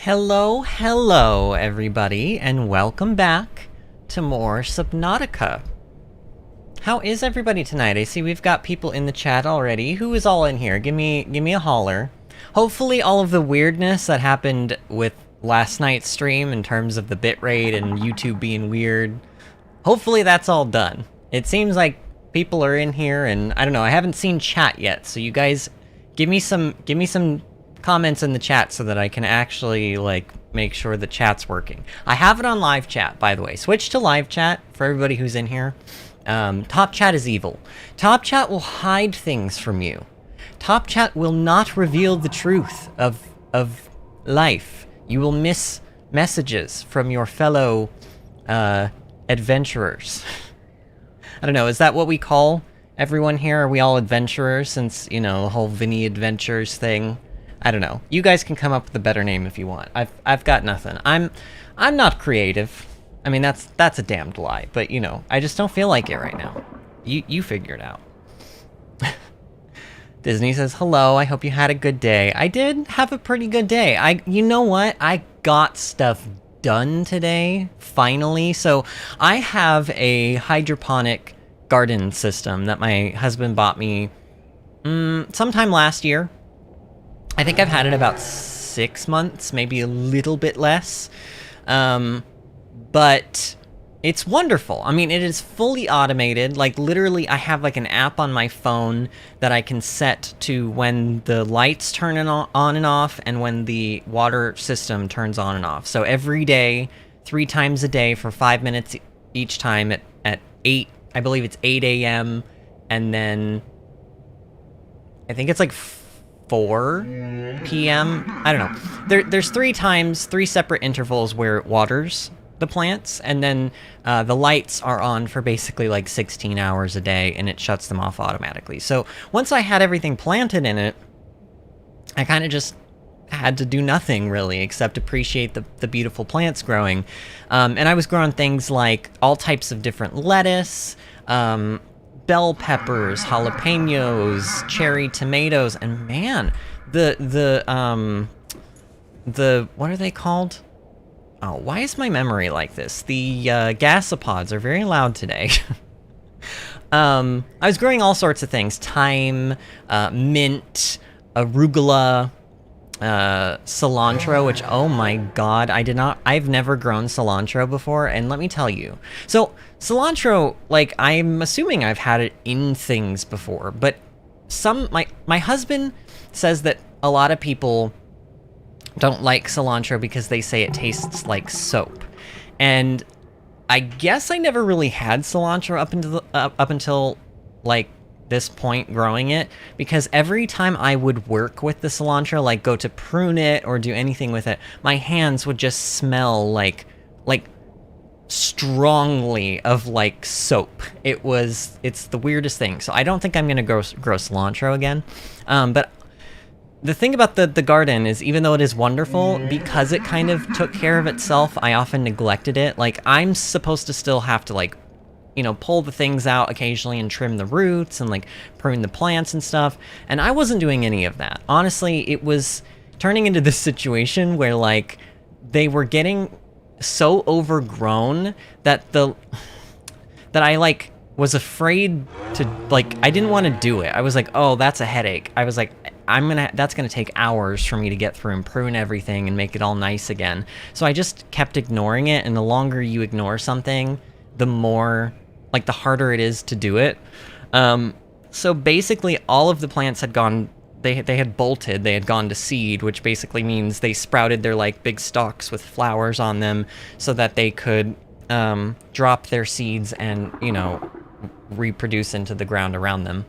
Hello, everybody, and welcome back to more Subnautica. How is everybody tonight? I see we've got people in the chat already. Who is all in here? Give me a holler. Hopefully all of the weirdness that happened with last night's stream in terms of the bitrate and YouTube being weird, hopefully that's all done. It seems like people are in here, and I don't know, I haven't seen chat yet, so you guys give me some comments in the chat so that I can actually, like, make sure the chat's working. I have it on live chat, by the way. Switch to live chat for everybody who's in here. Top chat is evil. Top chat will hide things from you. Top chat will not reveal the truth of life. You will miss messages from your fellow adventurers. I don't know, is that what we call everyone here? Are we all adventurers since, you know, the whole VinnyAdventures thing? I don't know. You guys can come up with a better name if you want. I've got nothing. I'm not creative. I mean, that's a damned lie, but you know, I just don't feel like it right now. You figure it out. Disney says, hello, I hope you had a good day. I did have a pretty good day. You know what? I got stuff done today, finally. So I have a hydroponic garden system that my husband bought me sometime last year. I think I've had it about 6 months, maybe a little bit less. But it's wonderful. I mean, it is fully automated. Like, literally, I have, like, an app on my phone that I can set to when the lights turn on and off and when the water system turns on and off. So every day, 3 times a day for 5 minutes each time at 8, I believe it's 8 a.m. And then I think it's like 4 p.m. I don't know. There's 3 separate intervals where it waters the plants, and then the lights are on for basically like 16 hours a day, and it shuts them off automatically. So once I had everything planted in it, I kind of just had to do nothing really except appreciate the beautiful plants growing. And I was growing things like all types of different lettuce, bell peppers, jalapenos, cherry tomatoes, and man, the what are they called? Oh, why is my memory like this? The gasopods are very loud today. I was growing all sorts of things: thyme, mint, arugula, cilantro, which, oh my god, I've never grown cilantro before, and let me tell you. So, cilantro, like, I'm assuming I've had it in things before, but my husband says that a lot of people don't like cilantro because they say it tastes like soap. And I guess I never really had cilantro up until like this point growing it, because every time I would work with the cilantro, like go to prune it or do anything with it, my hands would just smell like strongly of like soap. It's the weirdest thing. So I don't think I'm gonna grow cilantro again. But the thing about the garden is, even though it is wonderful, because it kind of took care of itself, I often neglected it. Like, I'm supposed to still have to, like, you know, pull the things out occasionally and trim the roots and, like, prune the plants and stuff, and I wasn't doing any of that. Honestly, it was turning into this situation where, like, they were getting so overgrown that I, like, was afraid to, like, I didn't want to do it. I was like, oh, that's a headache. I was like, that's gonna take hours for me to get through and prune everything and make it all nice again. So I just kept ignoring it, and the longer you ignore something, the more, like, the harder it is to do it. So basically all of the plants had gone, they had bolted, they had gone to seed, which basically means they sprouted their, like, big stalks with flowers on them so that they could drop their seeds and, you know, reproduce into the ground around them.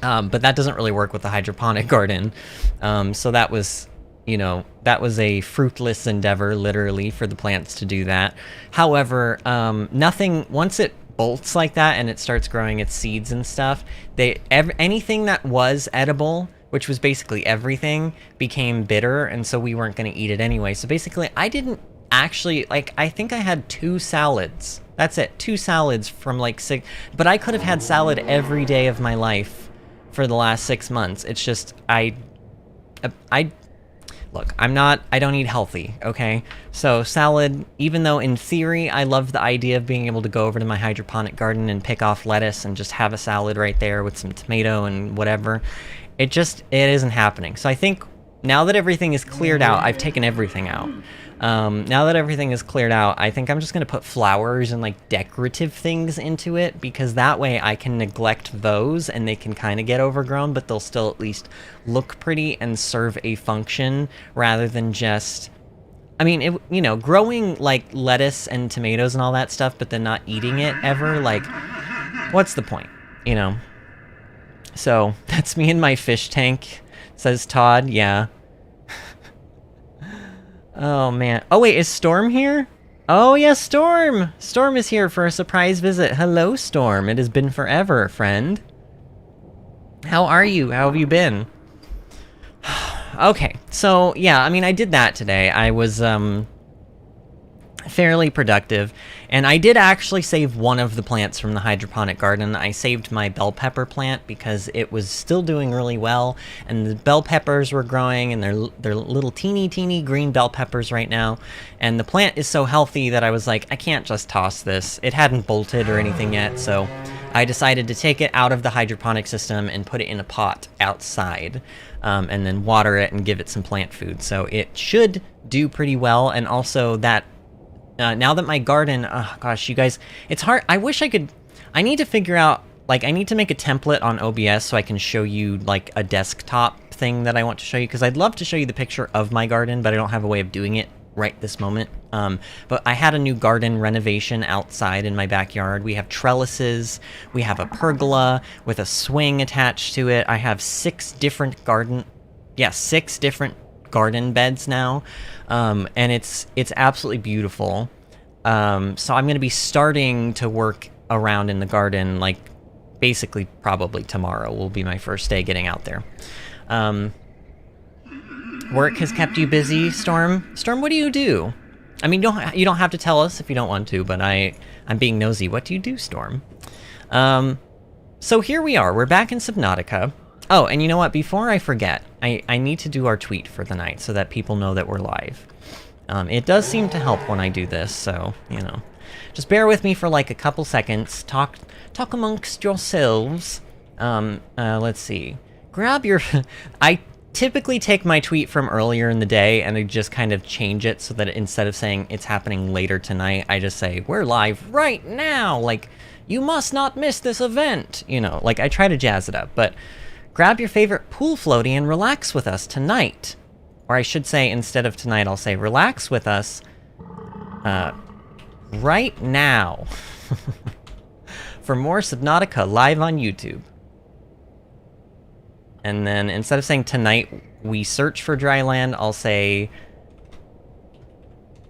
But that doesn't really work with the hydroponic garden. So that was, you know, that was a fruitless endeavor, literally, for the plants to do that. However, once it bolts like that and it starts growing its seeds and stuff, anything that was edible, which was basically everything, became bitter, and so we weren't going to eat it anyway. So basically, I didn't actually, like, I think I had 2 salads. That's it, 2 salads from, like, 6, but I could have had salad every day of my life for the last 6 months. It's just, look, I don't eat healthy, okay? So salad, even though in theory I love the idea of being able to go over to my hydroponic garden and pick off lettuce and just have a salad right there with some tomato and whatever, it isn't happening. So I think now that everything is cleared out, I've taken everything out. Now that everything is cleared out, I think I'm just gonna put flowers and like decorative things into it, because that way I can neglect those and they can kind of get overgrown, but they'll still at least look pretty and serve a function, rather than just, I mean, you know, growing like lettuce and tomatoes and all that stuff, but then not eating it ever, like, what's the point, you know? So that's me in my fish tank, says Todd. Yeah. Oh, man. Oh, wait, is Storm here? Oh, yes, Storm! Storm is here for a surprise visit. Hello, Storm. It has been forever, friend. How are you? How have you been? Okay, so, yeah, I mean, I did that today. I was, fairly productive, and I did actually save one of the plants from the hydroponic garden. I saved my bell pepper plant because it was still doing really well, and the bell peppers were growing, and they're little teeny green bell peppers right now, and the plant is so healthy that I was like, I can't just toss this. It hadn't bolted or anything yet, so I decided to take it out of the hydroponic system and put it in a pot outside, and then water it and give it some plant food. So it should do pretty well, and also that now that my garden, oh gosh, you guys, it's hard. I wish I could, I need to figure out, like, I need to make a template on OBS so I can show you, like, a desktop thing that I want to show you, because I'd love to show you the picture of my garden, but I don't have a way of doing it right this moment. But I had a new garden renovation outside in my backyard. We have trellises, we have a pergola with a swing attached to it. I have 6 different garden beds now, and it's absolutely beautiful. So I'm going to be starting to work around in the garden, like, basically probably tomorrow will be my first day getting out there. Work has kept you busy, Storm? Storm, what do you do? I mean, you don't have to tell us if you don't want to, but I'm being nosy. What do you do, Storm? So here we are. We're back in Subnautica. Oh, and you know what? Before I forget, I need to do our tweet for the night so that people know that we're live. It does seem to help when I do this, so, you know. Just bear with me for like a couple seconds. Talk amongst yourselves. Let's see. Grab your... I typically take my tweet from earlier in the day and I just kind of change it so that instead of saying it's happening later tonight, I just say, we're live right now! Like, you must not miss this event! You know, like, I try to jazz it up, but... Grab your favorite pool floaty and relax with us tonight. Or I should say, instead of tonight, I'll say relax with us right now. For more Subnautica live on YouTube. And then instead of saying tonight we search for dry land, I'll say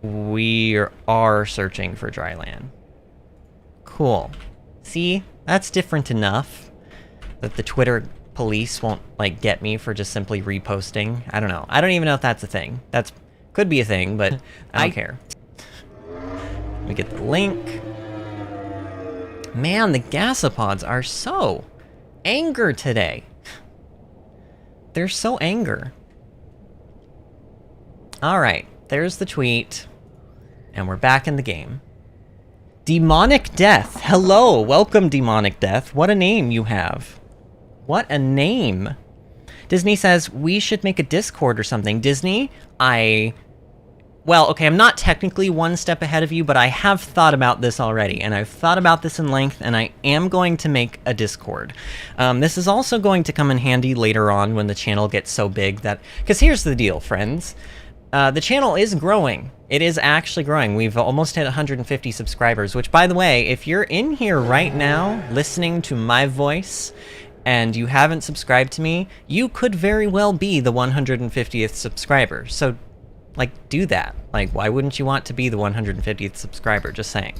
we are searching for dry land. Cool. See? That's different enough that the Twitter police won't, like, get me for just simply reposting. I don't know. I don't even know if that's a thing. Could be a thing, but I don't care. Let me get the link. Man, the gasopods are so anger today. They're so anger. Alright, there's the tweet. And we're back in the game. Demonic Death. Hello, welcome Demonic Death. What a name you have. What a name. Disney says, we should make a Discord or something. Disney, well, okay, I'm not technically one step ahead of you, but I have thought about this already, and I've thought about this in length, and I am going to make a Discord. This is also going to come in handy later on when the channel gets so big that... Because here's the deal, friends. The channel is growing. It is actually growing. We've almost hit 150 subscribers, which, by the way, if you're in here right now listening to my voice... and you haven't subscribed to me, you could very well be the 150th subscriber. So, like, do that. Like, why wouldn't you want to be the 150th subscriber? Just saying.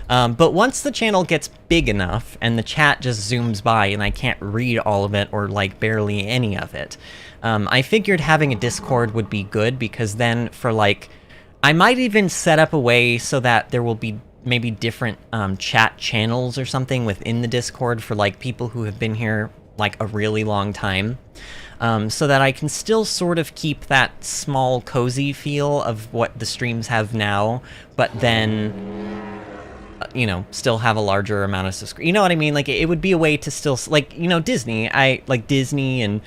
But once the channel gets big enough, and the chat just zooms by, and I can't read all of it, or, like, barely any of it, I figured having a Discord would be good, because then for, like... I might even set up a way so that there will be maybe different chat channels or something within the Discord for, like, people who have been here like a really long time, so that I can still sort of keep that small, cozy feel of what the streams have now, but then, you know, still have a larger amount of subscribers. You know what I mean? Like, it would be a way to still, like, you know, Disney. I like Disney and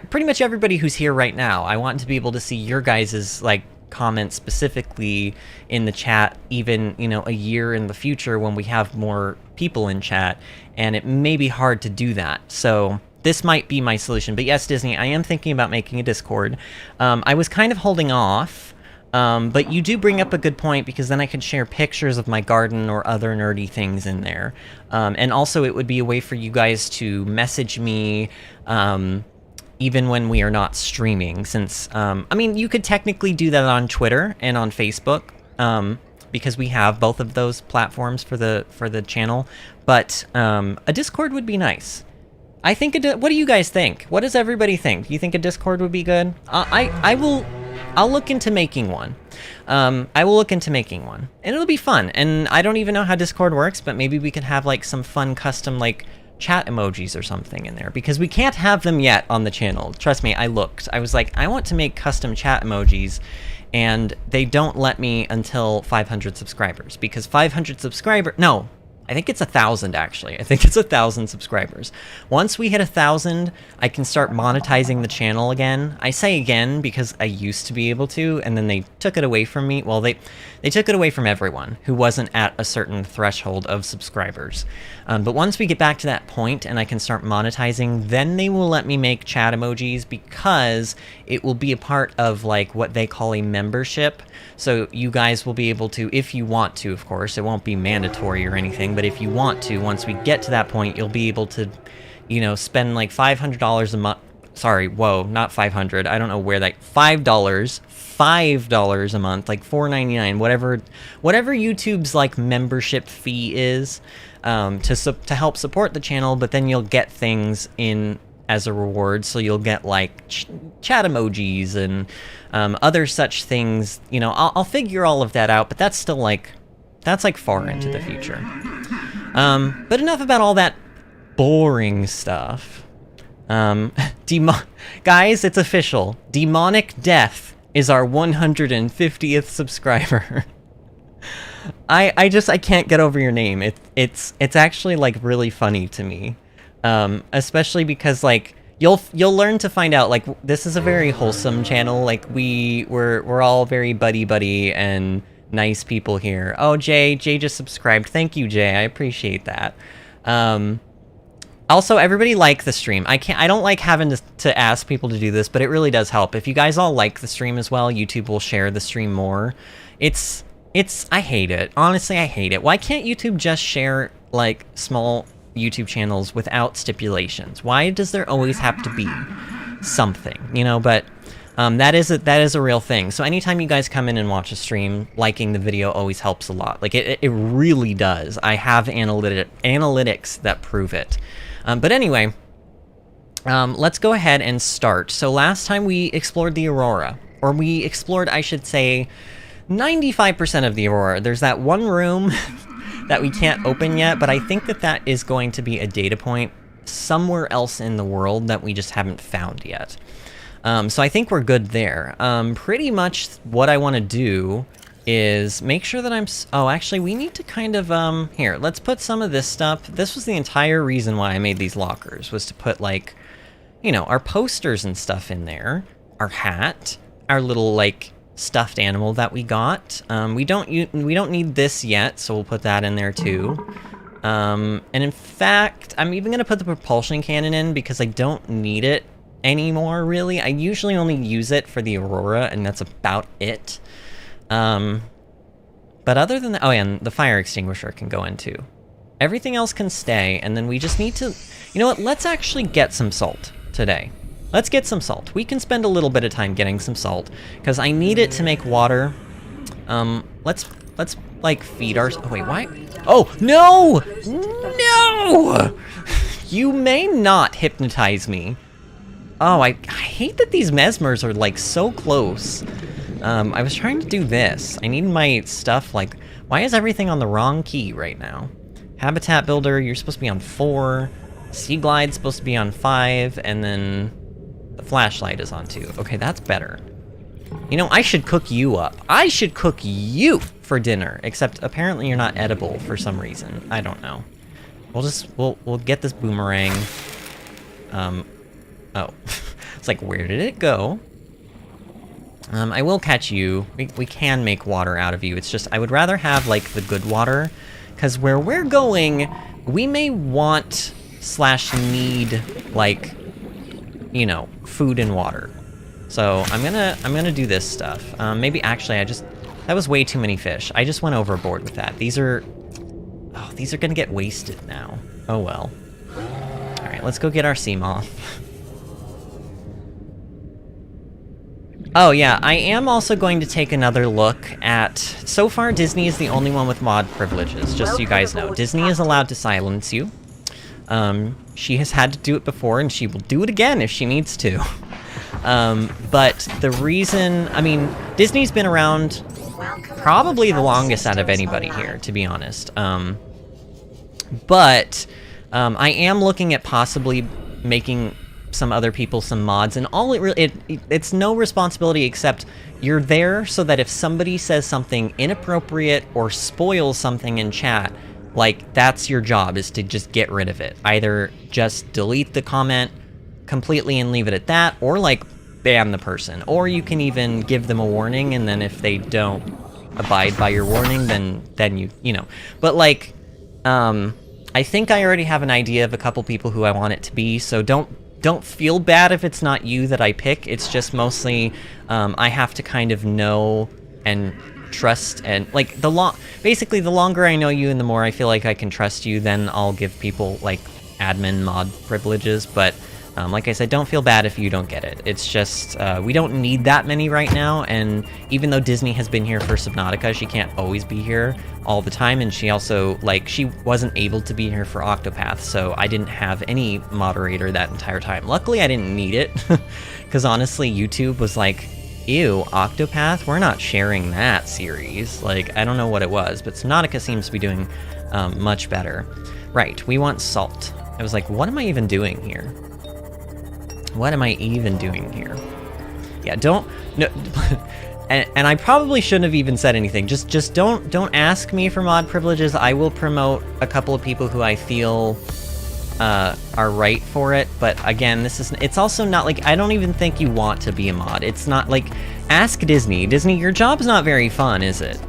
pretty much everybody who's here right now. I want to be able to see your guys's, like, comments specifically in the chat, even, you know, a year in the future when we have more people in chat, and it may be hard to do that. So this might be my solution. But yes, Disney, I am thinking about making a Discord. I was kind of holding off, but you do bring up a good point, because then I could share pictures of my garden or other nerdy things in there. And also it would be a way for you guys to message me, even when we are not streaming, since, I mean, you could technically do that on Twitter and on Facebook, because we have both of those platforms for the channel, but a Discord would be nice. I think, what do you guys think? What does everybody think? Do you think a Discord would be good? I'll look into making one. I will look into making one, and it'll be fun, and I don't even know how Discord works, but maybe we could have, like, some fun custom, like, chat emojis or something in there, because we can't have them yet on the channel. Trust me, I looked. I was like, I want to make custom chat emojis, and they don't let me until 500 subscribers, because 500 subscribers... No, I think it's 1,000, actually. I think it's 1,000 subscribers. Once we hit 1,000, I can start monetizing the channel again. I say again because I used to be able to, and then they took it away from me. Well, they took it away from everyone who wasn't at a certain threshold of subscribers. But once we get back to that point and I can start monetizing, then they will let me make chat emojis, because it will be a part of, like, what they call a membership. So you guys will be able to, if you want to, of course, it won't be mandatory or anything, but if you want to, once we get to that point, you'll be able to, you know, spend like $500 a month. Sorry, whoa, not 500. I don't know where that... $5 a month, like $4.99, whatever YouTube's, like, membership fee is, to help support the channel, but then you'll get things in as a reward. So you'll get, like, chat emojis and other such things. You know, I'll figure all of that out, but that's still, like, that's, like, far into the future. But enough about all that boring stuff. Guys, it's official. Demonic Death is our 150th subscriber. I can't get over your name. It's actually, like, really funny to me. Especially because, like, you'll learn to find out, like, this is a very wholesome channel. Like, we're all very buddy and nice people here. Oh, Jay just subscribed. Thank you, Jay. I appreciate that. Also, everybody like the stream. I don't like having to ask people to do this, but it really does help. If you guys all like the stream as well, YouTube will share the stream more. I hate it. Honestly, I hate it. Why can't YouTube just share, like, small YouTube channels without stipulations? Why does there always have to be something, you know? But that is a real thing. So anytime you guys come in and watch a stream, liking the video always helps a lot. Like, it really does. I have analytics that prove it. But anyway, let's go ahead and start. So last time we explored the Aurora, or we explored, I should say, 95% of the Aurora. There's that one room that we can't open yet, but I think that is going to be a data point somewhere else in the world that we just haven't found yet. So I think we're good there. Pretty much what I want to do is make sure that oh, actually, we need to kind of, here, let's put some of this stuff. This was the entire reason why I made these lockers, was to put, like, you know, our posters and stuff in there, our hat, our little, like, stuffed animal that we got. We don't need this yet, so we'll put that in there too. And in fact, I'm even gonna put the propulsion cannon in, because I don't need it anymore, really. I usually only use it for the Aurora, and that's about it. But other than that, oh yeah, and the fire extinguisher can go in too. Everything else can stay, and then we just need to, you know what, let's actually get some salt today. Let's get some salt. We can spend a little bit of time getting some salt, because I need it to make water. Let's like, feed our, oh wait, why? Oh, no! No! You may not hypnotize me. Oh, I hate that these mesmers are, like, so close. I was trying to do this. I need my stuff, like... Why is everything on the wrong key right now? Habitat builder, you're supposed to be on 4. Sea Glide's supposed to be on 5, and then the flashlight is on 2. Okay, that's better. You know, I should cook you up. I should cook you for dinner, except apparently you're not edible for some reason. I don't know. We'll get this boomerang. Oh. It's like, where did it go? I will catch you. We can make water out of you. It's just, I would rather have, like, the good water, because where we're going, we may want / need, like, you know, food and water. So I'm gonna do this stuff. Maybe actually that was way too many fish. I just went overboard with that. These are gonna get wasted now. Oh well. All right, let's go get our sea moth. Oh yeah, I am also going to take another look at... So far, Disney is the only one with mod privileges, just so you guys know. Disney is allowed to silence you. She has had to do it before, and she will do it again if she needs to. But the reason... I mean, Disney's been around probably the longest out of anybody here, to be honest. But I am looking at possibly making some other people some mods, and all it's no responsibility except you're there so that if somebody says something inappropriate or spoils something in chat, like, that's your job, is to just get rid of it. Either just delete the comment completely and leave it at that, or, like, ban the person. Or you can even give them a warning, and then if they don't abide by your warning, then you know. But, like, I think I already have an idea of a couple people who I want it to be, so don't feel bad if it's not you that I pick. It's just mostly, I have to kind of know and trust, and like basically the longer I know you and the more I feel like I can trust you, then I'll give people like admin mod privileges. But like I said, don't feel bad if you don't get it. It's just we don't need that many right now, and even though Disney has been here for Subnautica, she can't always be here all the time, and she also, like, she wasn't able to be here for Octopath, so I didn't have any moderator that entire time. Luckily, I didn't need it, because honestly, YouTube was like, ew, Octopath? We're not sharing that series. Like, I don't know what it was, but Subnautica seems to be doing much better. Right, we want salt. I was like, what am I even doing here? What am I even doing here? Yeah, no, and I probably shouldn't have even said anything. Just don't ask me for mod privileges. I will promote a couple of people who I feel are right for it. But again, it's also not like, I don't even think you want to be a mod. It's not like, ask Disney. Disney, your job's not very fun, is it?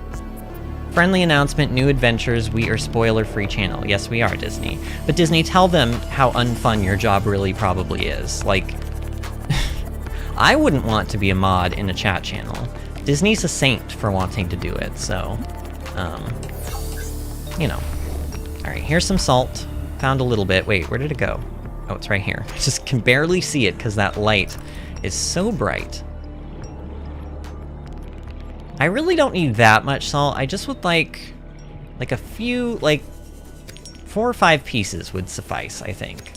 Friendly announcement, new adventures, we are spoiler-free channel. Yes, we are, Disney. But Disney, tell them how unfun your job really probably is. Like, I wouldn't want to be a mod in a chat channel. Disney's a saint for wanting to do it, so, you know. Alright, here's some salt. Found a little bit. Wait, where did it go? Oh, it's right here. I just can barely see it because that light is so bright. I really don't need that much salt. I just would like a few, like 4 or 5 pieces would suffice, I think.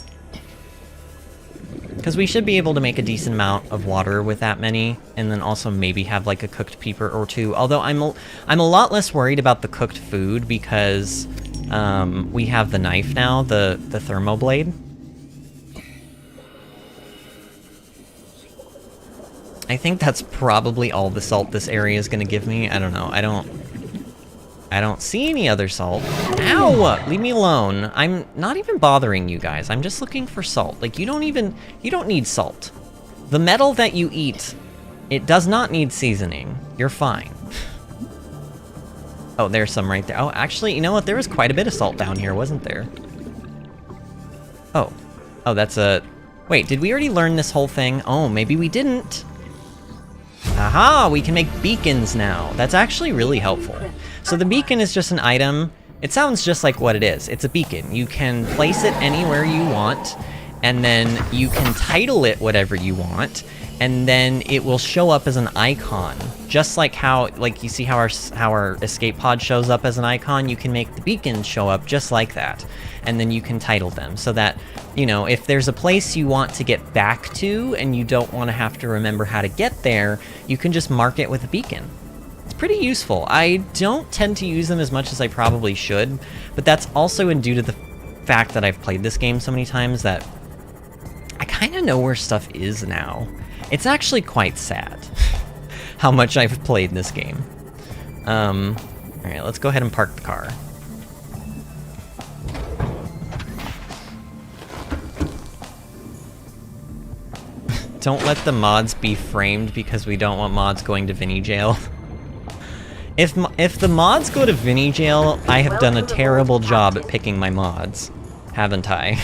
Because we should be able to make a decent amount of water with that many, and then also maybe have like a cooked peeper or 2. Although I'm a lot less worried about the cooked food because we have the knife now, the thermoblade. I think that's probably all the salt this area is gonna give me. I don't know. I don't see any other salt. Ow! Leave me alone. I'm not even bothering you guys. I'm just looking for salt. Like, you don't need salt. The metal that you eat, it does not need seasoning. You're fine. Oh, there's some right there. Oh, actually, you know what? There was quite a bit of salt down here, wasn't there? Oh. Oh, that's a... Wait, did we already learn this whole thing? Oh, maybe we didn't. Aha! We can make beacons now. That's actually really helpful. So the beacon is just an item. It sounds just like what it is. It's a beacon. You can place it anywhere you want, and then you can title it whatever you want, and then it will show up as an icon. Just like how, like, you see how our escape pod shows up as an icon, you can make the beacons show up just like that. And then you can title them so that, you know, if there's a place you want to get back to and you don't want to have to remember how to get there, you can just mark it with a beacon. It's pretty useful. I don't tend to use them as much as I probably should, but that's also due to the fact that I've played this game so many times that I kind of know where stuff is now. It's actually quite sad how much I've played this game. Alright, let's go ahead and park the car. Don't let the mods be framed because we don't want mods going to Vinny jail. If the mods go to Vinny jail, I have done a terrible job at picking my mods, haven't I?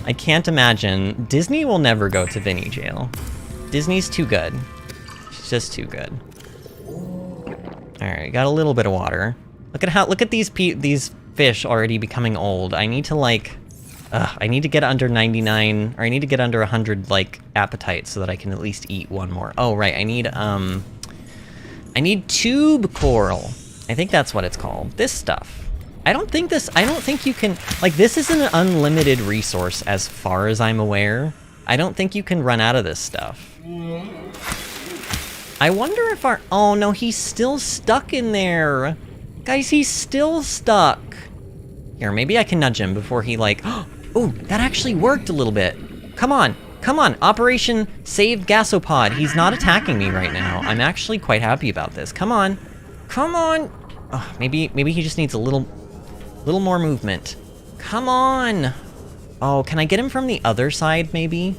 I can't imagine. Disney will never go to Vinny jail. Disney's too good. She's just too good. Alright, got a little bit of water. Look at these fish already becoming old. I need to like... I need to get under 99, or I need to get under 100, like, appetite so that I can at least eat one more. Oh, right, I need tube coral. I think that's what it's called. This stuff. I don't think you can, like, this is an unlimited resource as far as I'm aware. I don't think you can run out of this stuff. I wonder if oh no, he's still stuck in there. Guys, he's still stuck. Here, maybe I can nudge him before he, like, oh, that actually worked a little bit. Come on, Operation Saved Gasopod. He's not attacking me right now. I'm actually quite happy about this. Come on. Oh, maybe he just needs a little more movement. Come on. Oh, can I get him from the other side, maybe?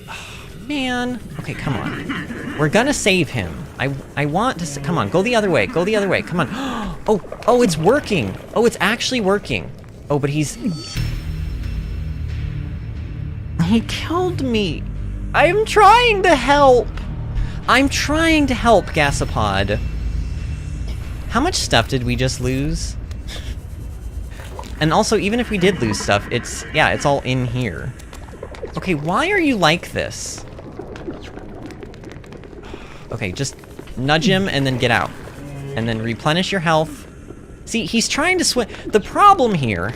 Oh, man. Okay, come on. We're gonna save him. I want to... Come on, go the other way. Come on. Oh, it's working. Oh, it's actually working. Oh, but he's... He killed me. I'm trying to help. Gasopod. How much stuff did we just lose? And also, even if we did lose stuff, it's all in here. Okay, why are you like this? Okay, just nudge him and then get out. And then replenish your health. See, he's trying to swim. The problem here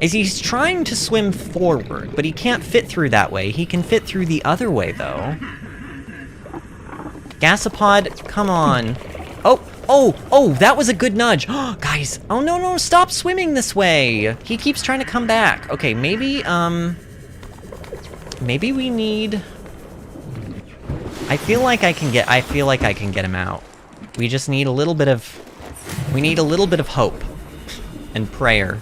is he's trying to swim forward, but he can't fit through that way. He can fit through the other way, though. Gasopod, come on. Oh, that was a good nudge. Guys, oh no, stop swimming this way. He keeps trying to come back. Okay, maybe we need... I feel like I can get him out. We just need a little bit of... We need a little bit of hope and prayer.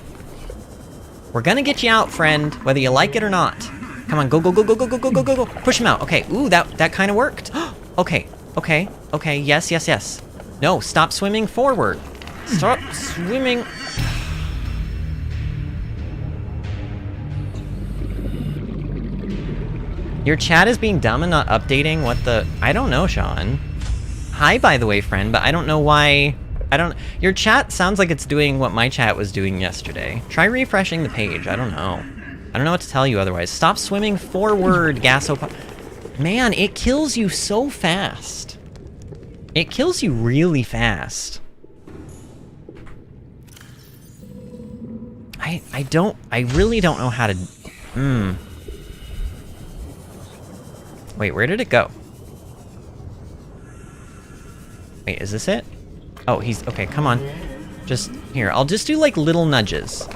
We're gonna get you out, friend, whether you like it or not. Come on, go. Push him out. Okay, ooh, that kind of worked. Okay, yes. No, stop swimming forward. Stop swimming. Your chat is being dumb and not updating. What the... I don't know, Sean. Hi, by the way, friend, but I don't know why... Your chat sounds like it's doing what my chat was doing yesterday. Try refreshing the page. I don't know. I don't know what to tell you otherwise. Stop swimming forward, Gasopod. Man, it kills you so fast. It kills you really fast. I really don't know how to... Wait, where did it go? Wait, is this it? Oh, he's... Okay, come on. Just... Here, I'll just do, like, little nudges.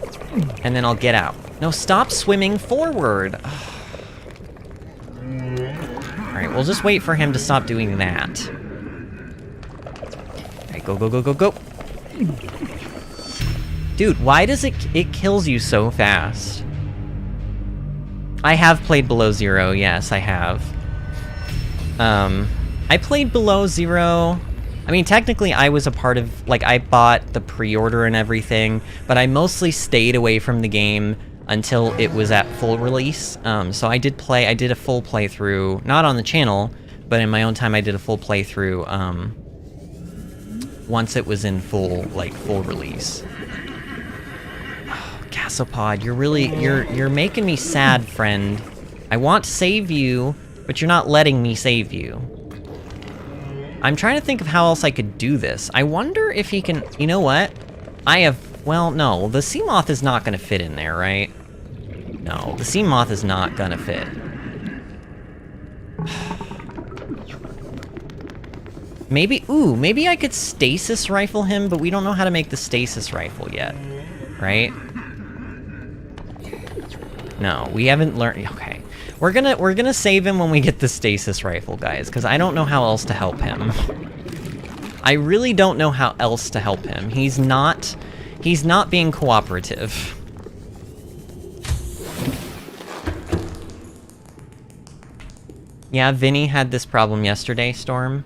And then I'll get out. No, stop swimming forward. Alright, we'll just wait for him to stop doing that. Alright, go. Dude, why does it kills you so fast? I have played Below Zero, yes, I have. I played Below Zero... I mean, technically, I was a part of, like, I bought the pre-order and everything, but I mostly stayed away from the game until it was at full release. So I did a full playthrough, not on the channel, but in my own time I did a full playthrough, once it was in full release. Oh, Gasopod, you're making me sad, friend. I want to save you, but you're not letting me save you. I'm trying to think of how else I could do this. I wonder if he can... You know what? Well, no. The sea moth is not going to fit in there, right? No, the sea moth is not going to fit. Maybe... Ooh, maybe I could stasis rifle him, but we don't know how to make the stasis rifle yet. Right? No, we haven't learned... Okay. We're gonna save him when we get the stasis rifle, guys, because I don't know how else to help him. I really don't know how else to help him. He's not being cooperative. Yeah, Vinny had this problem yesterday, Storm.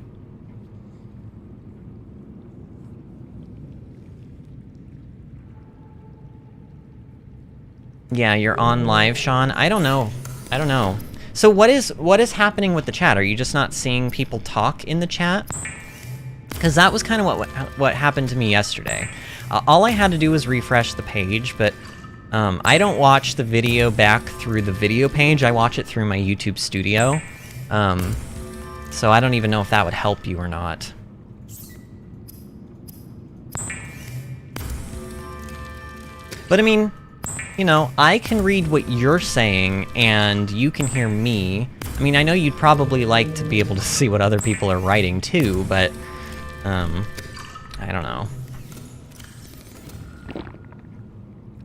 Yeah, you're on live, Sean. I don't know. I don't know. So what is happening with the chat? Are you just not seeing people talk in the chat? Because that was kind of what happened to me yesterday. All I had to do was refresh the page, but I don't watch the video back through the video page. I watch it through my YouTube studio. So I don't even know if that would help you or not. But I mean, you know, I can read what you're saying, and you can hear me. I mean, I know you'd probably like to be able to see what other people are writing too, but, I don't know.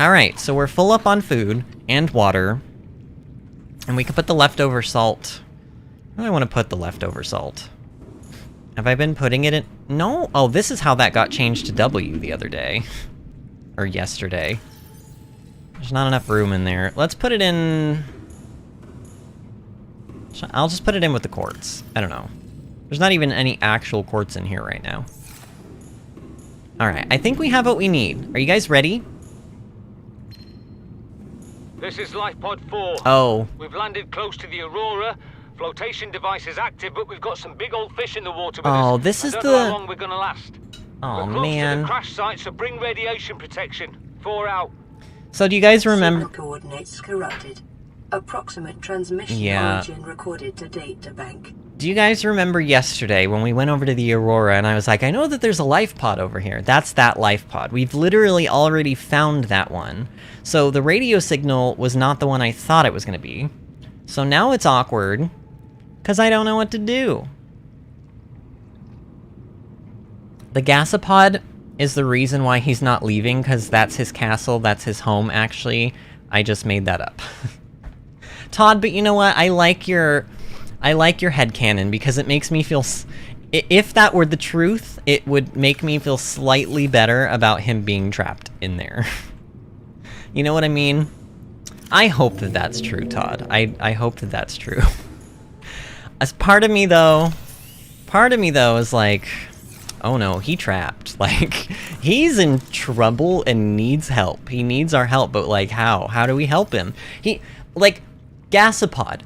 Alright, so we're full up on food and water, and we can put the leftover salt... Where do I want to put the leftover salt? Have I been putting it in... No? Oh, this is how that got changed to W the other day. Or yesterday. There's not enough room in there. Let's put it in... I'll just put it in with the quartz. I don't know. There's not even any actual quartz in here right now. Alright, I think we have what we need. Are you guys ready? This is Life Pod 4. Oh. We've landed close to the Aurora. Flotation device is active, but we've got some big old fish in the water with us. This is the... I don't know how long we're gonna last. Oh, we're close man. to the crash site, so bring radiation protection. 4 out. So do you guys remember... Signal coordinates corrupted. Approximate transmission origin recorded to data bank. Do you guys remember yesterday when we went over to the Aurora and I was like, I know that there's a life pod over here. That's that life pod. We've literally already found that one. So the radio signal was not the one I thought it was going to be. So now it's awkward, because I don't know what to do. The gasopod is the reason why he's not leaving, because that's his castle, that's his home, actually. I just made that up. Todd, but you know what? I like your headcanon, because it makes me feel... If that were the truth, it would make me feel slightly better about him being trapped in there. You know what I mean? I hope that that's true, Todd. I hope that that's true. As part of me though is like, oh no, he trapped. Like, he's in trouble and needs help. He needs our help, but like, how? How do we help him? Like, Gasopod,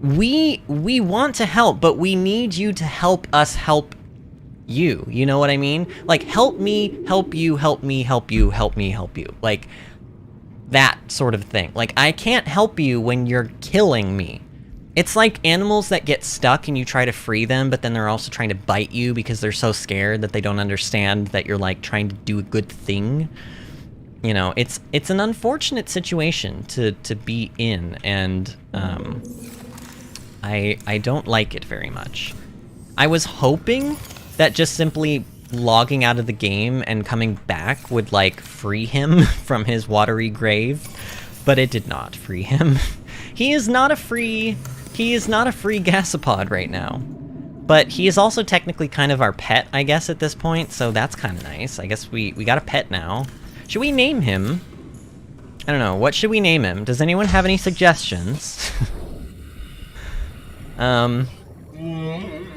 we want to help, but we need you to help us help you. You know what I mean? Like, help me, help you, help me, help you, help me, help you. Like, that sort of thing. Like, I can't help you when you're killing me. It's like animals that get stuck and you try to free them, but then they're also trying to bite you because they're so scared that they don't understand that you're, like, trying to do a good thing. You know, it's an unfortunate situation to be in, and I don't like it very much. I was hoping that just simply logging out of the game and coming back would, like, free him from his watery grave, but it did not free him. He is not a free gasopod right now. But he is also technically kind of our pet, I guess, at this point, so that's kind of nice. I guess we got a pet now. Should we name him? I don't know, what should we name him? Does anyone have any suggestions?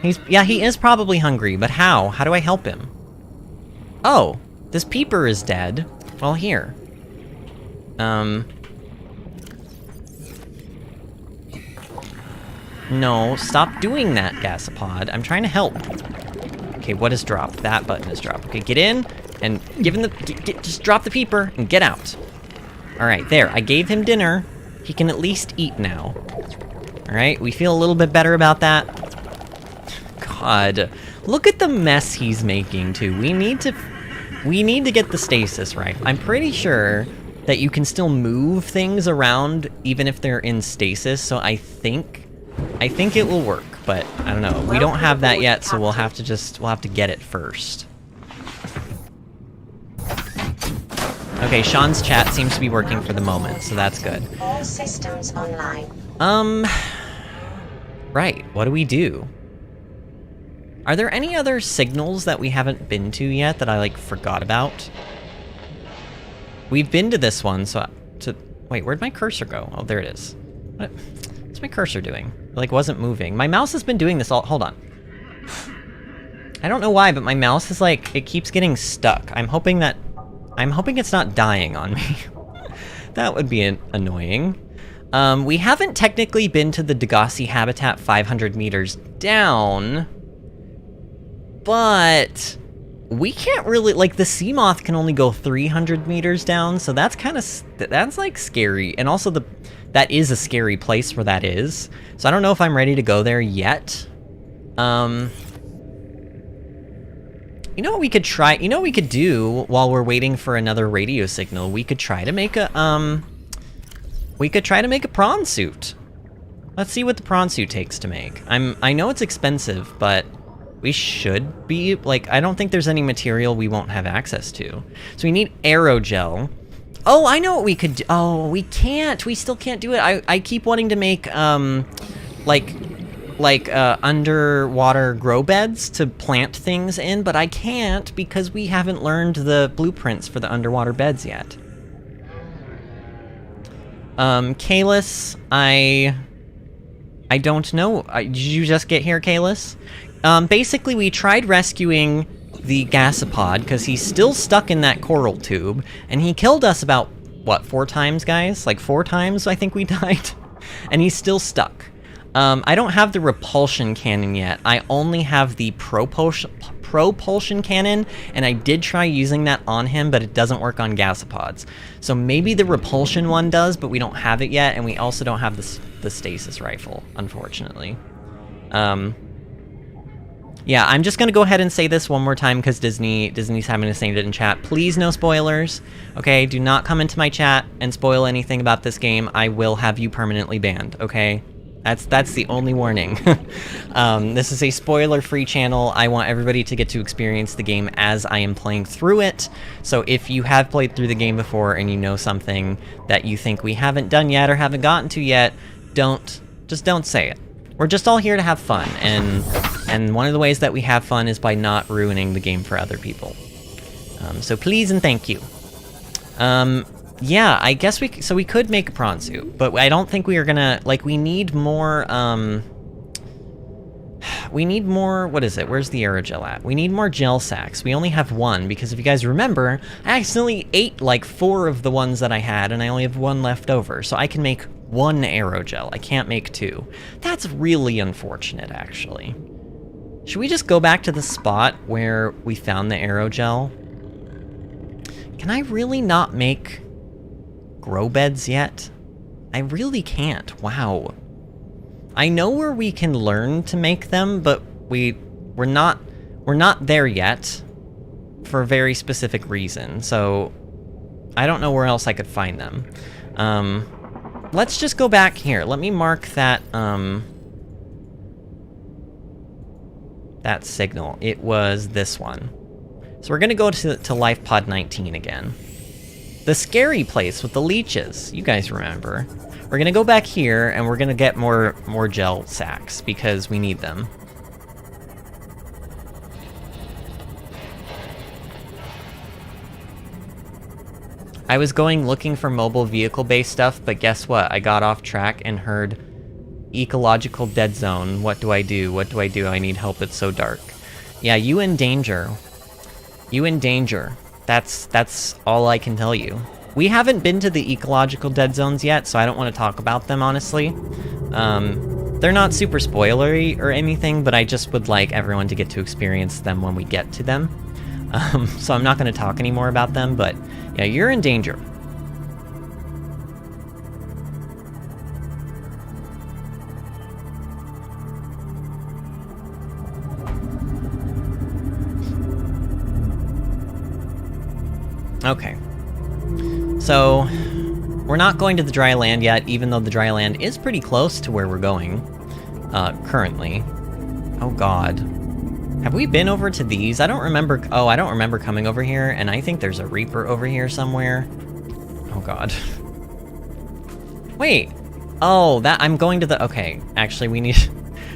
He is probably hungry, but how? How do I help him? Oh, this peeper is dead. Well, here. No, stop doing that, Gasopod. I'm trying to help. Okay, what is dropped? That button is dropped. Okay, get in, and give him the... just drop the peeper, and get out. Alright, there. I gave him dinner. He can at least eat now. Alright, we feel a little bit better about that. God, look at the mess he's making, too. We need to get the stasis right. I'm pretty sure that you can still move things around even if they're in stasis, so I think it will work, but I don't know. We don't have that yet, so we'll have to get it first. Okay, Sean's chat seems to be working for the moment, so that's good. All systems online. Right, what do we do? Are there any other signals that we haven't been to yet that I, like, forgot about? We've been to this one, so... Wait, where'd my cursor go? Oh, there it is. What's my cursor doing? It, like, wasn't moving. My mouse has been doing this all... Hold on. I don't know why, but my mouse is, like, it keeps getting stuck. I'm hoping it's not dying on me. That would be annoying. We haven't technically been to the Degassi habitat 500 meters down, but we can't really, like, the sea moth can only go 300 meters down, so that's kind of, that's, like, scary. And also, that is a scary place where that is. So I don't know if I'm ready to go there yet. You know what we could try? You know what we could do while we're waiting for another radio signal? We could try to make a, prawn suit. Let's see what the prawn suit takes to make. I know it's expensive, but we should be, like, I don't think there's any material we won't have access to. So we need aerogel. Oh, I know what we could do. Oh, we can't. We still can't do it. I keep wanting to make, underwater grow beds to plant things in, but I can't because we haven't learned the blueprints for the underwater beds yet. Kalis, I don't know. Did you just get here, Kalis? Basically, we tried rescuing the gasopod because he's still stuck in that coral tube, and he killed us about, what, 4 times, guys? Like 4 times, I think we died? And he's still stuck. I don't have the repulsion cannon yet. I only have the propulsion cannon, and I did try using that on him, but it doesn't work on gasopods. So maybe the repulsion one does, but we don't have it yet, and we also don't have the stasis rifle, unfortunately. Yeah, I'm just gonna go ahead and say this one more time because Disney's having to say it in chat. Please, no spoilers. Okay, do not come into my chat and spoil anything about this game. I will have you permanently banned, okay? That's the only warning. This is a spoiler-free channel. I want everybody to get to experience the game as I am playing through it. So if you have played through the game before and you know something that you think we haven't done yet or haven't gotten to yet, just don't say it. We're just all here to have fun, and one of the ways that we have fun is by not ruining the game for other people. So please and thank you. Yeah, I guess we could make a prawn suit, but I don't think we are gonna, like, we need more, what is it? Where's the aerogel at? We need more gel sacks. We only have 1, because if you guys remember, I accidentally ate, like, 4 of the ones that I had, and I only have 1 left over, so I can make 1 aerogel. I can't make 2. That's really unfortunate, actually. Should we just go back to the spot where we found the aerogel? Can I really not make grow beds yet? I really can't. Wow. I know where we can learn to make them, but we're not there yet for a very specific reason. So I don't know where else I could find them. Let's just go back here. Let me mark that that signal. It was this one. So we're gonna go to Life Pod 19 again. The scary place with the leeches, you guys remember. We're gonna go back here, and we're gonna get more gel sacks, because we need them. I was looking for mobile vehicle-based stuff, but guess what? I got off track and heard Ecological dead zone. What do I do? What do I do? I need help, it's so dark. Yeah, you in danger. You in danger. That's all I can tell you. We haven't been to the ecological dead zones yet, so I don't want to talk about them, honestly. They're not super spoilery or anything, but I just would like everyone to get to experience them when we get to them. So I'm not going to talk anymore about them, but yeah, you're in danger. Okay. So, we're not going to the dry land yet, even though the dry land is pretty close to where we're going, currently. Oh god. Have we been over to these? I don't remember. Oh, I don't remember coming over here, and I think there's a Reaper over here somewhere. Oh god. Wait. Oh, that I'm going to the. Okay, actually, we need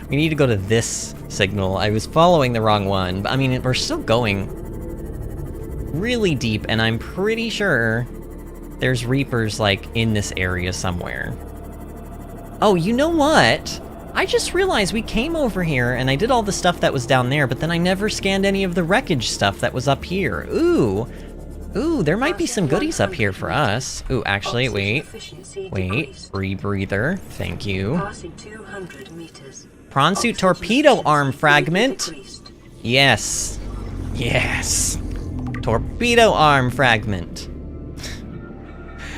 to go to this signal. I was following the wrong one, but I mean, we're still going really deep, and I'm pretty sure there's Reapers like in this area somewhere. Oh, you know what? I just realized we came over here and I did all the stuff that was down there, but then I never scanned any of the wreckage stuff that was up here. Ooh. Ooh, there might be some goodies up here for us. Ooh, actually, wait. Wait. Rebreather. Thank you. Prawn Suit Torpedo Arm Fragment. Yes. Yes. Torpedo Arm Fragment.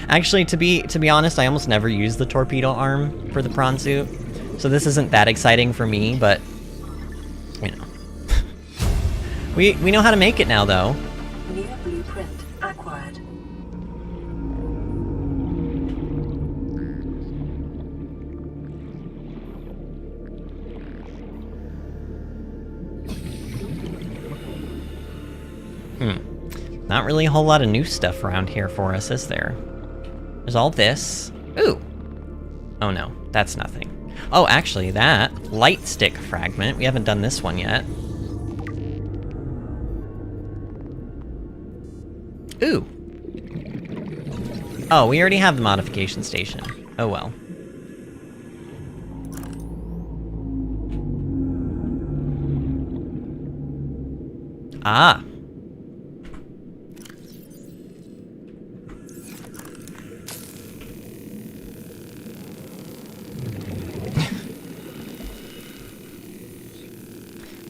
Actually, to be honest, I almost never use the torpedo arm for the Prawn Suit. So this isn't that exciting for me, but, you know. we know how to make it now, though. New blueprint acquired. Not really a whole lot of new stuff around here for us, is there? There's all this. Ooh. Oh no, that's nothing. Oh, actually, that light stick fragment. We haven't done this one yet. Ooh. Oh, we already have the modification station. Oh well. Ah.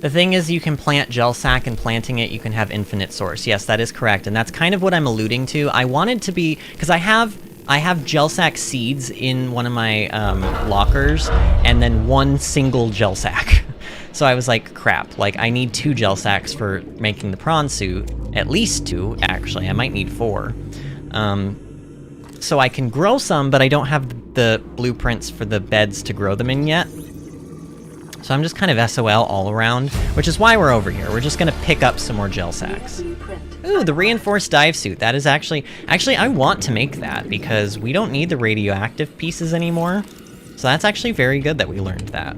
The thing is, you can plant gel sack, and planting it, you can have infinite source. Yes, that is correct, and that's kind of what I'm alluding to. I wanted to be, because I have gel sack seeds in one of my lockers, and then one single gel sack. So I was like, crap, like I need 2 gel sacks for making the prawn suit. At least 2, actually. I might need 4. So I can grow some, but I don't have the blueprints for the beds to grow them in yet. So I'm just kind of SOL all around, which is why we're over here. We're just gonna pick up some more gel sacks. Ooh, the reinforced dive suit. That is actually, I want to make that because we don't need the radioactive pieces anymore. So that's actually very good that we learned that.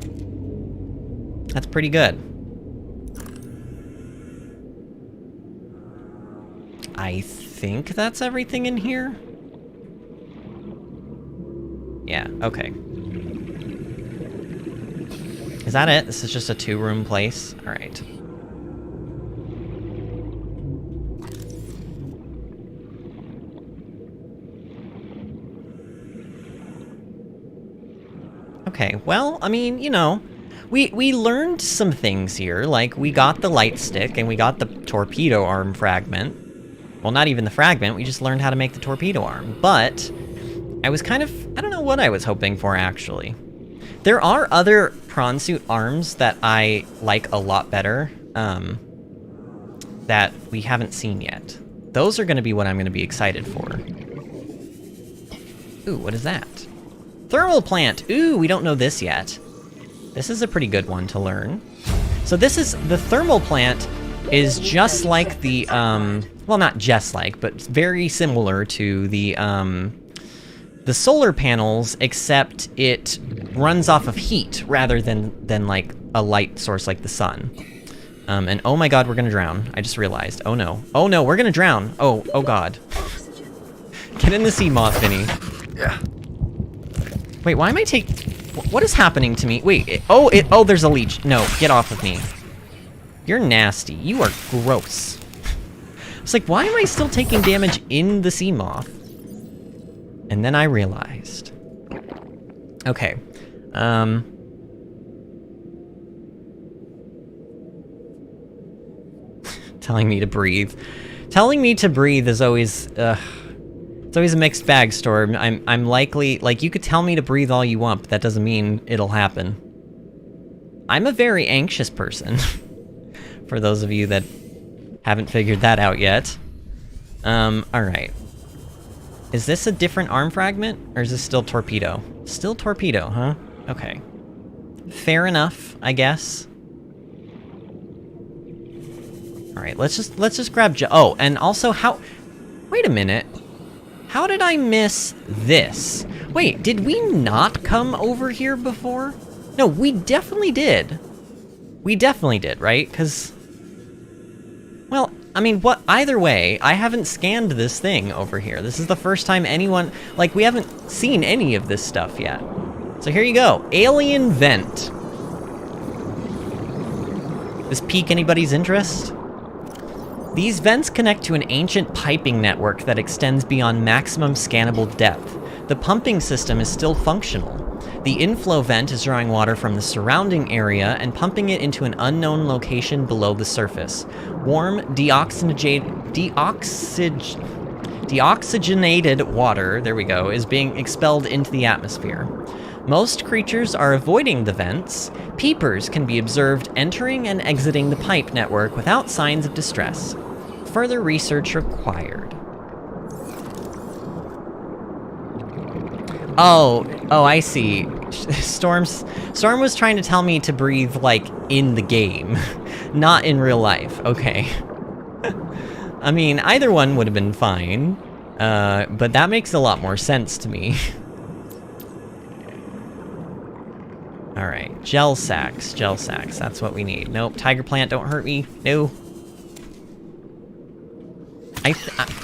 That's pretty good. I think that's everything in here. Yeah, okay. Is that it? This is just a 2-room place? Alright. Okay, well, I mean, you know, we learned some things here. Like, we got the light stick, and we got the torpedo arm fragment. Well, not even the fragment, we just learned how to make the torpedo arm. But, I was kind of, I don't know what I was hoping for, actually. There are other prawn suit arms that I like a lot better, that we haven't seen yet. Those are going to be what I'm going to be excited for. Ooh, what is that? Thermal plant! Ooh, we don't know this yet. This is a pretty good one to learn. So this is, the thermal plant is just like the, well, not just like, but very similar to the solar panels, except it runs off of heat rather than like a light source like the sun. And oh my god, we're gonna drown. I just realized. Oh no. Oh no, we're gonna drown. Oh god. Get in the sea moth, Vinny. Yeah. Wait, why am I what is happening to me? Wait, oh, there's a leech. No, get off of me. You're nasty. You are gross. It's like, why am I still taking damage in the sea moth? And then I realized. Okay. Telling me to breathe. Telling me to breathe is always, it's always a mixed bag, Storm. I'm likely, like, you could tell me to breathe all you want, but that doesn't mean it'll happen. I'm a very anxious person. For those of you that haven't figured that out yet. Alright. Is this a different arm fragment? Or is this still torpedo? Still torpedo, huh? Okay. Fair enough, I guess. All right, let's just grab oh, and also wait a minute. How did I miss this? Wait, did we not come over here before? No, we definitely did. We definitely did, right? Because, well, I mean, either way, I haven't scanned this thing over here. This is the first time anyone, like, we haven't seen any of this stuff yet. So here you go, alien vent. This pique anybody's interest? These vents connect to an ancient piping network that extends beyond maximum scannable depth. The pumping system is still functional. The inflow vent is drawing water from the surrounding area and pumping it into an unknown location below the surface. Warm, deoxygenated water, there we go, is being expelled into the atmosphere. Most creatures are avoiding the vents. Peepers can be observed entering and exiting the pipe network without signs of distress. Further research required. Oh, I see. Storm was trying to tell me to breathe, like, in the game, not in real life. Okay. I mean, either one would have been fine, but that makes a lot more sense to me. Alright, gel sacks, that's what we need. Nope, tiger plant, don't hurt me. No.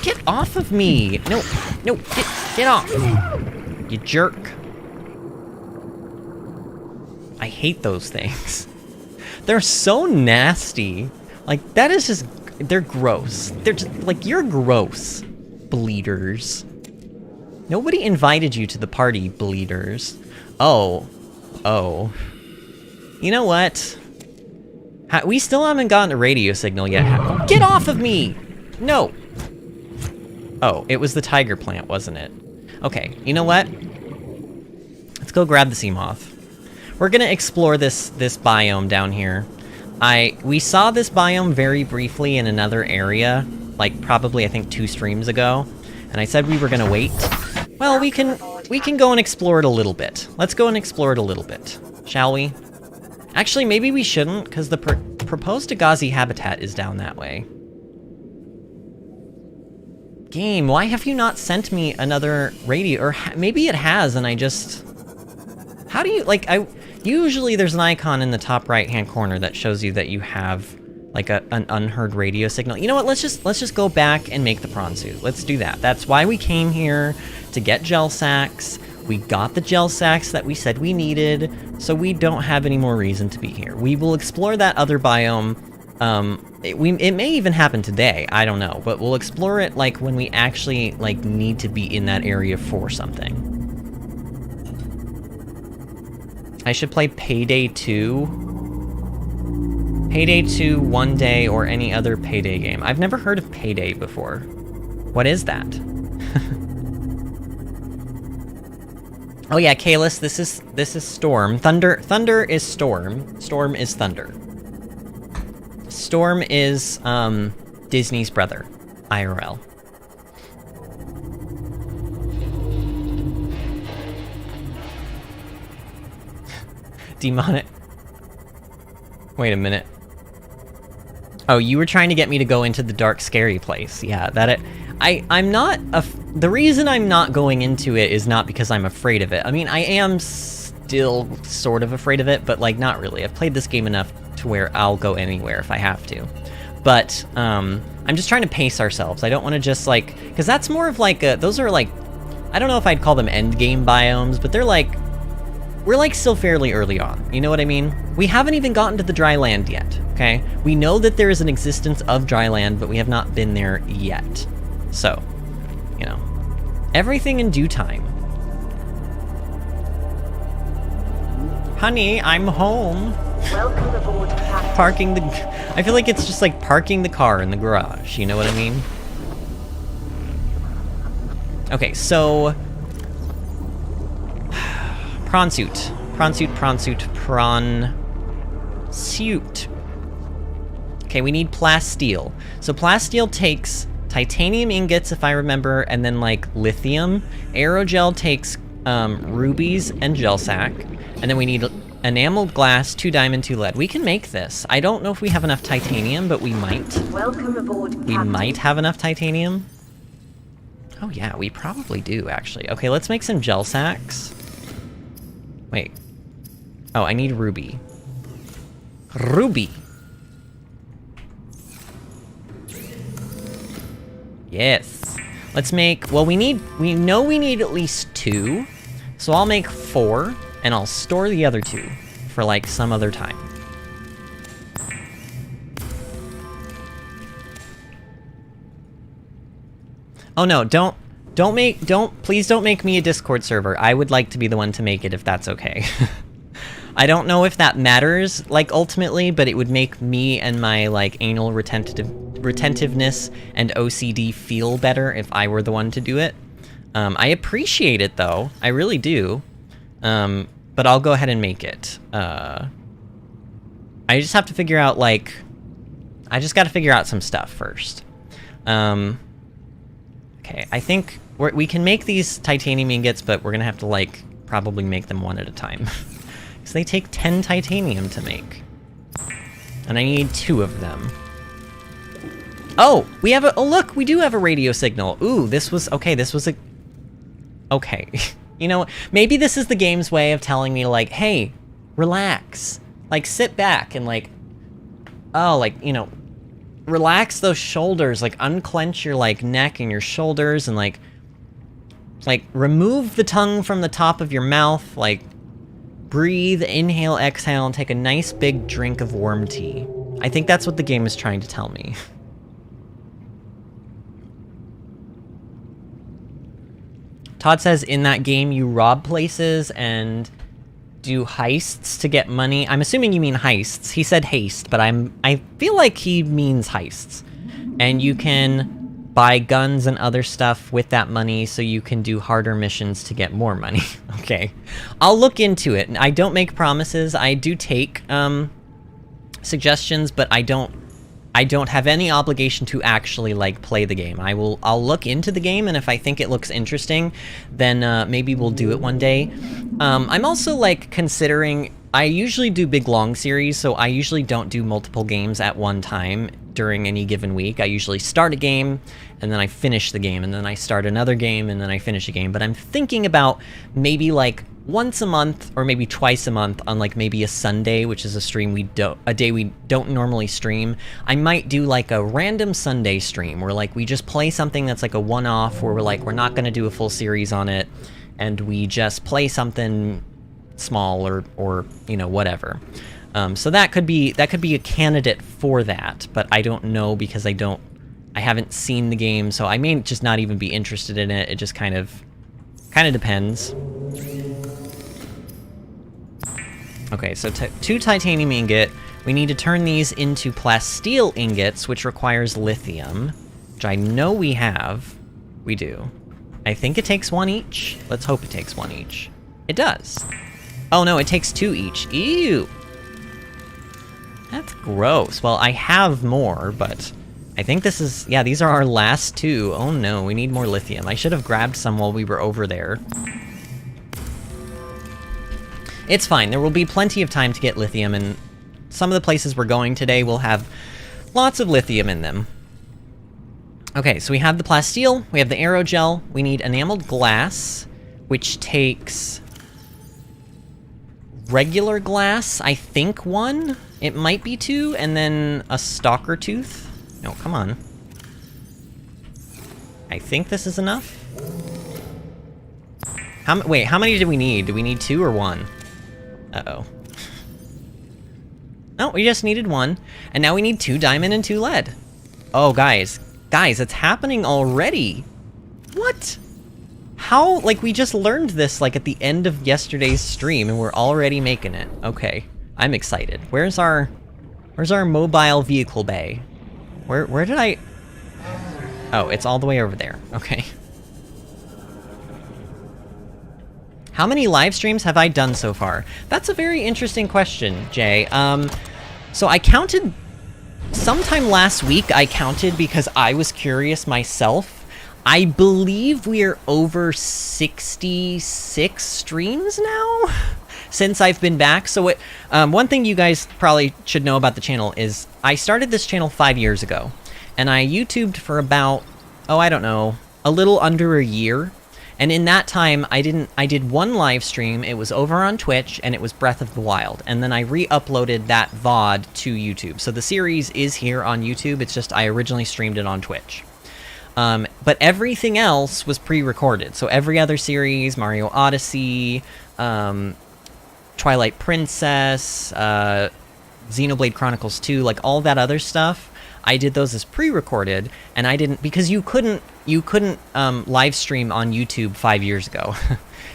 Get off of me! No, get off! You jerk. I hate those things. They're so nasty. Like, that is just, they're gross. They're just, like, you're gross, bleeders. Nobody invited you to the party, bleeders. Oh. You know what? We still haven't gotten a radio signal yet. Get off of me! No! Oh, it was the tiger plant, wasn't it? Okay, you know what? Let's go grab the sea moth. We're gonna explore this biome down here. We saw this biome very briefly in another area, like probably I think 2 streams ago, and I said we were gonna wait. Well, we can go and explore it a little bit. Let's go and explore it a little bit, shall we? Actually, maybe we shouldn't, because the proposed Agazi habitat is down that way. Game, why have you not sent me another radio? Or maybe it has, and I just... How do you, like, usually there's an icon in the top right-hand corner that shows you that you have, like, an unheard radio signal. You know what, let's just go back and make the prawn suit. Let's do that. That's why we came here, to get gel sacks. We got the gel sacks that we said we needed, so we don't have any more reason to be here. We will explore that other biome. It may even happen today, I don't know, but we'll explore it, like, when we actually, like, need to be in that area for something. I should play Payday 2. Payday 2, One Day, or any other Payday game. I've never heard of Payday before. What is that? Oh yeah, Kalis, this is Storm. Thunder is Storm. Storm is Thunder. Storm is, Disney's brother. IRL. Demonic. Wait a minute. Oh, you were trying to get me to go into the dark, scary place. Yeah, I'm not, the reason I'm not going into it is not because I'm afraid of it. I mean, I am still sort of afraid of it, but, like, not really. I've played this game enough to where I'll go anywhere if I have to. But, I'm just trying to pace ourselves. I don't want to just, like, because that's more of, like, those are, like, I don't know if I'd call them endgame biomes, but they're, like, we're, like, still fairly early on. You know what I mean? We haven't even gotten to the dry land yet, okay? We know that there is an existence of dry land, but we have not been there yet. So, you know, everything in due time. Honey, I'm home. Welcome aboard. Parking the... I feel like it's just like parking the car in the garage, you know what I mean? Okay, so... Prawn Suit. Prawn Suit. Okay, we need plasteel. So plasteel takes titanium ingots, if I remember, and then, like, lithium. Aerogel takes rubies and gel sack. And then we need Enameled glass, 2 diamond, 2 lead. We can make this. I don't know if we have enough titanium, but we might. Welcome aboard, We Captain. might have enough titanium. Oh yeah, we probably do, actually. Okay, let's make some gel sacks. Wait. Oh, I need ruby. Ruby! Yes. Let's make... Well, we know we need at least 2. So I'll make 4, and I'll store the other 2 for, like, some other time. Oh no, please don't make me a Discord server. I would like to be the one to make it if that's okay. I don't know if that matters, like, ultimately, but it would make me and my, like, anal retentiveness and OCD feel better if I were the one to do it. I appreciate it, though. I really do. But I'll go ahead and make it. I just have to figure out, like... I just gotta figure out some stuff first. Okay, I think we can make these titanium ingots, but we're gonna have to, like, probably make them one at a time. Because they take 10 titanium to make. And I need 2 of them. Oh! We have a... Oh, look! We do have a radio signal! Ooh, this was... Okay, this was a... Okay. You know, maybe this is the game's way of telling me, like, hey, relax. Like, sit back and, like... Oh, like, you know... Relax those shoulders, like, unclench your, like, neck and your shoulders, and, like, remove the tongue from the top of your mouth, like, breathe, inhale, exhale, and take a nice big drink of warm tea. I think that's what the game is trying to tell me. Todd says, in that game, you rob places and do heists to get money. I'm assuming you mean heists. He said haste, but I feel like he means heists. And you can buy guns and other stuff with that money so you can do harder missions to get more money. Okay. I'll look into it. I don't make promises. I do take suggestions, but I don't have any obligation to actually, like, play the game. I'll look into the game, and if I think it looks interesting, then maybe we'll do it one day. I'm also, like, considering... I usually do big, long series, so I usually don't do multiple games at one time during any given week. I usually start a game, and then I finish the game, and then I start another game, and then I finish a game. But I'm thinking about maybe, like, once a month, or maybe twice a month, on, like, maybe a Sunday, which is a day we don't normally stream. I might do, like, a random Sunday stream, where, like, we just play something that's, like, a one-off, where we're not gonna do a full series on it, and we just play something small, or you know, whatever. So that could be a candidate for that, but I don't know, because I haven't seen the game, so I may just not even be interested in it. It just kind of depends. Okay, so 2 titanium ingot. We need to turn these into plasteel ingots, which requires lithium, which I know we have. We do. I think it takes 1 each. Let's hope it takes 1 each. It does. Oh no, it takes 2 each. Ew! That's gross. Well, I have more, but I think this is... Yeah, these are our last 2. Oh no, we need more lithium. I should have grabbed some while we were over there. It's fine. There will be plenty of time to get lithium, and some of the places we're going today will have lots of lithium in them. Okay, so we have the plasteel, we have the aerogel, we need enameled glass, which takes... regular glass, I think 1? It might be 2, and then a stalker tooth. No, come on. I think this is enough. Wait, how many do we need? Do we need 2 or 1? Uh-oh. No, we just needed 1, and now we need 2 diamond and 2 lead. Oh, guys, it's happening already. What? How? Like, we just learned this, like, at the end of yesterday's stream, and we're already making it. Okay, I'm excited. Where's our mobile vehicle bay? Where did I... Oh, it's all the way over there. Okay. How many live streams have I done so far? That's a very interesting question, Jay. So I counted... Sometime last week, I counted because I was curious myself. I believe we're over 66 streams now? since I've been back. So one thing you guys probably should know about the channel is I started this channel 5 years ago, and I YouTubed for about, I don't know, a little under a year. And in that time, I did one live stream. It was over on Twitch, and it was Breath of the Wild. And then I re-uploaded that VOD to YouTube. So the series is here on YouTube. It's just I originally streamed it on Twitch. But everything else was pre-recorded. So every other series, Mario Odyssey, Twilight Princess, Xenoblade Chronicles 2, like all that other stuff, I did those as pre-recorded, and I didn't, because you couldn't live stream on YouTube 5 years ago.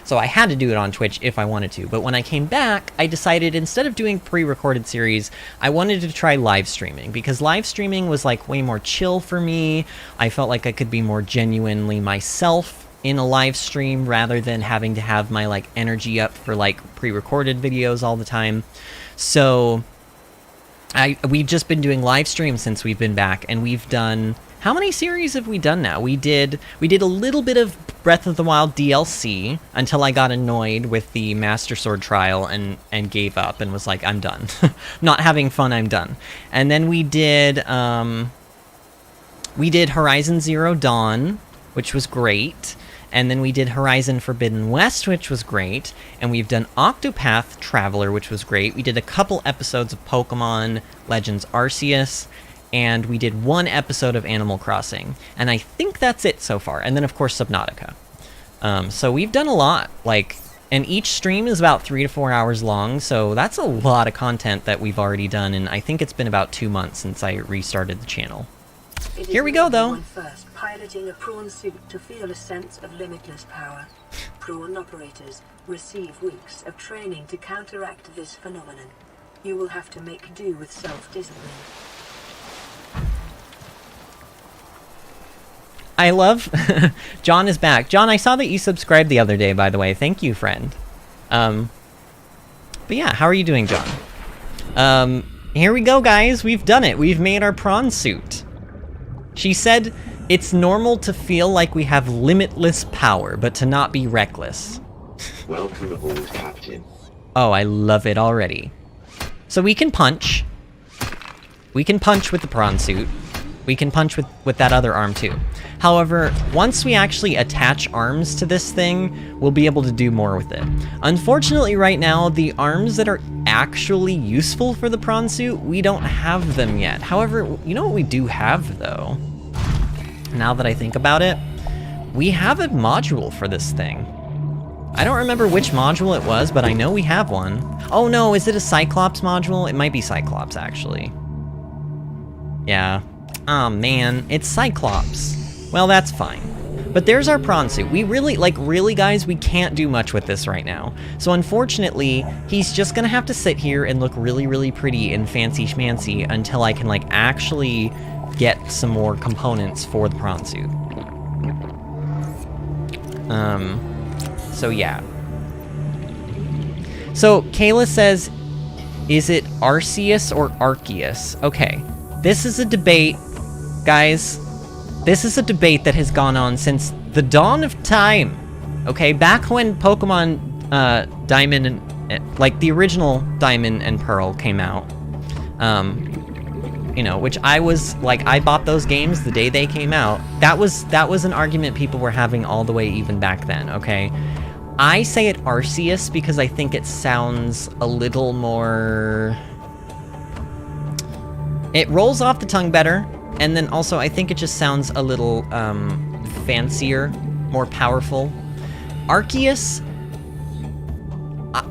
So I had to do it on Twitch if I wanted to. But when I came back, I decided instead of doing pre-recorded series, I wanted to try live streaming, because live streaming was like way more chill for me. I felt like I could be more genuinely myself in a live stream rather than having to have my like energy up for like pre-recorded videos all the time. So we've just been doing live streams since we've been back, and we've done, how many series have we done now? We did a little bit of Breath of the Wild DLC until I got annoyed with the Master Sword trial and gave up and was like, I'm done. Not having fun, I'm done. And then we did Horizon Zero Dawn, which was great. And then we did Horizon Forbidden West, which was great. And we've done Octopath Traveler, which was great. We did a couple episodes of Pokemon Legends Arceus. And we did one episode of Animal Crossing. And I think that's it so far. And then, of course, Subnautica. So we've done a lot. And each stream is about 3 to 4 hours long. So that's a lot of content that we've already done. And I think it's been about 2 months since I restarted the channel. Here we go, though. Piloting a prawn suit to feel a sense of limitless power. Prawn operators receive weeks of training to counteract this phenomenon. You will have to make do with self-discipline. I love... John is back. John, I saw that you subscribed the other day, by the way. Thank you, friend. But yeah, how are you doing, John? Here we go, guys. We've done it. We've made our prawn suit. She said... It's normal to feel like we have limitless power, but to not be reckless. Welcome aboard, Captain. Oh, I love it already. So we can punch. We can punch with the prawn suit. We can punch with that other arm too. However, once we actually attach arms to this thing, we'll be able to do more with it. Unfortunately, right now, the arms that are actually useful for the prawn suit, we don't have them yet. However, you know what we do have, though? Now that I think about it, we have a module for this thing. I don't remember which module it was, but I know we have one. Oh no, is it a Cyclops module? It might be Cyclops, actually. Yeah. Oh man, it's Cyclops. Well, that's fine. But there's our prawn suit. We really, guys, we can't do much with this right now. So unfortunately, he's just gonna have to sit here and look really, really pretty and fancy schmancy until I can, actually get some more components for the prawn suit. So yeah. So Kayla says, is it Arceus or Arceus? Okay, this is a debate, guys. This is a debate that has gone on since the dawn of time. Okay, back when Pokemon Diamond and the original Diamond and Pearl came out. You know, which I was, I bought those games the day they came out. That was an argument people were having all the way even back then, okay? I say it Arceus because I think it sounds a little more... It rolls off the tongue better, and then also I think it just sounds a little, fancier, more powerful. Arceus...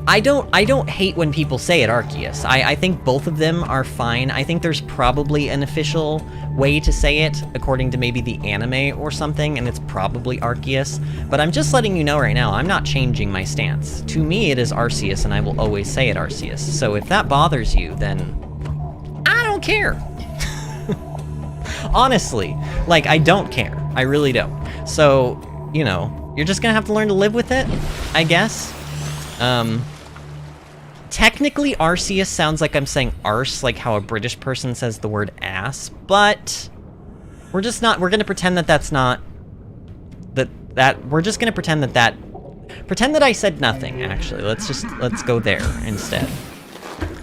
I don't hate when people say it Arceus. I think both of them are fine. I think there's probably an official way to say it, according to maybe the anime or something, and it's probably Arceus. But I'm just letting you know right now, I'm not changing my stance. To me, it is Arceus, and I will always say it Arceus. So if that bothers you, then I don't care. Honestly, I don't care. I really don't. So, you know, you're just gonna have to learn to live with it, I guess. Technically, Arceus sounds like I'm saying arse, like how a British person says the word ass, but we're just not, we're gonna pretend that that's not, we're just gonna pretend that that Pretend that I said nothing, actually. Let's go there instead.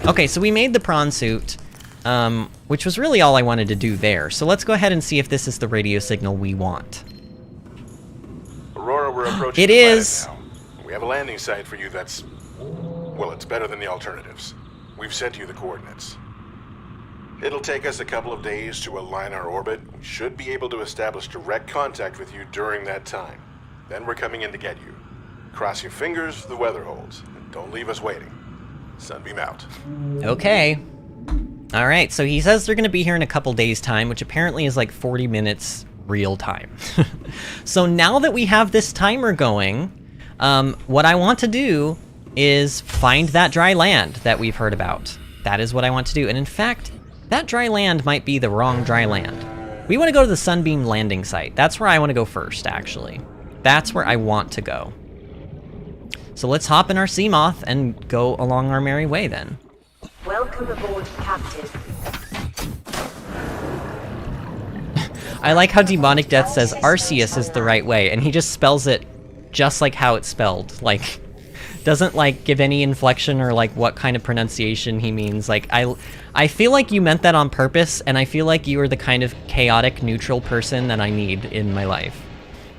Okay, so we made the prawn suit, which was really all I wanted to do there. So let's go ahead and see if this is the radio signal we want. Aurora, we're approaching It the planet is. now. We have a landing site for you that's... well, it's better than the alternatives. We've sent you the coordinates. It'll take us a couple of days to align our orbit. We should be able to establish direct contact with you during that time. Then we're coming in to get you. Cross your fingers the weather holds. And don't leave us waiting. Sunbeam out. Okay. Alright, so he says they're going to be here in a couple days' time, which apparently is like 40 minutes real time. So now that we have this timer going, what I want to do is find that dry land that we've heard about. That is what I want to do. And in fact, that dry land might be the wrong dry land. We want to go to the Sunbeam landing site. That's where I want to go first, actually. That's where I want to go. So let's hop in our Seamoth and go along our merry way then. Welcome aboard, Captain. I like how Demonic Death says Arceus is the right way, and he just spells it just like how it's spelled. Like, doesn't like give any inflection or like what kind of pronunciation he means. Like, I feel like you meant that on purpose, and I feel like you are the kind of chaotic neutral person that I need in my life.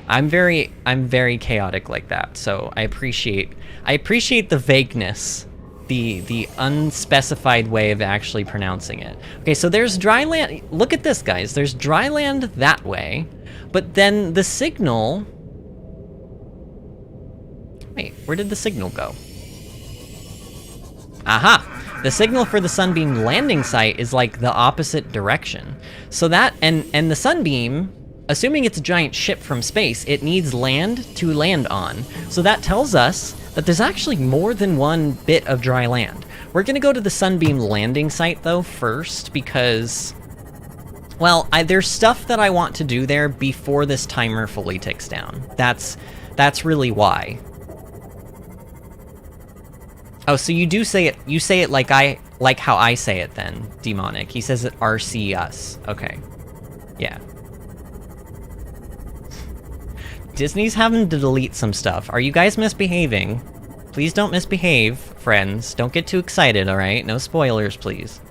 I'm very chaotic like that, so I appreciate the vagueness, the unspecified way of actually pronouncing it. Okay, so there's dry land. Look at this, guys. There's dry land that way, but then the signal... Wait, where did the signal go? Aha! The signal for the Sunbeam landing site is like the opposite direction. So that, and the Sunbeam, assuming it's a giant ship from space, it needs land to land on. So that tells us that there's actually more than one bit of dry land. We're gonna go to the Sunbeam landing site though first because, well, there's stuff that I want to do there before this timer fully ticks down. That's really why. Oh, so you do say it, you say it like how I say it then, Demonic. He says it RC us. Okay. Yeah. Disney's having to delete some stuff. Are you guys misbehaving? Please don't misbehave, friends. Don't get too excited, alright? No spoilers, please.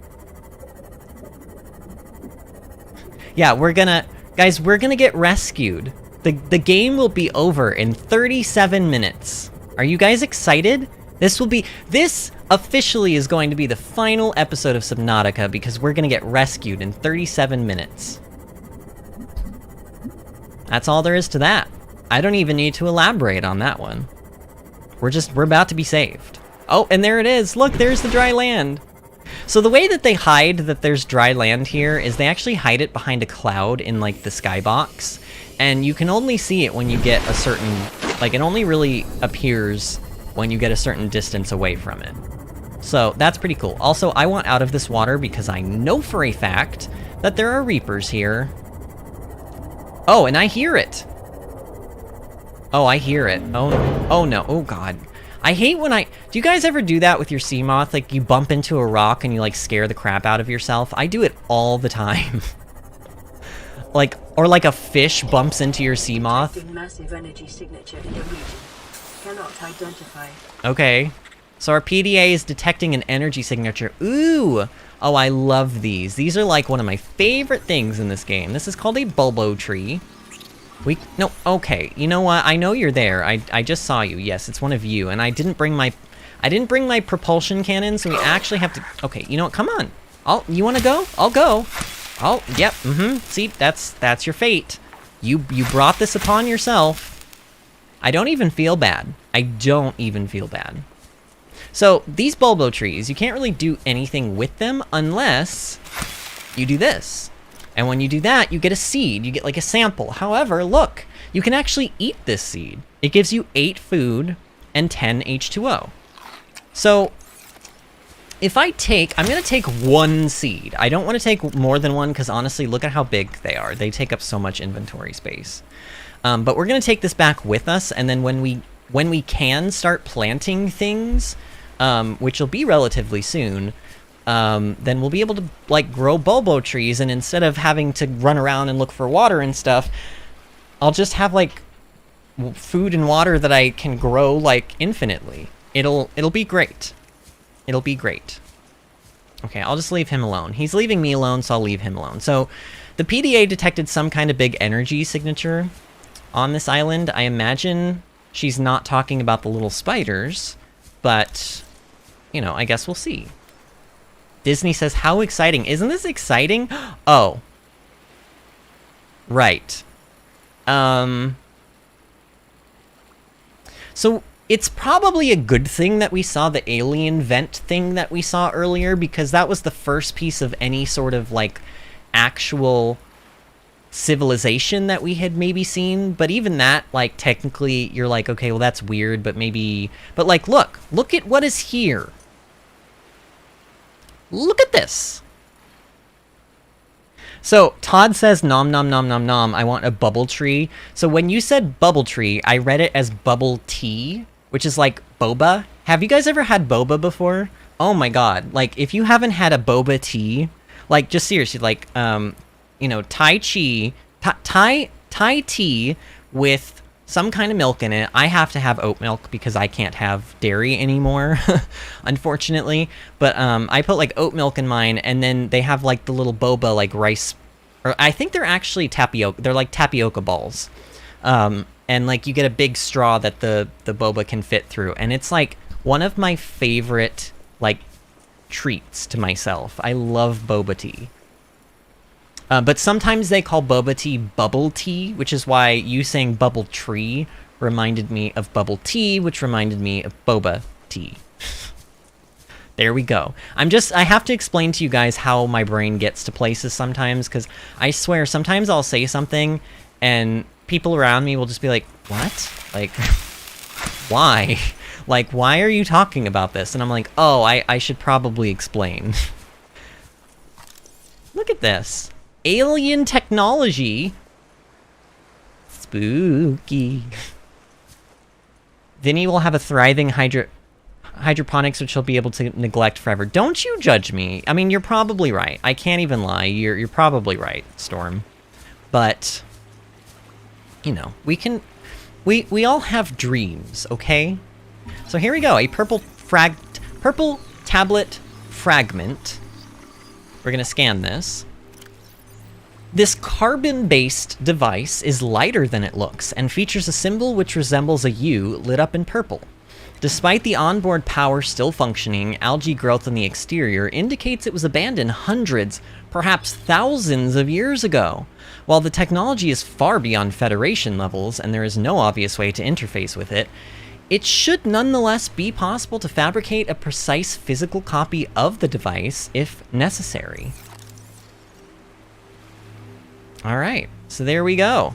Yeah, guys, we're gonna get rescued. The game will be over in 37 minutes. Are you guys excited? This officially is going to be the final episode of Subnautica because we're gonna get rescued in 37 minutes. That's all there is to that. I don't even need to elaborate on that one. We're about to be saved. Oh, and there it is. Look, there's the dry land. So the way that they hide that there's dry land here is they actually hide it behind a cloud in like the skybox. And you can only see it when you get a certain, like it only really appears when you get a certain distance away from it. So that's pretty cool. Also, I want out of this water because I know for a fact that there are Reapers here. Oh, and I hear it. Oh, I hear it. Oh no. Oh god. I hate when do you guys ever do that with your Seamoth? Like you bump into a rock and you like scare the crap out of yourself? I do it all the time. Or like a fish bumps into your Seamoth. Massive energy signature in the region. Cannot identify. Okay. So our PDA is detecting an energy signature. Ooh! Oh, I love these. These are like one of my favorite things in this game. This is called a Bulbo tree. No, okay. You know what? I know you're there. I just saw you. Yes, it's one of you. And I didn't bring my propulsion cannon, so we actually have to... Okay, you know what? Come on. You want to go? I'll go. Oh, yep. See, that's your fate. You brought this upon yourself. I don't even feel bad. I don't even feel bad. So, these Bulbo trees, you can't really do anything with them unless you do this. And when you do that, you get a seed. You get like a sample. However, look, you can actually eat this seed. It gives you 8 food and 10 H2O. So, if I'm going to take 1 seed. I don't want to take more than 1 because honestly, look at how big they are. They take up so much inventory space. But we're going to take this back with us, and then when we can start planting things, which will be relatively soon, then we'll be able to like grow Bulbo trees, and instead of having to run around and look for water and stuff, I'll just have like food and water that I can grow, like, infinitely. It'll be great. It'll be great. Okay, I'll just leave him alone. He's leaving me alone, so I'll leave him alone. So, the PDA detected some kind of big energy signature on this island. I imagine she's not talking about the little spiders, but, you know, I guess we'll see. Disney says, how exciting. Isn't this exciting? Oh. Right. So, it's probably a good thing that we saw the alien vent thing that we saw earlier, because that was the first piece of any sort of, like, actual civilization that we had maybe seen. But even that, like, technically, you're like, okay, well, that's weird, but maybe... But, like, look at what is here. Look at this. So, Todd says, nom nom nom nom nom, I want a bubble tree. So when you said bubble tree, I read it as bubble tea, which is like boba. Have you guys ever had boba before? Oh my god. Like, if you haven't had a boba tea, like, just seriously, like, you know, Thai tea with some kind of milk in it. I have to have oat milk because I can't have dairy anymore, unfortunately. But I put, like, oat milk in mine, and then they have, like, the little boba, like, rice, or I think they're actually tapioca. They're like tapioca balls. And, like, you get a big straw that the boba can fit through. And it's, like, one of my favorite, like, treats to myself. I love boba tea. But sometimes they call boba tea bubble tea, which is why you saying bubble tree reminded me of bubble tea, which reminded me of boba tea. There we go. I have to explain to you guys how my brain gets to places sometimes, because I swear, sometimes I'll say something, and people around me will just be like, what? Like, why? Like, why are you talking about this? And I'm like, oh, I should probably explain. Look at this. Alien technology. Spooky. Vinny will have a thriving hydroponics, which he'll be able to neglect forever. Don't you judge me. I mean, you're probably right. I can't even lie. You're probably right, Storm. But, you know, we all have dreams, okay? So here we go. A purple tablet fragment. We're gonna scan this. This carbon-based device is lighter than it looks, and features a symbol which resembles a U lit up in purple. Despite the onboard power still functioning, algae growth on the exterior indicates it was abandoned hundreds, perhaps thousands of years ago. While the technology is far beyond Federation levels, and there is no obvious way to interface with it, it should nonetheless be possible to fabricate a precise physical copy of the device if necessary. Alright, so there we go.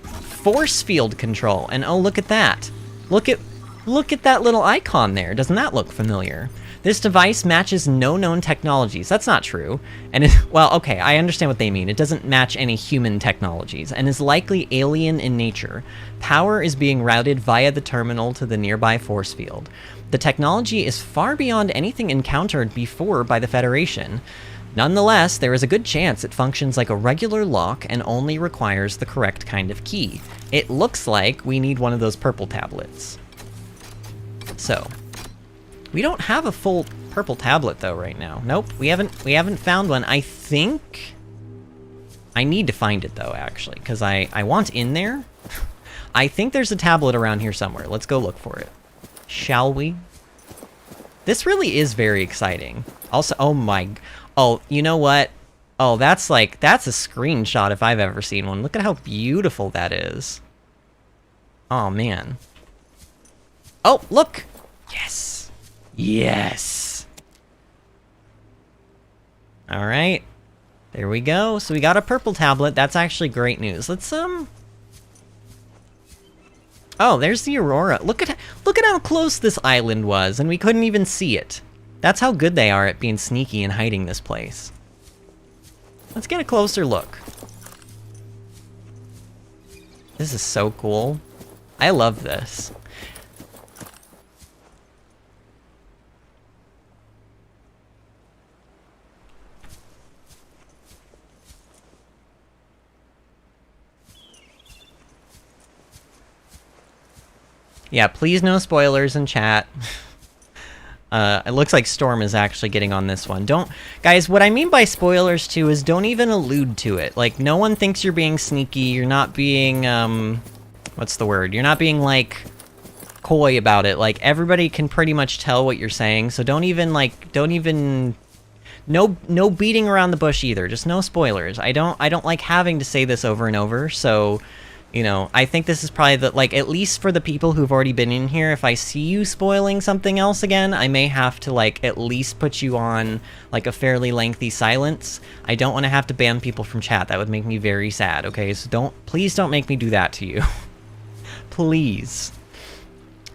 Force field control, and oh, look at that. Look at that little icon there. Doesn't that look familiar? This device matches no known technologies. That's not true. And well, okay, I understand what they mean. It doesn't match any human technologies, and is likely alien in nature. Power is being routed via the terminal to the nearby force field. The technology is far beyond anything encountered before by the Federation. Nonetheless, there is a good chance it functions like a regular lock and only requires the correct kind of key. It looks like we need one of those purple tablets. So, we don't have a full purple tablet though right now. Nope, we haven't found one. I think I need to find it though, actually, because I want in there. I think there's a tablet around here somewhere. Let's go look for it. Shall we? This really is very exciting. Also, oh, you know what? Oh, that's a screenshot if I've ever seen one. Look at how beautiful that is. Oh, man. Oh, look! Yes! Yes! Alright. There we go. So we got a purple tablet. That's actually great news. Let's, Oh, there's the Aurora. Look at how close this island was, and we couldn't even see it. That's how good they are at being sneaky and hiding this place. Let's get a closer look. This is so cool. I love this. Yeah, please no spoilers in chat. It looks like Storm is actually getting on this one. Guys, what I mean by spoilers, too, is don't even allude to it. Like, no one thinks you're being sneaky, you're not being, what's the word? You're not being, like, coy about it. Like, everybody can pretty much tell what you're saying, so don't even, no beating around the bush either. Just no spoilers. I don't like having to say this over and over, so... You know, I think this is probably the, like, at least for the people who've already been in here, if I see you spoiling something else again, I may have to, like, at least put you on, like, a fairly lengthy silence. I don't want to have to ban people from chat. That would make me very sad, okay? So please don't make me do that to you. Please.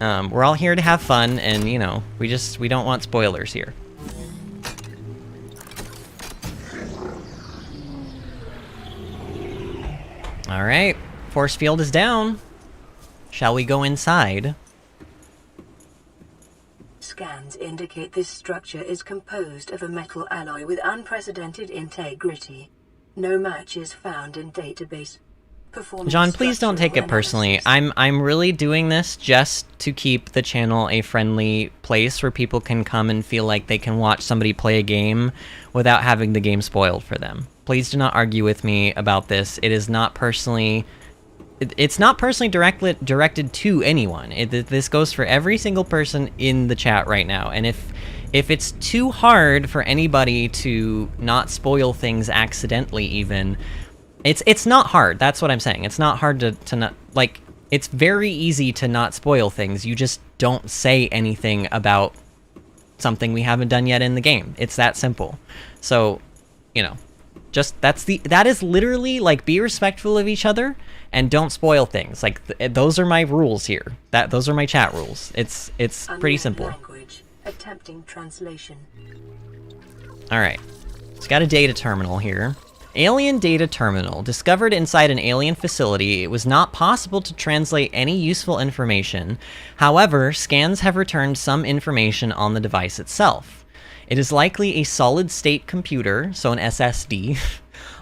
We're all here to have fun, and, you know, we don't want spoilers here. Alright. Force field is down. Shall we go inside? Scans indicate this structure is composed of a metal alloy with unprecedented integrity. No match is found in database. John, please don't take it personally. I'm really doing this just to keep the channel a friendly place where people can come and feel like they can watch somebody play a game without having the game spoiled for them. Please do not argue with me about this. It is not personally... It's not personally directed to anyone. This goes for every single person in the chat right now. And if it's too hard for anybody to not spoil things accidentally even, it's not hard. That's what I'm saying. It's not hard to not... Like, it's very easy to not spoil things. You just don't say anything about something we haven't done yet in the game. It's that simple. So, you know, just that is literally, like, be respectful of each other and don't spoil things. Like, those are my rules here. Those are my chat rules. It's pretty simple. Language. Attempting translation. Alright. It's got a data terminal here. Alien data terminal. Discovered inside an alien facility, it was not possible to translate any useful information. However, scans have returned some information on the device itself. It is likely a solid-state computer, so an SSD,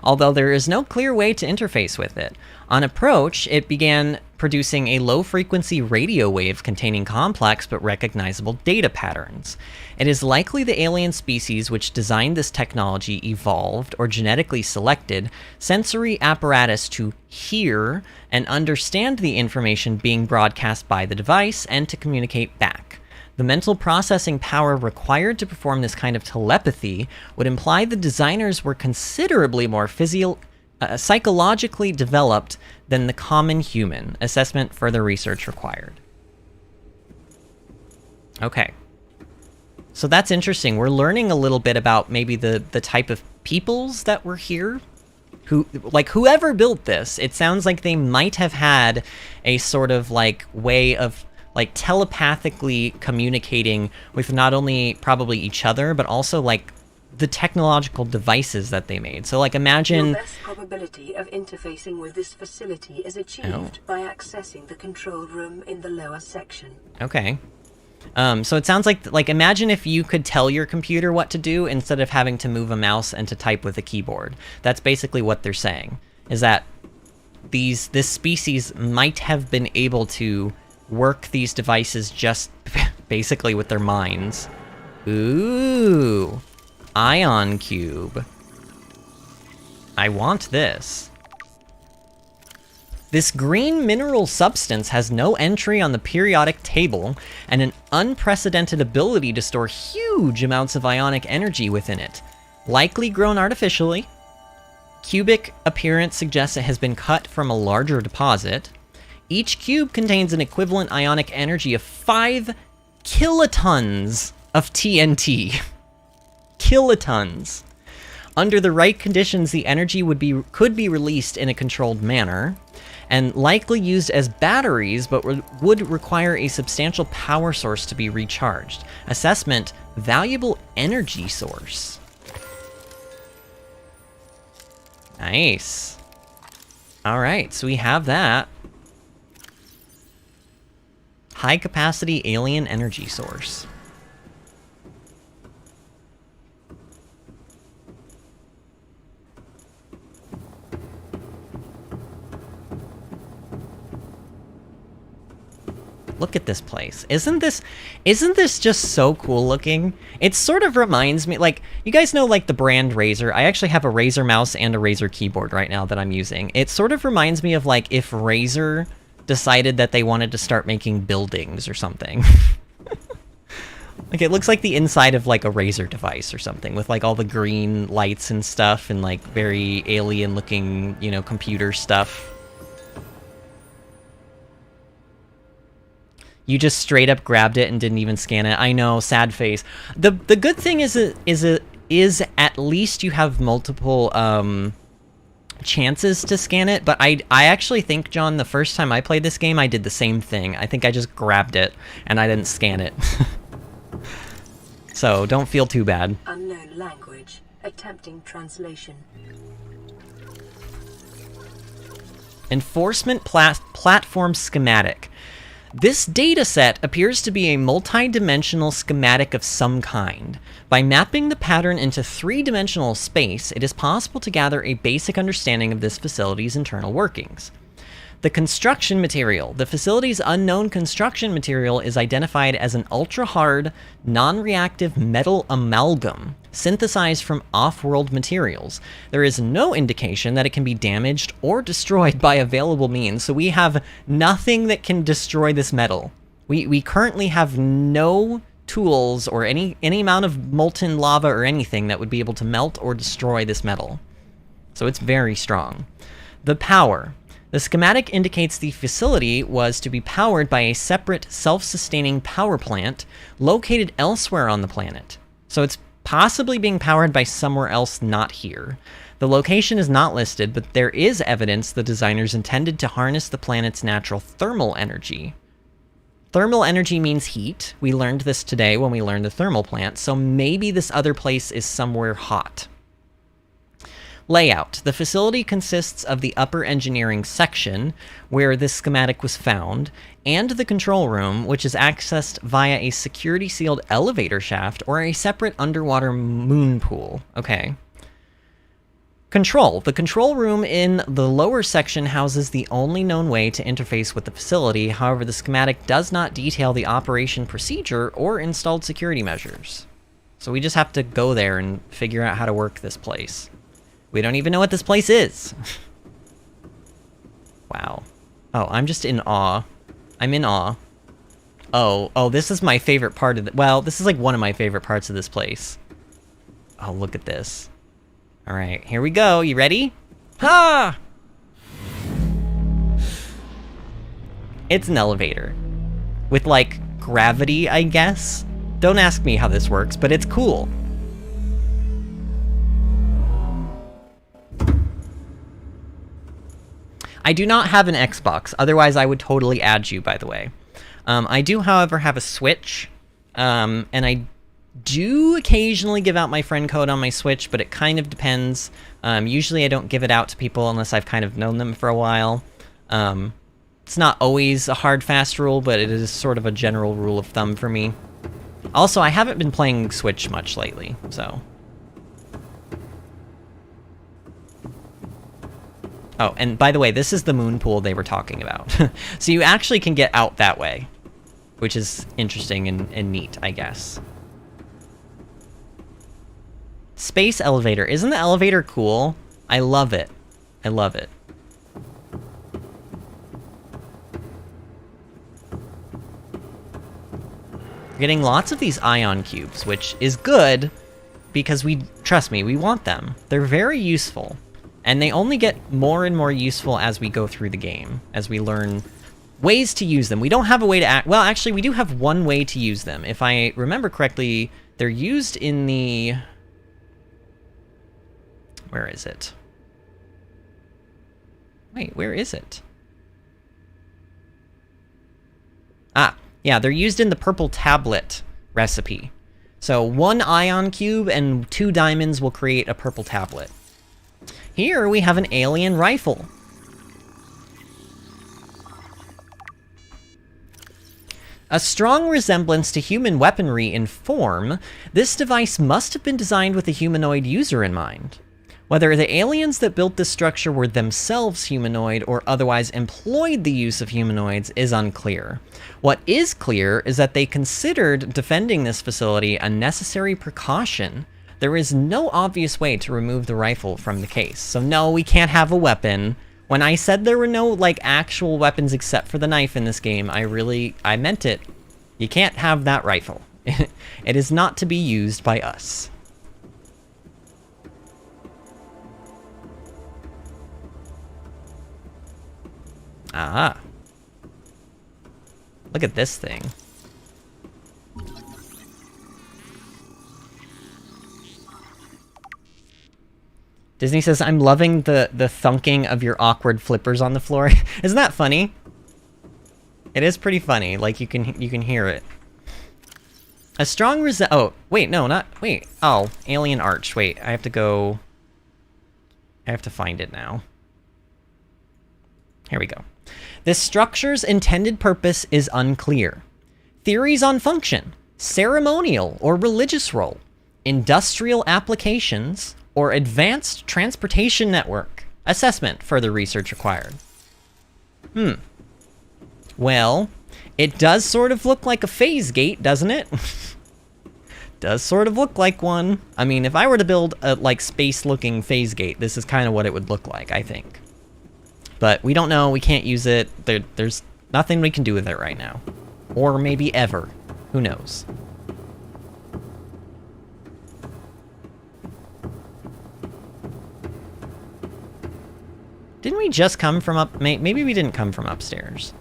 although there is no clear way to interface with it. On approach, it began producing a low-frequency radio wave containing complex but recognizable data patterns. It is likely the alien species which designed this technology evolved, or genetically selected, sensory apparatus to hear and understand the information being broadcast by the device and to communicate back. The mental processing power required to perform this kind of telepathy would imply the designers were considerably more psychologically developed than the common human. Assessment, further research required. Okay. So that's interesting. We're learning a little bit about maybe the type of peoples that were here. Whoever built this, it sounds like they might have had a sort of, like, way of, like, telepathically communicating with not only probably each other, but also, like, the technological devices that they made. So, like, imagine... Your best probability of interfacing with this facility is achieved by accessing the control room in the lower section. Okay. So it sounds like, imagine if you could tell your computer what to do instead of having to move a mouse and to type with a keyboard. That's basically what they're saying, is that this species might have been able to work these devices just basically with their minds. Ooh, ion cube. I want this. This green mineral substance has no entry on the periodic table and an unprecedented ability to store huge amounts of ionic energy within it. Likely grown artificially. Cubic appearance suggests it has been cut from a larger deposit. Each cube contains an equivalent ionic energy of 5 kilotons of TNT. Kilotons. Under the right conditions, the energy could be released in a controlled manner, and likely used as batteries, but would require a substantial power source to be recharged. Assessment, valuable energy source. Nice. Alright, so we have that. High capacity alien energy source. Look at this place. Isn't this just so cool looking? It sort of reminds me, like, you guys know, like, the brand Razer. I actually have a Razer mouse and a Razer keyboard right now that I'm using. It sort of reminds me of, like, if Razer decided that they wanted to start making buildings or something. Like, it looks like the inside of, like, a Razer device or something, with, like, all the green lights and stuff, and, like, very alien-looking, you know, computer stuff. You just straight up grabbed it and didn't even scan it. I know, sad face. The good thing is at least you have multiple chances to scan it, but I actually think, John, the first time I played this game, I did the same thing. I think I just grabbed it and I didn't scan it. So don't feel too bad. Unknown language. Attempting translation. Enforcement platform schematic. This dataset appears to be a multi-dimensional schematic of some kind. By mapping the pattern into three-dimensional space, it is possible to gather a basic understanding of this facility's internal workings. The construction material. The facility's unknown construction material is identified as an ultra-hard, non-reactive metal amalgam, synthesized from off-world materials. There is no indication that it can be damaged or destroyed by available means, so we have nothing that can destroy this metal. We currently have no tools or any amount of molten lava or anything that would be able to melt or destroy this metal. So it's very strong. The power. The schematic indicates the facility was to be powered by a separate self-sustaining power plant located elsewhere on the planet. So it's possibly being powered by somewhere else not here. The location is not listed, but there is evidence the designers intended to harness the planet's natural thermal energy. Thermal energy means heat. We learned this today when we learned the thermal plant, so maybe this other place is somewhere hot. Layout. The facility consists of the upper engineering section, where this schematic was found, and the control room, which is accessed via a security-sealed elevator shaft or a separate underwater moon pool. Okay. Control. The control room in the lower section houses the only known way to interface with the facility. However, the schematic does not detail the operation procedure or installed security measures. So we just have to go there and figure out how to work this place. We don't even know what this place is. Wow. Oh, I'm just in awe. I'm in awe. Oh, this is my favorite part of well, this is like one of my favorite parts of this place. Oh, look at this. All right, here we go. You ready? Ha! It's an elevator. With, like, gravity, I guess? Don't ask me how this works, but it's cool. I do not have an Xbox, otherwise I would totally add you, by the way. I do, however, have a Switch, and I do occasionally give out my friend code on my Switch, but it kind of depends. Usually I don't give it out to people unless I've kind of known them for a while. It's not always a hard, fast rule, but it is sort of a general rule of thumb for me. Also, I haven't been playing Switch much lately, so... Oh, and by the way, this is the moon pool they were talking about. So you actually can get out that way, which is interesting and neat, I guess. Space elevator. Isn't the elevator cool? I love it. I love it. We're getting lots of these ion cubes, which is good because trust me, we want them. They're very useful. And they only get more and more useful as we go through the game, as we learn ways to use them. We don't have a way to well, actually, we do have one way to use them. If I remember correctly, they're used in the... Where is it? Wait, where is it? Ah, yeah, they're used in the purple tablet recipe. So 1 ion cube and 2 diamonds will create a purple tablet. Here we have an alien rifle. A strong resemblance to human weaponry in form, this device must have been designed with a humanoid user in mind. Whether the aliens that built this structure were themselves humanoid or otherwise employed the use of humanoids is unclear. What is clear is that they considered defending this facility a necessary precaution. There is no obvious way to remove the rifle from the case. So no, we can't have a weapon. When I said there were no, like, actual weapons except for the knife in this game, I meant it. You can't have that rifle. It is not to be used by us. Ah. Look at this thing. Disney says, I'm loving the thunking of your awkward flippers on the floor. Isn't that funny? It is pretty funny. Like, you can hear it. A strong oh, wait, no, not... Wait. Oh, Alien Arch. Wait, I have to find it now. Here we go. This structure's intended purpose is unclear. Theories on function, ceremonial or religious role, industrial applications, or advanced transportation network. Assessment, further research required. Well, it does sort of look like a phase gate, doesn't it? Does sort of look like one. I mean, if I were to build a, like, space-looking phase gate, this is kind of what it would look like, I think. But we don't know, we can't use it. There's nothing we can do with it right now. Or maybe ever. Who knows? Didn't we just come from up... Maybe we didn't come from upstairs.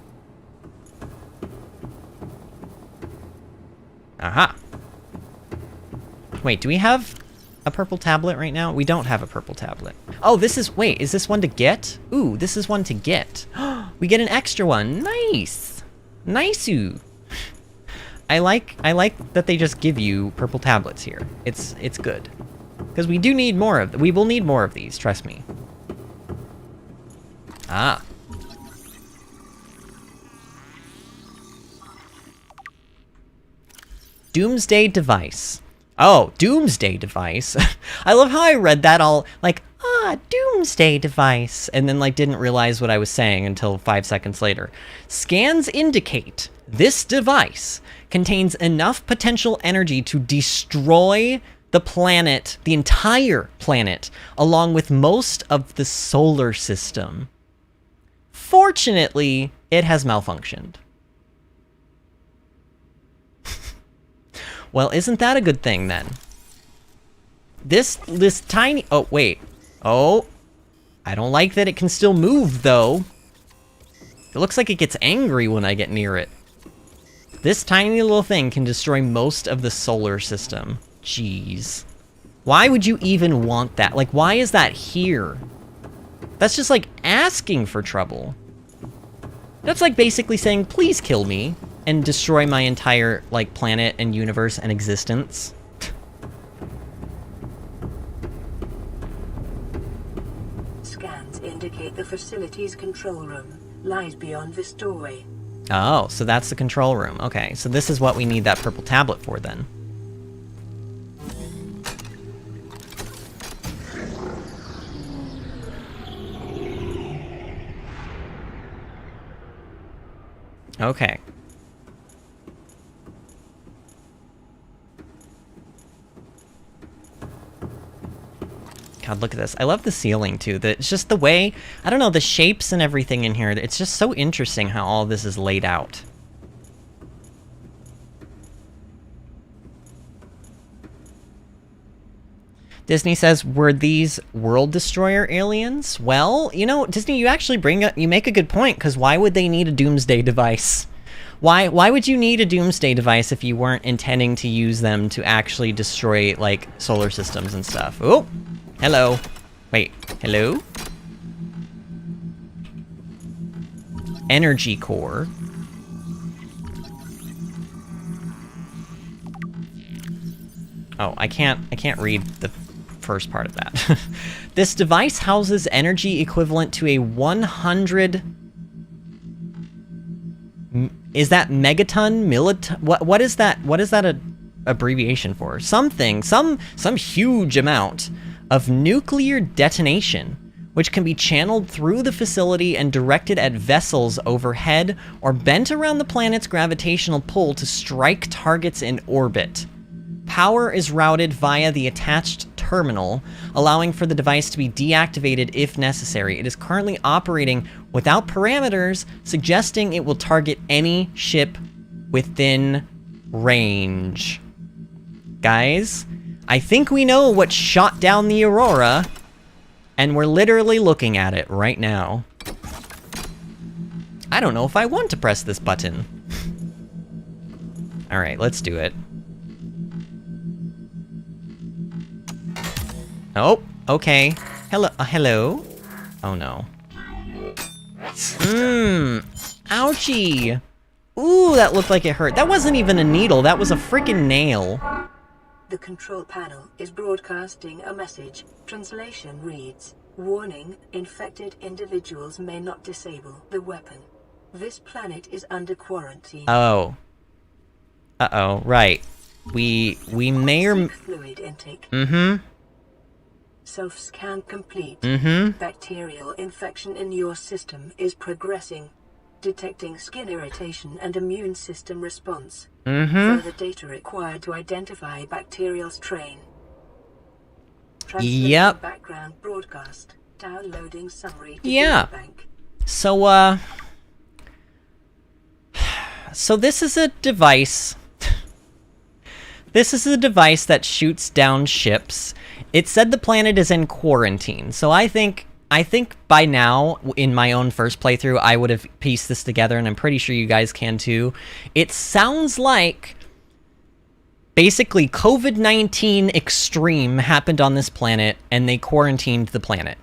Aha! Wait, do we have a purple tablet right now? We don't have a purple tablet. Oh, this is... Wait, is this one to get? Ooh, this is one to get. We get an extra one. Nice! Nice-oo! I like that they just give you purple tablets here. It's good. Because we do need more of... We will need more of these, trust me. Ah. Doomsday device. Oh, doomsday device. I love how I read that all like, doomsday device, and then like didn't realize what I was saying until 5 seconds later. Scans indicate this device contains enough potential energy to destroy the planet, the entire planet, along with most of the solar system. Fortunately, it has malfunctioned. Well, isn't that a good thing, then? This tiny... Oh, wait. Oh. I don't like that it can still move, though. It looks like it gets angry when I get near it. This tiny little thing can destroy most of the solar system. Jeez. Why would you even want that? Like, why is that here? That's just like asking for trouble. That's like basically saying, please kill me and destroy my entire, like, planet and universe and existence. Scans indicate the facility's control room lies beyond this doorway. Oh, so that's the control room. Okay, so this is what we need that purple tablet for, then. Okay. God, look at this. I love the ceiling, too. It's just the way... I don't know, the shapes and everything in here. It's just so interesting how all this is laid out. Disney says, were these World Destroyer aliens? Well, you know, Disney, you actually you make a good point, because why would they need a doomsday device? Why would you need a doomsday device if you weren't intending to use them to actually destroy, like, solar systems and stuff? Oh! Hello. Wait, hello? Energy core. Oh, I can't read the first part of that. This device houses energy equivalent to a 100... Is that megaton? Milliton? What is that? What is that a abbreviation for? Something, some huge amount of nuclear detonation, which can be channeled through the facility and directed at vessels overhead or bent around the planet's gravitational pull to strike targets in orbit. Power is routed via the attached terminal, allowing for the device to be deactivated if necessary. It is currently operating without parameters, suggesting it will target any ship within range. Guys, I think we know what shot down the Aurora, and we're literally looking at it right now. I don't know if I want to press this button. Alright, let's do it. Oh, okay. Hello, hello. Oh no. Ouchie. Ooh, that looked like it hurt. That wasn't even a needle, that was a freaking nail. The control panel is broadcasting a message. Translation reads, "Warning, infected individuals may not disable the weapon. This planet is under quarantine." Oh. Uh-oh, right. We may or... Fluid intake. Mm-hmm. Self-scan complete. Mm-hmm. Bacterial infection in your system is progressing. Detecting skin irritation and immune system response. Mm-hmm. Further data required to identify bacterial strain. Yep. Background broadcast. Downloading summary. Yeah. Bank. So, so this is a device. This is a device that shoots down ships. It said the planet is in quarantine, so I think by now, in my own first playthrough, I would have pieced this together, and I'm pretty sure you guys can too. It sounds like basically COVID-19 extreme happened on this planet, and they quarantined the planet.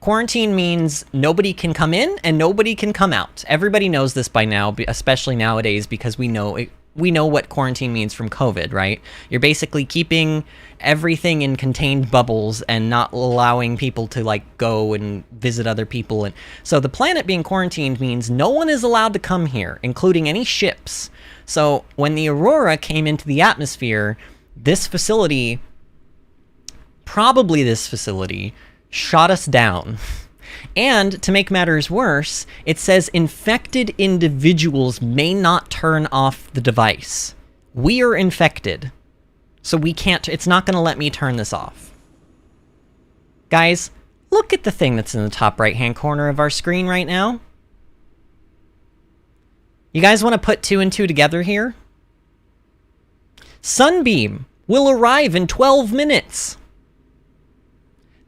Quarantine means nobody can come in and nobody can come out. Everybody knows this by now, especially nowadays, because we know what quarantine means from COVID, right? You're basically keeping everything in contained bubbles and not allowing people to, like, go and visit other people. And so the planet being quarantined means no one is allowed to come here, including any ships. So when the Aurora came into the atmosphere, this facility, probably this facility, shot us down. And, to make matters worse, it says infected individuals may not turn off the device. We are infected. So we can't, it's not going to let me turn this off. Guys, look at the thing that's in the top right-hand corner of our screen right now. You guys want to put 2 and 2 together here? Sunbeam will arrive in 12 minutes.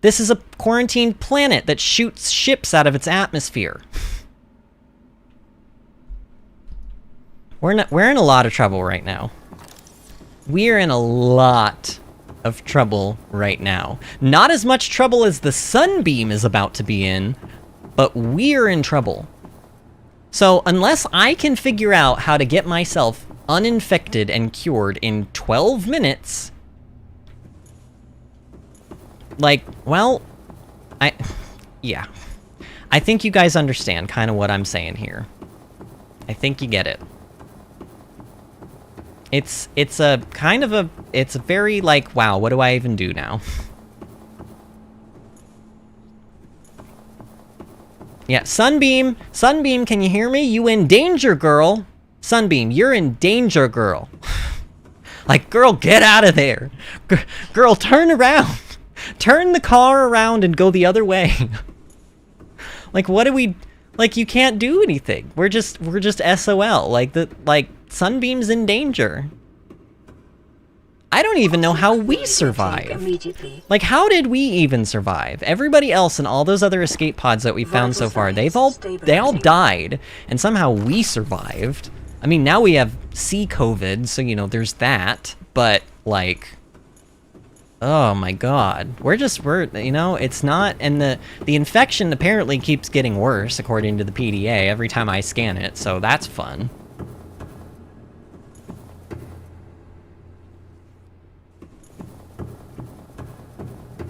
This is a quarantined planet that shoots ships out of its atmosphere. We're in a lot of trouble right now. We're in a lot of trouble right now. Not as much trouble as the Sunbeam is about to be in, but we're in trouble. So unless I can figure out how to get myself uninfected and cured in 12 minutes... Like, well, yeah. I think you guys understand kind of what I'm saying here. I think you get it. It's a kind of a, it's a very, like, wow, what do I even do now? Yeah, Sunbeam, can you hear me? You in danger, girl. Sunbeam, you're in danger, girl. Like, girl, get out of there. Girl, turn around. Turn the car around and go the other way. Like, what do we... Like, you can't do anything. We're just SOL. Like, Sunbeam's in danger. I don't even know how we survive. Like, how did we even survive? Everybody else and all those other escape pods that we've found so far, they all died, and somehow we survived. I mean, now we have sea COVID, so, you know, there's that, but, like... Oh my god. We're, you know, it's not, and the infection apparently keeps getting worse, according to the PDA, every time I scan it, so that's fun.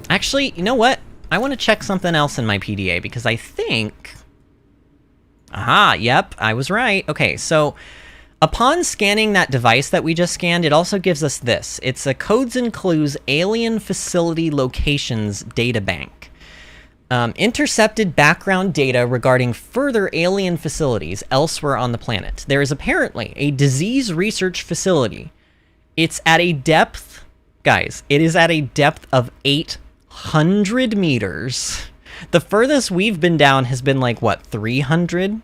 Actually, you know what? I want to check something else in my PDA, because I think... Aha, yep, I was right. Okay, so... Upon scanning that device that we just scanned, it also gives us this. It's a Codes and Clues Alien Facility Locations Databank. Intercepted background data regarding further alien facilities elsewhere on the planet. There is apparently a disease research facility. It's at a depth, guys, it is at a depth of 800 meters. The furthest we've been down has been like, what, 300?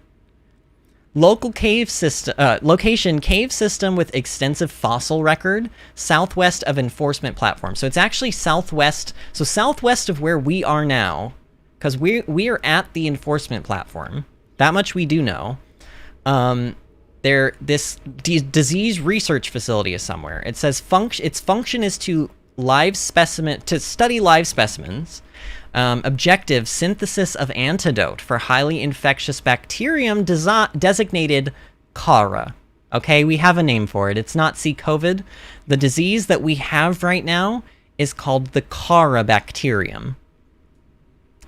Local cave system, location, cave system with extensive fossil record, southwest of enforcement platform. So it's actually southwest, so southwest of where we are now, because we are at the enforcement platform. That much we do know. This disease research facility is somewhere. It says its function is to study live specimens. Objective, synthesis of antidote for highly infectious bacterium designated Kara. Okay, we have a name for it. It's not C-COVID. The disease that we have right now is called the Kara bacterium.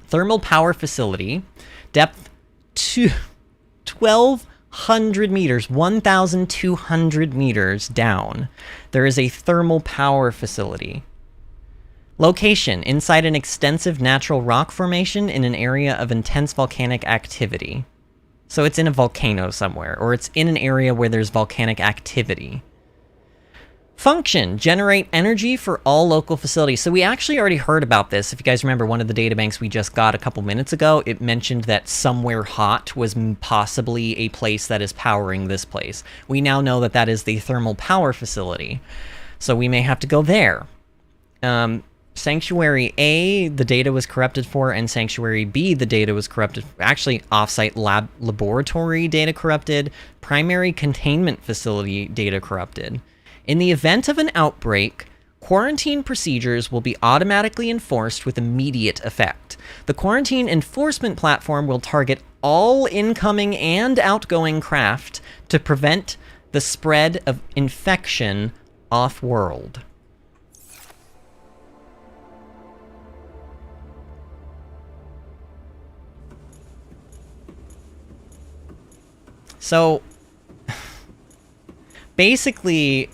Thermal power facility, depth 1,200 meters, 1,200 meters down. There is a thermal power facility. Location, inside an extensive natural rock formation in an area of intense volcanic activity. So it's in a volcano somewhere, or it's in an area where there's volcanic activity. Function, generate energy for all local facilities. So we actually already heard about this. If you guys remember one of the databanks we just got a couple minutes ago, it mentioned that somewhere hot was possibly a place that is powering this place. We now know that that is the thermal power facility. So we may have to go there. Sanctuary A, the data was corrupted for, and Sanctuary B, the data was corrupted for. Actually, offsite laboratory data corrupted, primary containment facility data corrupted. In the event of an outbreak, quarantine procedures will be automatically enforced with immediate effect. The quarantine enforcement platform will target all incoming and outgoing craft to prevent the spread of infection off-world. So, basically,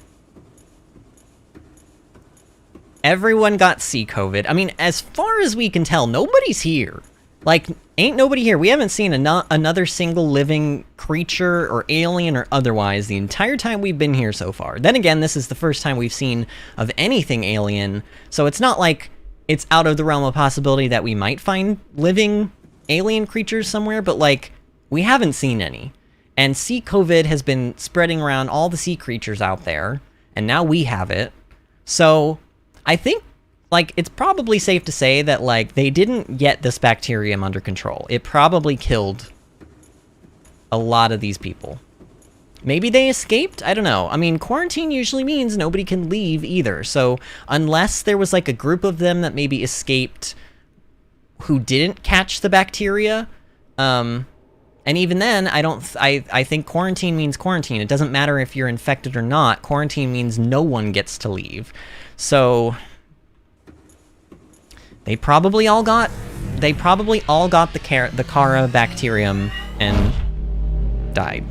everyone got C-COVID. I mean, as far as we can tell, nobody's here. Like, ain't nobody here. We haven't seen another single living creature or alien or otherwise the entire time we've been here so far. Then again, this is the first time we've seen of anything alien, so it's not like it's out of the realm of possibility that we might find living alien creatures somewhere, but, like, we haven't seen any. And C-COVID has been spreading around all the sea creatures out there, and now we have it. So, I think, like, it's probably safe to say that, like, they didn't get this bacterium under control. It probably killed a lot of these people. Maybe they escaped? I don't know. I mean, quarantine usually means nobody can leave either. So, unless there was, like, a group of them that maybe escaped who didn't catch the bacteria, and even then, I think quarantine means quarantine. It doesn't matter if you're infected or not. Quarantine means no one gets to leave. So they probably all got the Kara bacterium and died.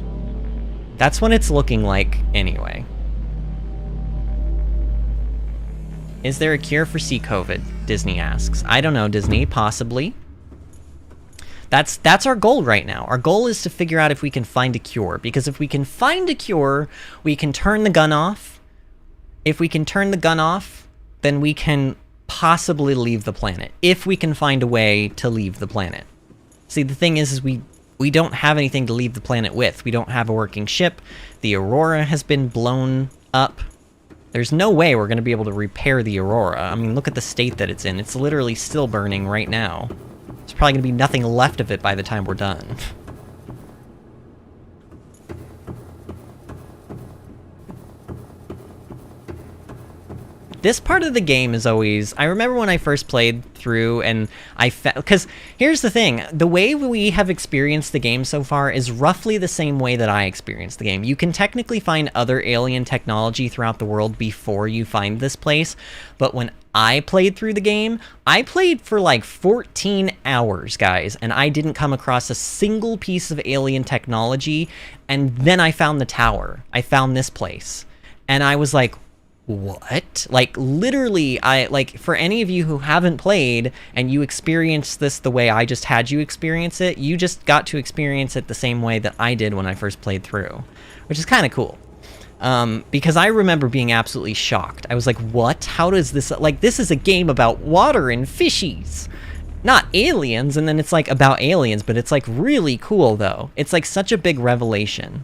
That's what it's looking like anyway. Is there a cure for C-COVID? Disney asks. I don't know, Disney. Possibly. That's our goal right now. Our goal is to figure out if we can find a cure, because if we can find a cure, we can turn the gun off. If we can turn the gun off, then we can possibly leave the planet, if we can find a way to leave the planet. See, the thing is we don't have anything to leave the planet with. We don't have a working ship. The Aurora has been blown up. There's no way we're going to be able to repair the Aurora. I mean, look at the state that it's in. It's literally still burning right now. There's probably going to be nothing left of it by the time we're done. this part of the game is always... I remember when I first played through and I felt... Because here's the thing. The way we have experienced the game so far is roughly the same way that I experienced the game. You can technically find other alien technology throughout the world before you find this place. But when I played through the game, I played for like 14 hours, guys. And I didn't come across a single piece of alien technology. And then I found the tower. I found this place. And I was like... what? Like, literally, for any of you who haven't played and you experienced this the way I just had you experience it, you just got to experience it the same way that I did when I first played through, which is kind of cool. Because I remember being absolutely shocked. I was like, what? How does this, like, this is a game about water and fishies, not aliens. And then it's like about aliens, but it's like really cool though. It's like such a big revelation.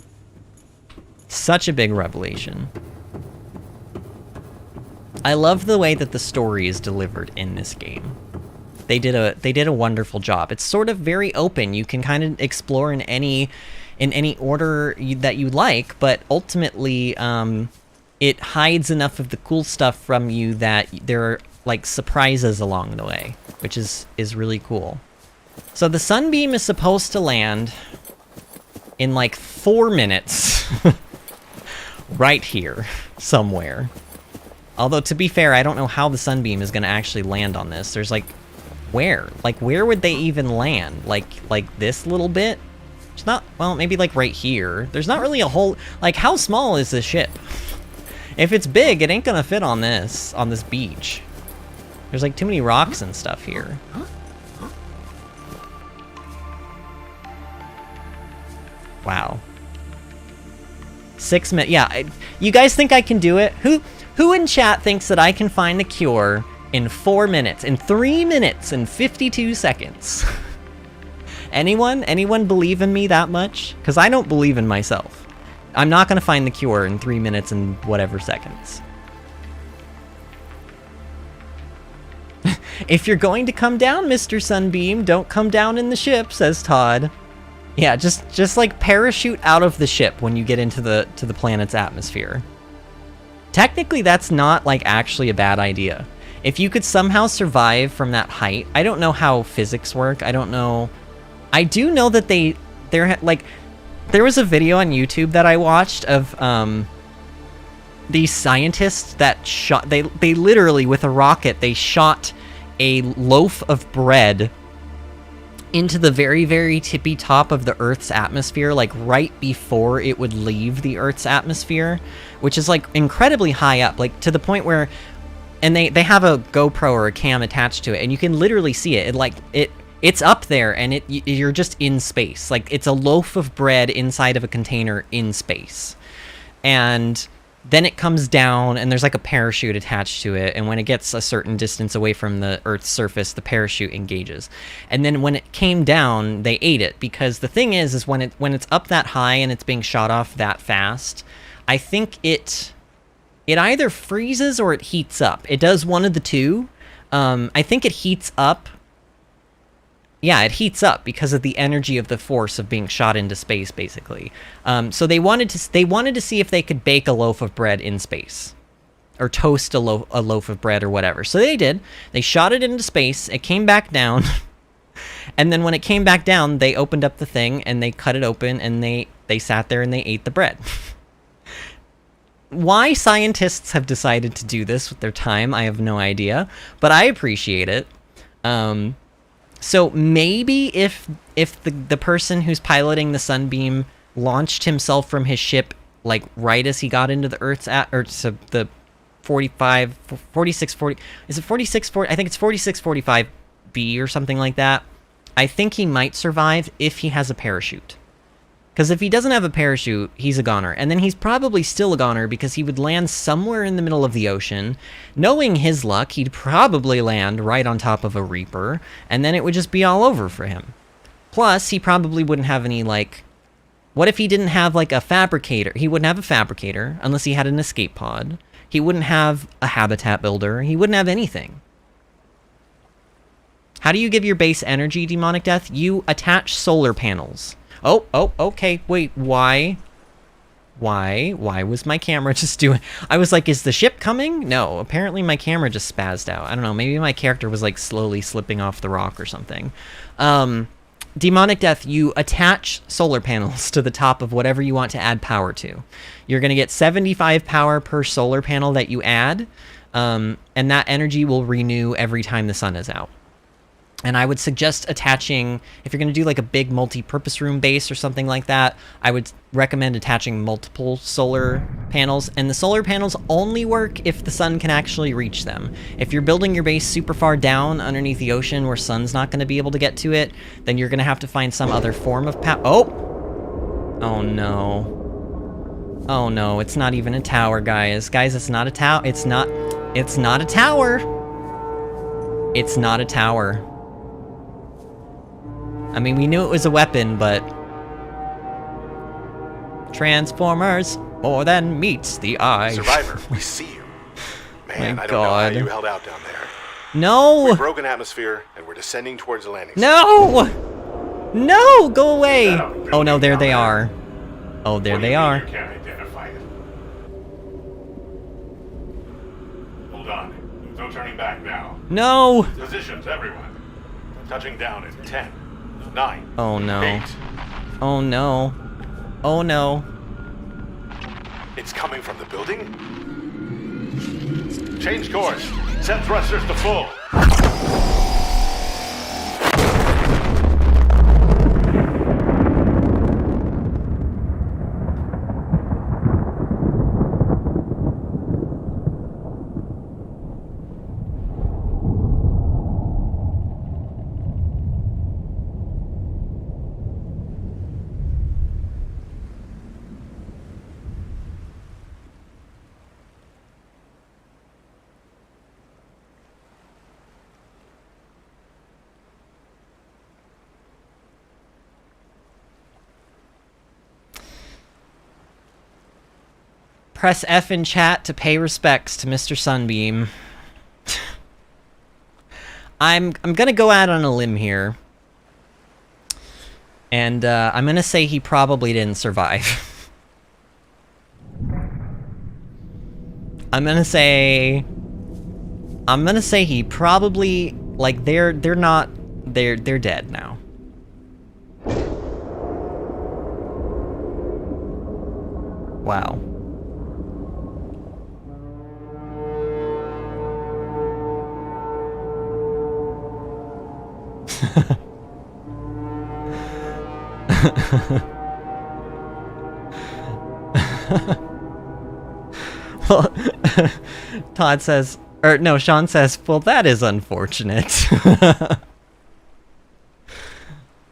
Such a big revelation. I love the way that the story is delivered in this game. They did a wonderful job. It's sort of very open. You can kind of explore in any order that you like, but ultimately it hides enough of the cool stuff from you that there are like surprises along the way, which is really cool. So the sunbeam is supposed to land in like 4 minutes right here somewhere. Although, to be fair, I don't know how the sunbeam is going to actually land on this. There's, like, where? Like, where would they even land? Like this little bit? It's not, well, maybe, like, right here. There's not really a whole... Like, how small is this ship? If it's big, it ain't going to fit on this beach. There's, like, too many rocks and stuff here. Wow. 6 minutes. Yeah, you guys think I can do it? Who in chat thinks that I can find a cure in 4 minutes, in 3 minutes and 52 seconds? Anyone? Anyone believe in me that much? Because I don't believe in myself. I'm not going to find the cure in 3 minutes and whatever seconds. If you're going to come down, Mr. Sunbeam, don't come down in the ship, says Todd. Yeah, just like parachute out of the ship when you get into the planet's atmosphere. Technically, that's not, like, actually a bad idea. If you could somehow survive from that height... I don't know how physics work. I don't know... I do know that there was a video on YouTube that I watched of, these scientists that shot... They literally, with a rocket, they shot a loaf of bread into the very, very tippy top of the Earth's atmosphere, like right before it would leave the Earth's atmosphere, which is like incredibly high up, like to the point where, and they have a GoPro or a cam attached to it, and you can literally see it. It's up there, and you're just in space. Like, it's a loaf of bread inside of a container in space, and then it comes down, and there's like a parachute attached to it, and when it gets a certain distance away from the Earth's surface, the parachute engages. And then when it came down, they ate it, because the thing is when it's up that high and it's being shot off that fast, I think it either freezes or it heats up. It does one of the two. I think it heats up. Yeah, it heats up because of the energy of the force of being shot into space, basically. So they wanted to see if they could bake a loaf of bread in space, or toast a loaf of bread or whatever. So they did. They shot it into space. It came back down, and then when it came back down, they opened up the thing and they cut it open, and they sat there and they ate the bread. Why scientists have decided to do this with their time, I have no idea, but I appreciate it. So maybe if the person who's piloting the sunbeam launched himself from his ship, like right as he got into the Earth's to the 4640, is it 4640? I think it's 4645B or something like that. I think he might survive if he has a parachute. Because if he doesn't have a parachute, he's a goner. And then he's probably still a goner because he would land somewhere in the middle of the ocean. Knowing his luck, he'd probably land right on top of a Reaper, and then it would just be all over for him. Plus, he probably wouldn't have any, like... What if he didn't have, like, a fabricator? He wouldn't have a fabricator unless he had an escape pod. He wouldn't have a habitat builder. He wouldn't have anything. How do you give your base energy, Demonic Death? You attach solar panels. Oh, okay, wait, why? Why was my camera just doing... I was like, is the ship coming? No, apparently my camera just spazzed out. I don't know, maybe my character was like slowly slipping off the rock or something. Demonic Death, you attach solar panels to the top of whatever you want to add power to. You're going to get 75 power per solar panel that you add, and that energy will renew every time the sun is out. And I would suggest attaching, if you're going to do like a big multi-purpose room base or something like that, I would recommend attaching multiple solar panels. And the solar panels only work if the sun can actually reach them. If you're building your base super far down underneath the ocean where sun's not going to be able to get to it, then you're going to have to find some other form of power. Oh! Oh no. Oh no, it's not even a tower, guys. Guys, it's not a tower. It's not a tower. It's not a tower. I mean, we knew it was a weapon, but... Transformers, more than meets the eye. Survivor, we see you. Man, My I don't know how God. you held out down there. No! We've broken atmosphere, and we're descending towards the landing. No! No! Go away! Oh no, there they are. Oh, there they are. You can't identify it. Hold on. No turning back now. No! Positions, everyone. Touching down in 10, 9, Oh no. 8. Oh no. Oh no. It's coming from the building? Change course. Set thrusters to full. Press F in chat to pay respects to Mr. Sunbeam. I'm gonna go out on a limb here. And I'm gonna say he probably didn't survive. I'm gonna say he probably, like, they're dead now. Wow. Well, Todd says, or no, Sean says, well, that is unfortunate.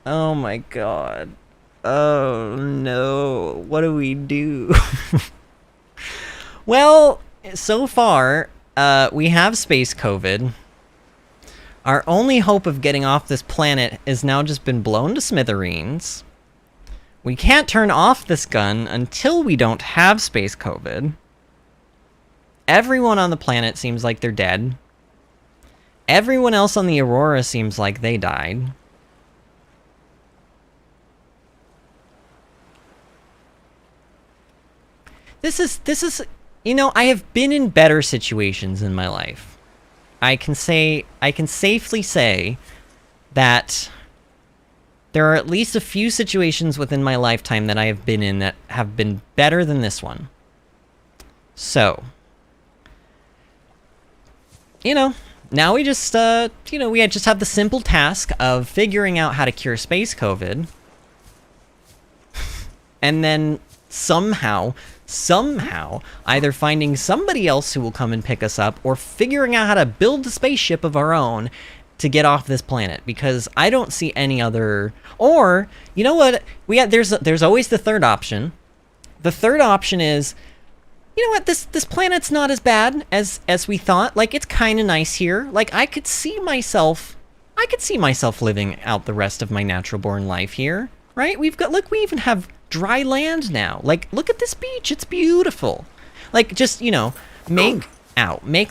Oh my god. Oh no, what do we do? Well, so far, we have space COVID. Our only hope of getting off this planet has now just been blown to smithereens. We can't turn off this gun until we don't have space COVID. Everyone on the planet seems like they're dead. Everyone else on the Aurora seems like they died. This is, you know, I have been in better situations in my life. I can safely say that there are at least a few situations within my lifetime that I have been in that have been better than this one. So, you know, now we just, you know, we just have the simple task of figuring out how to cure space COVID. And then somehow, either finding somebody else who will come and pick us up, or figuring out how to build a spaceship of our own to get off this planet, because I don't see any other. Or, you know what, there's always the third option. The third option is, you know what, this planet's not as bad as we thought. Like, it's kind of nice here. Like, I could see myself living out the rest of my natural born life here, right? We even have dry land now. Like, look at this beach, it's beautiful. Like, just, you know, make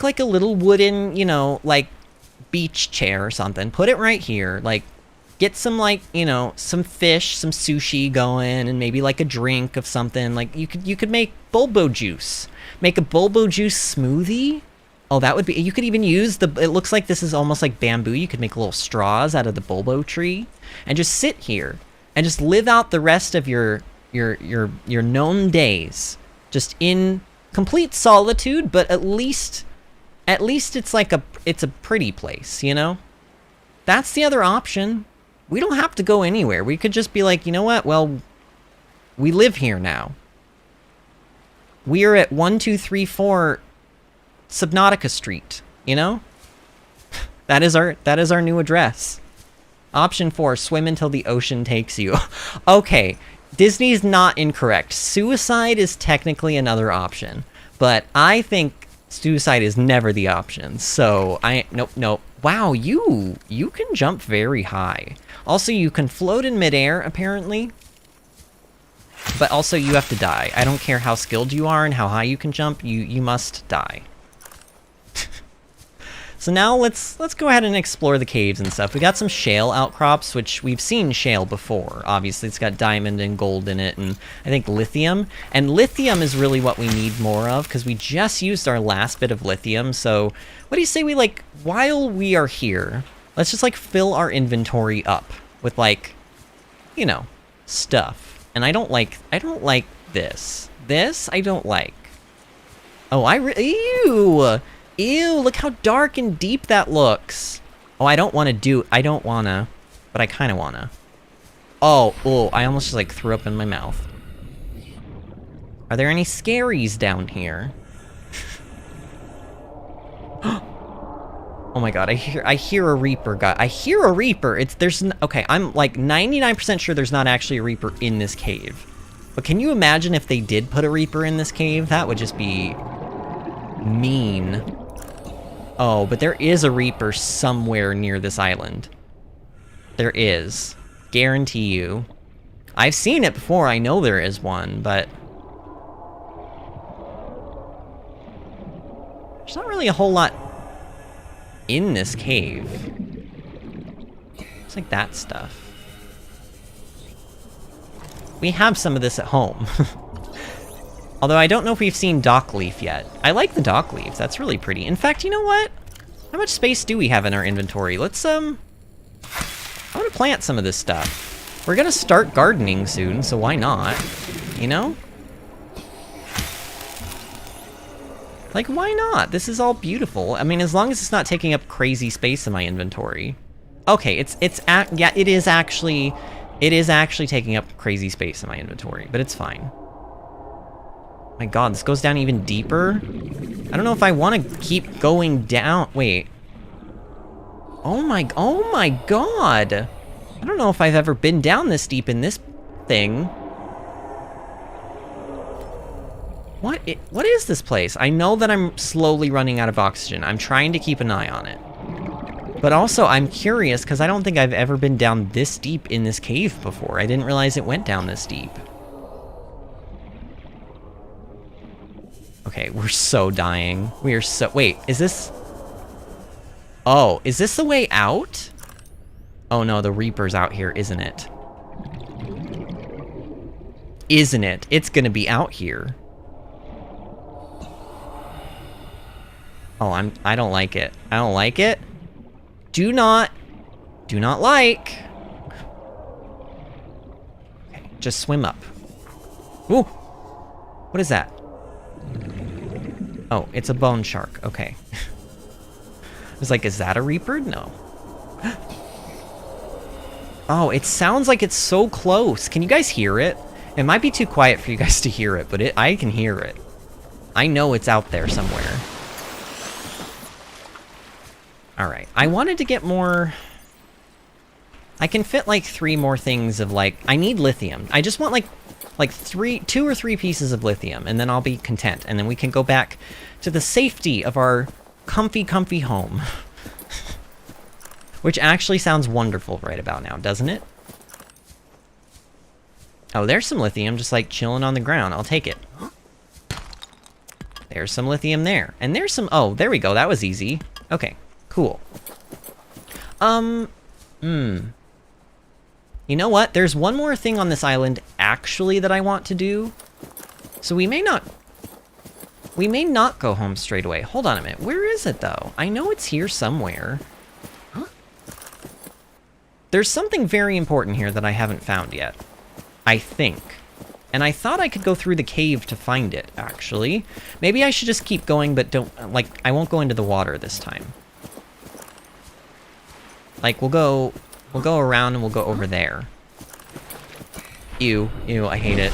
like a little wooden, you know, like, beach chair or something, put it right here, like, get some, like, you know, some fish, some sushi going, and maybe like a drink of something. Like you could make bulbo juice. Make a bulbo juice smoothie. Oh, that would be, you could even use the, it looks like this is almost like bamboo. You could make little straws out of the bulbo tree and just sit here and just live out the rest of your known days just in complete solitude, but at least it's like it's a pretty place, you know? That's the other option. We don't have to go anywhere. We could just be like, you know what? Well, we live here now. We are at 1234 Subnautica Street, you know? That is our new address. Option 4, swim until the ocean takes you. Okay, Disney's not incorrect. Suicide is technically another option, but I think suicide is never the option. So nope. Wow, you can jump very high. Also, you can float in midair, apparently. But also, you have to die. I don't care how skilled you are and how high you can jump, you must die. So now let's go ahead and explore the caves and stuff. We got some shale outcrops, which we've seen shale before. Obviously, it's got diamond and gold in it, and I think lithium. And lithium is really what we need more of, because we just used our last bit of lithium. So what do you say we, like, while we are here, let's just, like, fill our inventory up with, like, you know, stuff. And I don't like this. This I don't like. Oh, ew! Ew, look how dark and deep that looks. Oh, I don't wanna, but I kinda wanna. Oh, I almost just, like, threw up in my mouth. Are there any scaries down here? Oh my god, I hear a Reaper, guy. I hear a Reaper! Okay, I'm, like, 99% sure there's not actually a Reaper in this cave. But can you imagine if they did put a Reaper in this cave? That would just be mean. Oh, but there is a Reaper somewhere near this island. There is. Guarantee you. I've seen it before, I know there is one, but there's not really a whole lot in this cave. It's like that stuff. We have some of this at home. Although I don't know if we've seen dock leaf yet. I like the dock leaf, that's really pretty. In fact, you know what? How much space do we have in our inventory? Let's, I want to plant some of this stuff. We're gonna start gardening soon, so why not? You know? Like, why not? This is all beautiful. I mean, as long as it's not taking up crazy space in my inventory. Okay, yeah, it is actually taking up crazy space in my inventory, but it's fine. My god, this goes down even deeper? I don't know if I want to keep going down. Wait. Oh my god! I don't know if I've ever been down this deep in this thing. What is this place? I know that I'm slowly running out of oxygen. I'm trying to keep an eye on it. But also, I'm curious, because I don't think I've ever been down this deep in this cave before. I didn't realize it went down this deep. Okay, we're so dying. We are so... Wait, is this... Oh, is this the way out? Oh no, the Reaper's out here, isn't it? Isn't it? It's gonna be out here. Oh, I don't like it. I don't like it. Do not like. Okay, just swim up. Ooh! What is that? Oh, it's a bone shark. Okay. I was like, is that a Reaper? No. Oh, it sounds like it's so close. Can you guys hear it? It might be too quiet for you guys to hear it, but I can hear it. I know it's out there somewhere. Alright, I wanted to get more... I can fit like 3 more things of like... I need lithium. I just want like 2 or 3 pieces of lithium, and then I'll be content. And then we can go back to the safety of our comfy home. Which actually sounds wonderful right about now, doesn't it? Oh, there's some lithium just like chilling on the ground. I'll take it. There's some lithium there. And there's some... Oh, there we go. That was easy. Okay, cool. You know what? There's one more thing on this island, actually, that I want to do. So we may not go home straight away. Hold on a minute. Where is it, though? I know it's here somewhere. Huh? There's something very important here that I haven't found yet. I think. And I thought I could go through the cave to find it, actually. Maybe I should just keep going, but don't... Like, I won't go into the water this time. Like, we'll go around and we'll go over there. Ew, I hate it.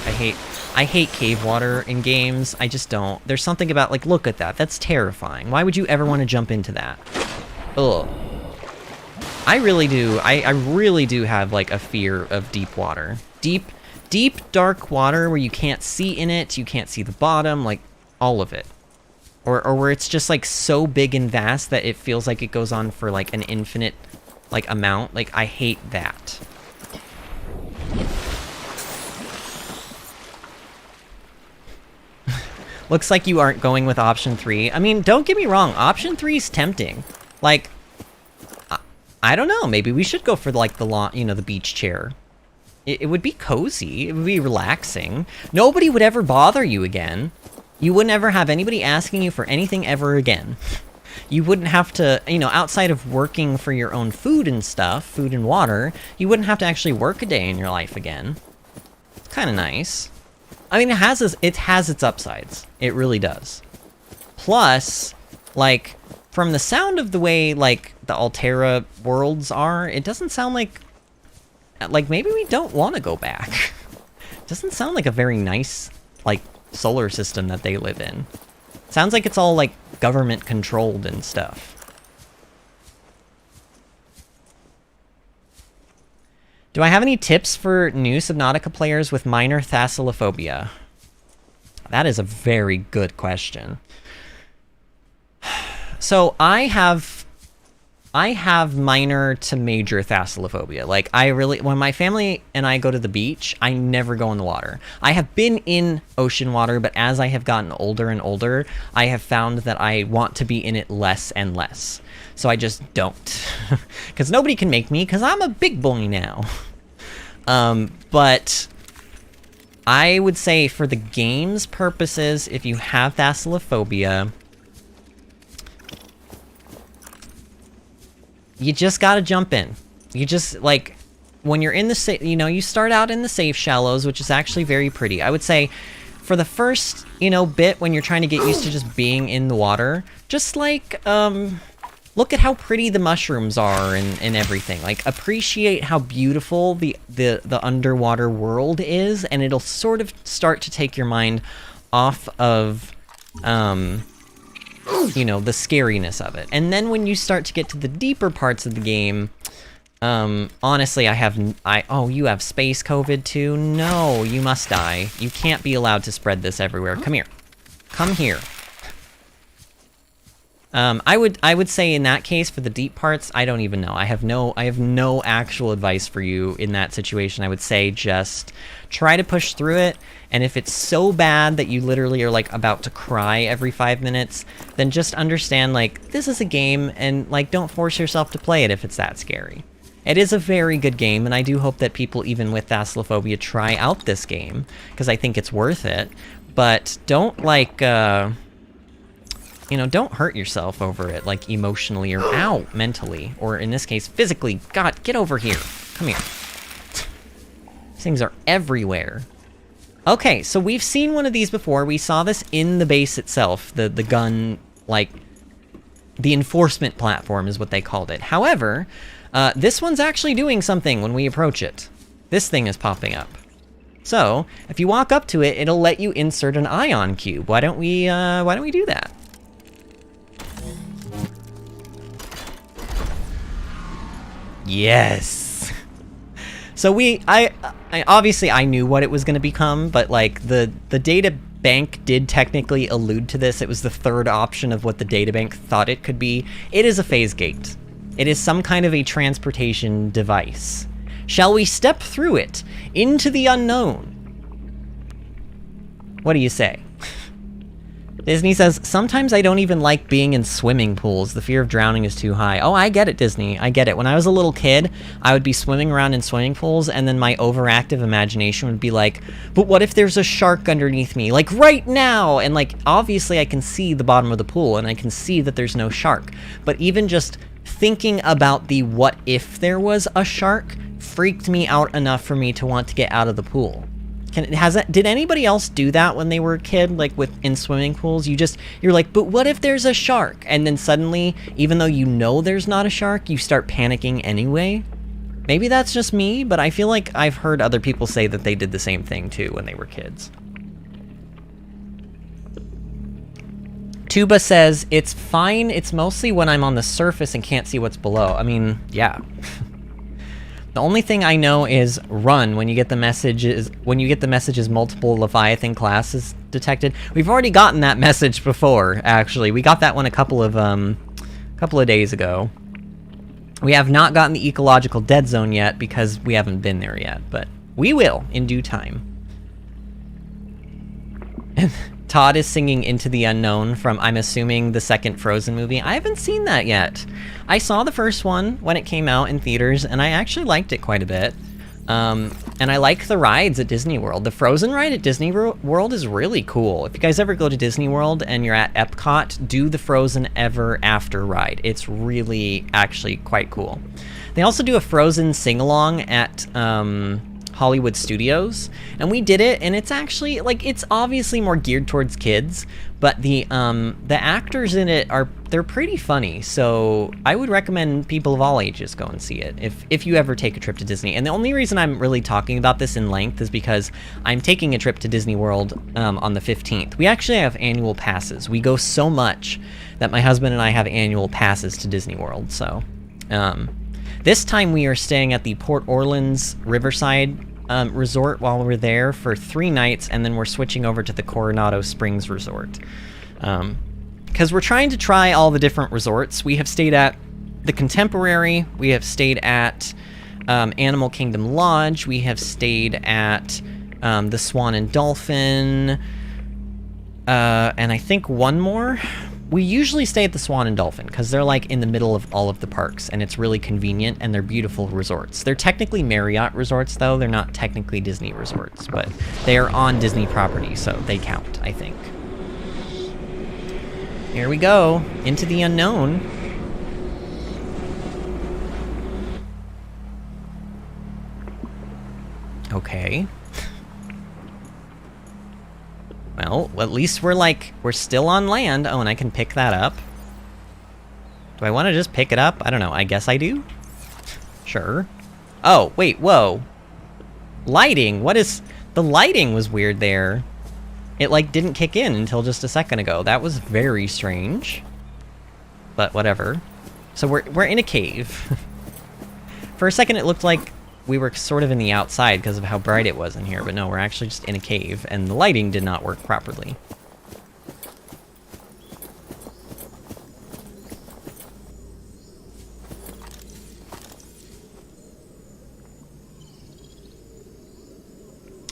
I hate cave water in games. I just don't. There's something about, like, look at that. That's terrifying. Why would you ever want to jump into that? Ugh. I really do. I really do have, like, a fear of deep water. Deep, dark water where you can't see in it, you can't see the bottom, like, all of it. Or where it's just, like, so big and vast that it feels like it goes on for, like, an infinite, like, amount. Like, I hate that. Looks like you aren't going with option 3. I mean, don't get me wrong, option 3 is tempting. Like, I don't know, maybe we should go for, like, the beach chair. It would be cozy, it would be relaxing. Nobody would ever bother you again. You wouldn't ever have anybody asking you for anything ever again. You wouldn't have to, you know, outside of working for your own food and stuff, food and water, you wouldn't have to actually work a day in your life again. It's kind of nice. I mean, it has its upsides. It really does. Plus, like, from the sound of the way, like, the Altera worlds are, it doesn't sound like maybe we don't want to go back. It doesn't sound like a very nice, like, solar system that they live in. It sounds like it's all, like, government controlled and stuff. Do I have any tips for new Subnautica players with minor Thasulophobia? That is a very good question. So I have minor to major Thasulophobia. Like, when my family and I go to the beach, I never go in the water. I have been in ocean water, but as I have gotten older and older, I have found that I want to be in it less and less. So I just don't. Because nobody can make me, because I'm a big boy now. But I would say for the game's purposes, if you have Thasulophobia, you just gotta jump in. You just, like, when you're in the you start out in the safe shallows, which is actually very pretty. I would say for the first, bit when you're trying to get used to just being in the water, just, like, look at how pretty the mushrooms are and everything. Like, appreciate how beautiful the underwater world is, and it'll sort of start to take your mind off of, the scariness of it. And then when you start to get to the deeper parts of the game, honestly, oh, you have space COVID too? No, you must die. You can't be allowed to spread this everywhere. Come here. Come here. I would say in that case, for the deep parts, I don't even know. I have no actual advice for you in that situation. I would say just try to push through it, and if it's so bad that you literally are, like, about to cry every 5 minutes, then just understand, like, this is a game, and, like, don't force yourself to play it if it's that scary. It is a very good game, and I do hope that people, even with Thasulophobia, try out this game, because I think it's worth it, but don't, like, don't hurt yourself over it, like, emotionally or, mentally, or in this case, physically. God, get over here. Come here. These things are everywhere. Okay, so we've seen one of these before. We saw this in the base itself. The gun, like, the enforcement platform is what they called it. However, this one's actually doing something when we approach it. This thing is popping up. So, if you walk up to it, it'll let you insert an ion cube. Why don't we do that? Yes. So I obviously I knew what it was going to become, but, like, the data bank did technically allude to this. It was the third option of what the data bank thought it could be. It is a phase gate. It is some kind of a transportation device. Shall we step through it into the unknown? What do you say? Disney says, sometimes I don't even like being in swimming pools. The fear of drowning is too high. Oh, I get it, Disney. I get it. When I was a little kid, I would be swimming around in swimming pools, and then my overactive imagination would be like, but what if there's a shark underneath me? Like, right now! And, like, obviously I can see the bottom of the pool, and I can see that there's no shark. But even just thinking about the what if there was a shark freaked me out enough for me to want to get out of the pool. Did anybody else do that when they were a kid, like in swimming pools? You're like, but what if there's a shark? And then suddenly, even though you know there's not a shark, you start panicking anyway? Maybe that's just me, but I feel like I've heard other people say that they did the same thing too when they were kids. Tuba says, it's fine, it's mostly when I'm on the surface and can't see what's below. I mean, yeah. The only thing I know is run when you get the messages multiple Leviathan classes detected. We've already gotten that message before, actually. We got that one a couple of days ago. We have not gotten the ecological dead zone yet because we haven't been there yet, but we will in due time. And Todd is singing Into the Unknown from, I'm assuming, the second Frozen movie. I haven't seen that yet. I saw the first one when it came out in theaters, and I actually liked it quite a bit. And I like the rides at Disney World. The Frozen ride at Disney World is really cool. If you guys ever go to Disney World and you're at Epcot, do the Frozen Ever After ride. It's really, actually, quite cool. They also do a Frozen sing-along at Hollywood Studios, and we did it, and it's actually, like, it's obviously more geared towards kids, but the actors in it they're pretty funny, so I would recommend people of all ages go and see it if you ever take a trip to Disney. And the only reason I'm really talking about this in length is because I'm taking a trip to Disney World on the 15th. We actually have annual passes. We go so much that my husband and I have annual passes to Disney World, so this time we are staying at the Port Orleans Riverside resort while we're there for 3 nights, and then we're switching over to the Coronado Springs resort. Because we're trying to try all the different resorts. We have stayed at the Contemporary, we have stayed at Animal Kingdom Lodge, we have stayed at the Swan and Dolphin, and I think one more. We usually stay at the Swan and Dolphin because they're like in the middle of all of the parks, and it's really convenient, and they're beautiful resorts. They're technically Marriott resorts, though. They're not technically Disney resorts, but they are on Disney property, so they count, I think. Here we go, into the unknown. Okay. Well, at least we're still on land. Oh, and I can pick that up. Do I want to just pick it up? I don't know. I guess I do. Sure. Oh, wait, whoa. Lighting, what is... The lighting was weird there. It, like, didn't kick in until just a second ago. That was very strange. But whatever. So we're in a cave. For a second, it looked like we were sort of in the outside because of how bright it was in here, but no, we're actually just in a cave, and the lighting did not work properly.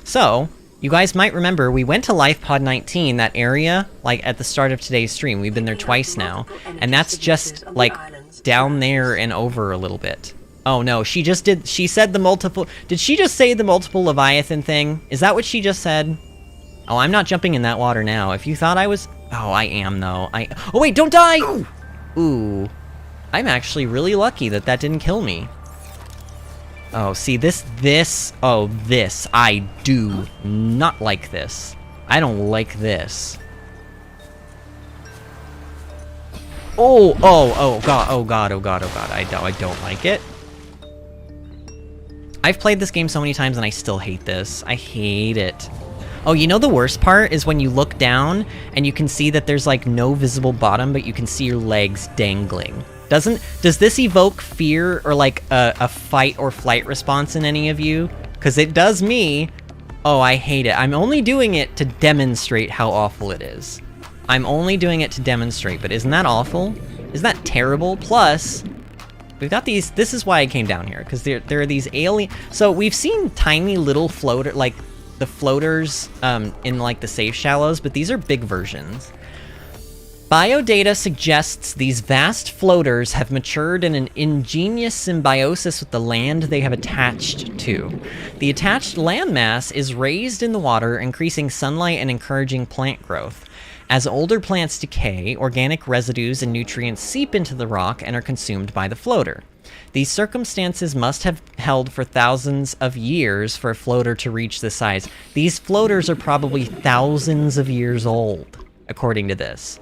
So, you guys might remember we went to LifePod 19, that area, like at the start of today's stream. We've been there twice now, and that's just like down there and over a little bit. Oh no, she said the multiple... Did she just say the multiple Leviathan thing? Is that what she just said? Oh, I'm not jumping in that water now. If you thought I was... Oh, I am, though. Oh, wait, don't die! Ooh. I'm actually really lucky that that didn't kill me. Oh, see, this... I do not like this. I don't like this. Oh, God. I don't like it. I've played this game so many times and I still hate this. I hate it. Oh, you know the worst part is when you look down and you can see that there's like no visible bottom, but you can see your legs dangling. Does this evoke fear or like a fight or flight response in any of you? Because it does me. Oh, I hate it. I'm only doing it to demonstrate how awful it is. I'm only doing it to demonstrate, but isn't that awful? Isn't that terrible? Plus... we've got these... This is why I came down here, because there are these alien... So we've seen tiny little floater... like, the floaters in, like, the safe shallows, but these are big versions. Biodata suggests these vast floaters have matured in an ingenious symbiosis with the land they have attached to. The attached landmass is raised in the water, increasing sunlight and encouraging plant growth. As older plants decay, organic residues and nutrients seep into the rock and are consumed by the floater. These circumstances must have held for thousands of years for a floater to reach this size. These floaters are probably thousands of years old, according to this.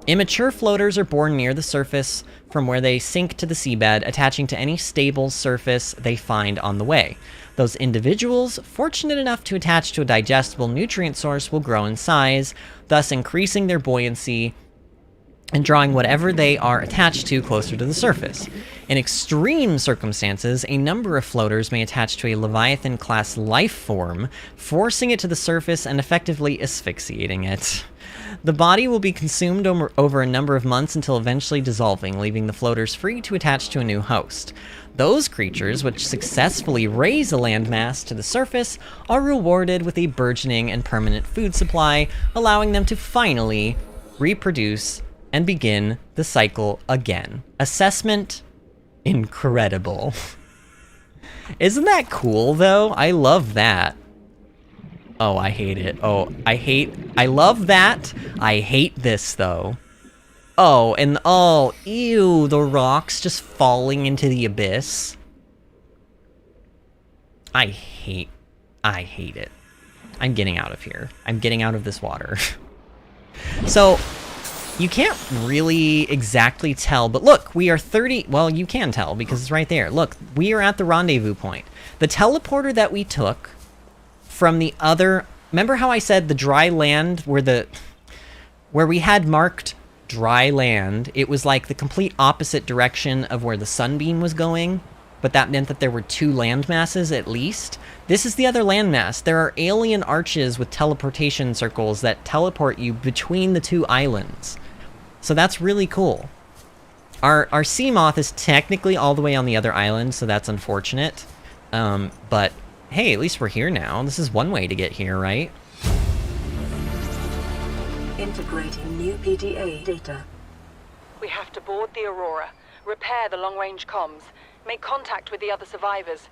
Immature floaters are born near the surface from where they sink to the seabed, attaching to any stable surface they find on the way. Those individuals, fortunate enough to attach to a digestible nutrient source, will grow in size, thus increasing their buoyancy and drawing whatever they are attached to closer to the surface. In extreme circumstances, a number of floaters may attach to a Leviathan-class life form, forcing it to the surface and effectively asphyxiating it. The body will be consumed over a number of months until eventually dissolving, leaving the floaters free to attach to a new host. Those creatures which successfully raise a landmass to the surface are rewarded with a burgeoning and permanent food supply, allowing them to finally reproduce and begin the cycle again. Assessment: incredible. Isn't that cool, though? I love that. Oh, I hate it. I love that. I hate this, though. Oh, and oh, ew, the rocks just falling into the abyss. I hate it. I'm getting out of here. I'm getting out of this water. So, you can't really exactly tell, but look, we are 30, well, you can tell because it's right there. Look, we are at the rendezvous point. The teleporter that we took from the other, remember how I said the dry land where we had marked dry land, it was like the complete opposite direction of where the sunbeam was going, but that meant that there were two land masses at least. This is the other landmass. There are alien arches with teleportation circles that teleport you between the two islands. So that's really cool. Our sea moth is technically all the way on the other island, so that's unfortunate. But hey, at least we're here now. This is one way to get here, right? Integrating new PDA data. We have to board the Aurora, repair the long-range comms, make contact with the other survivors.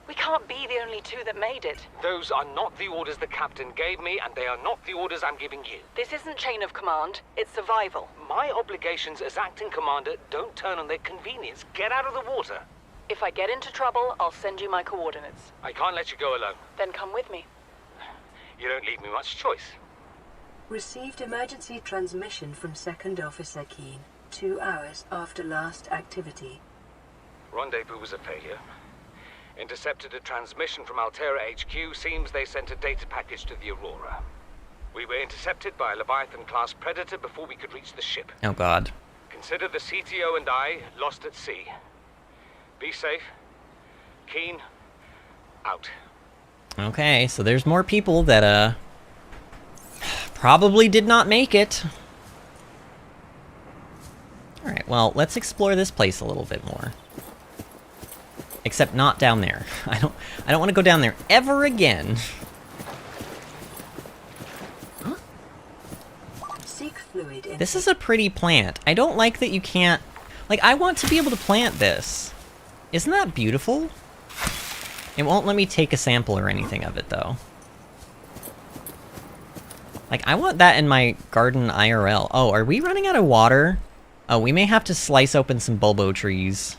We can't be the only two that made it. Those are not the orders the captain gave me, and they are not the orders I'm giving you. This isn't chain of command, it's survival. My obligations as acting commander don't turn on their convenience. Get out of the water. If I get into trouble, I'll send you my coordinates. I can't let you go alone. Then come with me. You don't leave me much choice. Received emergency transmission from Second Officer Keen, 2 hours after last activity. Rendezvous was a failure. Intercepted a transmission from Altera HQ. Seems they sent a data package to the Aurora. We were intercepted by a Leviathan-class predator before we could reach the ship. Oh god. Consider the CTO and I lost at sea. Be safe. Keen, out. Okay, so there's more people that, probably did not make it. Alright, well, let's explore this place a little bit more. Except not down there. I don't want to go down there ever again. Seek fluid in. This is a pretty plant. I don't like that you can't... Like, I want to be able to plant this. Isn't that beautiful? It won't let me take a sample or anything of it, though. Like, I want that in my garden IRL. Oh, are we running out of water? Oh, we may have to slice open some bulbo trees.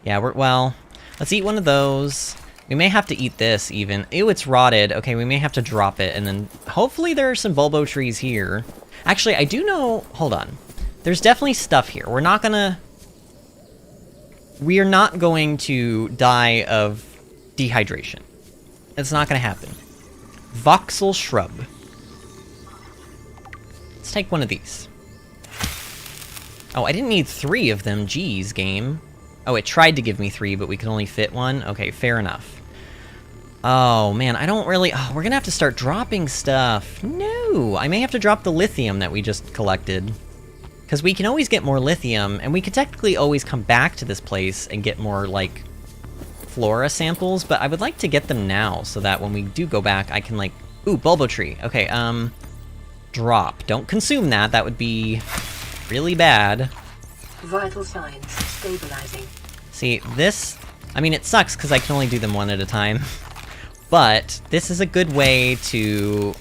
Yeah, well, let's eat one of those. We may have to eat this, even. Ew, it's rotted. Okay, we may have to drop it, and then hopefully there are some bulbo trees here. Actually, I do know... Hold on. There's definitely stuff here. We're not gonna... We are not going to die of dehydration. It's not gonna happen. Voxel shrub. Let's take one of these. Oh, I didn't need 3 of them. Jeez, game. Oh, it tried to give me 3, but we could only fit 1? Okay, fair enough. Oh, man, I don't really... Oh, we're gonna have to start dropping stuff. No! I may have to drop the lithium that we just collected. Because we can always get more lithium, and we could technically always come back to this place and get more, like, flora samples, but I would like to get them now, so that when we do go back, I can, like... Ooh, bulbo tree. Okay, drop. Don't consume that. That would be really bad. Vital signs stabilizing. See, this... I mean, it sucks because I can only do them one at a time. But this is a good way to...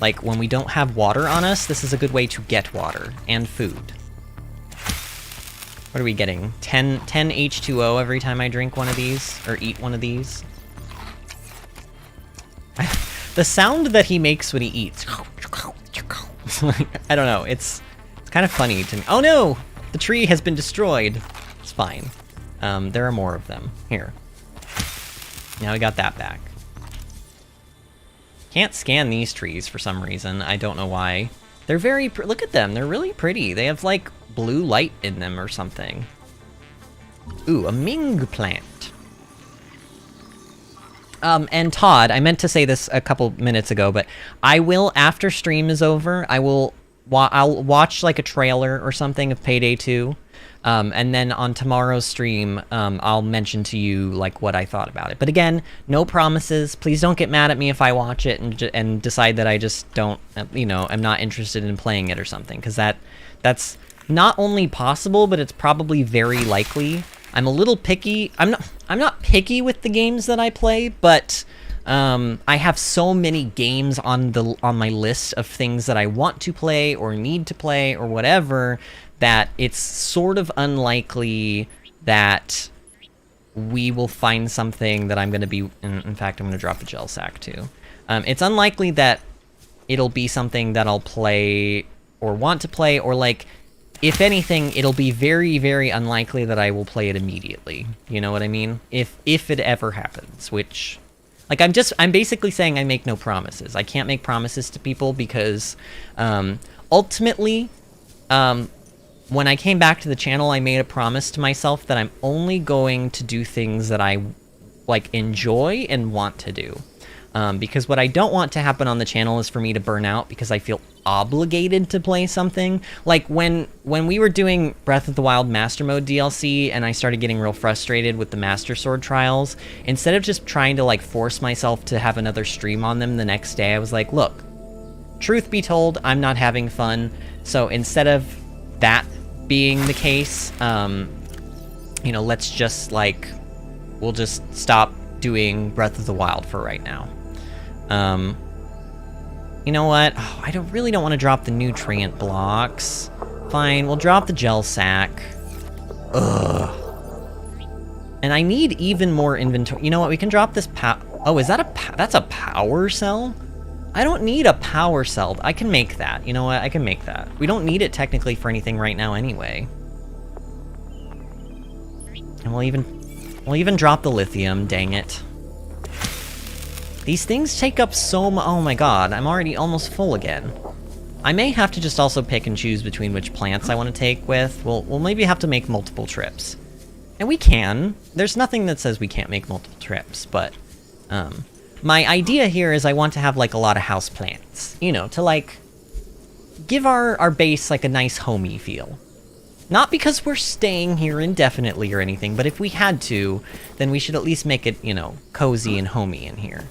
Like, when we don't have water on us, this is a good way to get water and food. What are we getting? 10 H2O every time I drink one of these? Or eat one of these? The sound that he makes when he eats... I don't know, it's kind of funny to me. Oh no! The tree has been destroyed. It's fine. There are more of them. Here. Now we got that back. Can't scan these trees for some reason. I don't know why. They're very... Look at them. They're really pretty. They have, like, blue light in them or something. Ooh, a Ming plant. And Todd, I meant to say this a couple minutes ago, but I will, after stream is over, I'll watch, like, a trailer or something of Payday 2. And then on tomorrow's stream, I'll mention to you, like, what I thought about it. But again, no promises. Please don't get mad at me if I watch it and decide that I just don't, you know, I'm not interested in playing it or something. Because that's not only possible, but it's probably very likely. I'm a little picky. I'm not picky with the games that I play, but I have so many games on my list of things that I want to play or need to play or whatever, that it's sort of unlikely that we will find something that I'm going to be... In fact, I'm going to drop a gel sack, too. It's unlikely that it'll be something that I'll play or want to play, or, like, if anything, it'll be very, very unlikely that I will play it immediately. You know what I mean? If it ever happens, which... Like, I'm basically saying I make no promises. I can't make promises to people because, ultimately, when I came back to the channel, I made a promise to myself that I'm only going to do things that I, like, enjoy and want to do. Because what I don't want to happen on the channel is for me to burn out because I feel obligated to play something. Like, when we were doing Breath of the Wild Master Mode DLC and I started getting real frustrated with the Master Sword trials, instead of just trying to, like, force myself to have another stream on them the next day, I was like, look, truth be told, I'm not having fun, so instead of that being the case, you know, let's just, like, we'll just stop doing Breath of the Wild for right now. You know what? Oh, I really don't want to drop the nutrient blocks. Fine, we'll drop the gel sack. Ugh. And I need even more inventory. You know what? We can drop this oh, is that that's a power cell? I don't need a power cell. I can make that. You know what? I can make that. We don't need it technically for anything right now anyway. And we'll even drop the lithium, dang it. These things take up so much. Oh my god, I'm already almost full again. I may have to just also pick and choose between which plants I want to take with. We'll maybe have to make multiple trips. And we can. There's nothing that says we can't make multiple trips, but my idea here is I want to have, like, a lot of house plants. You know, to, like, give our base, like, a nice homey feel. Not because we're staying here indefinitely or anything, but if we had to, then we should at least make it, you know, cozy and homey in here.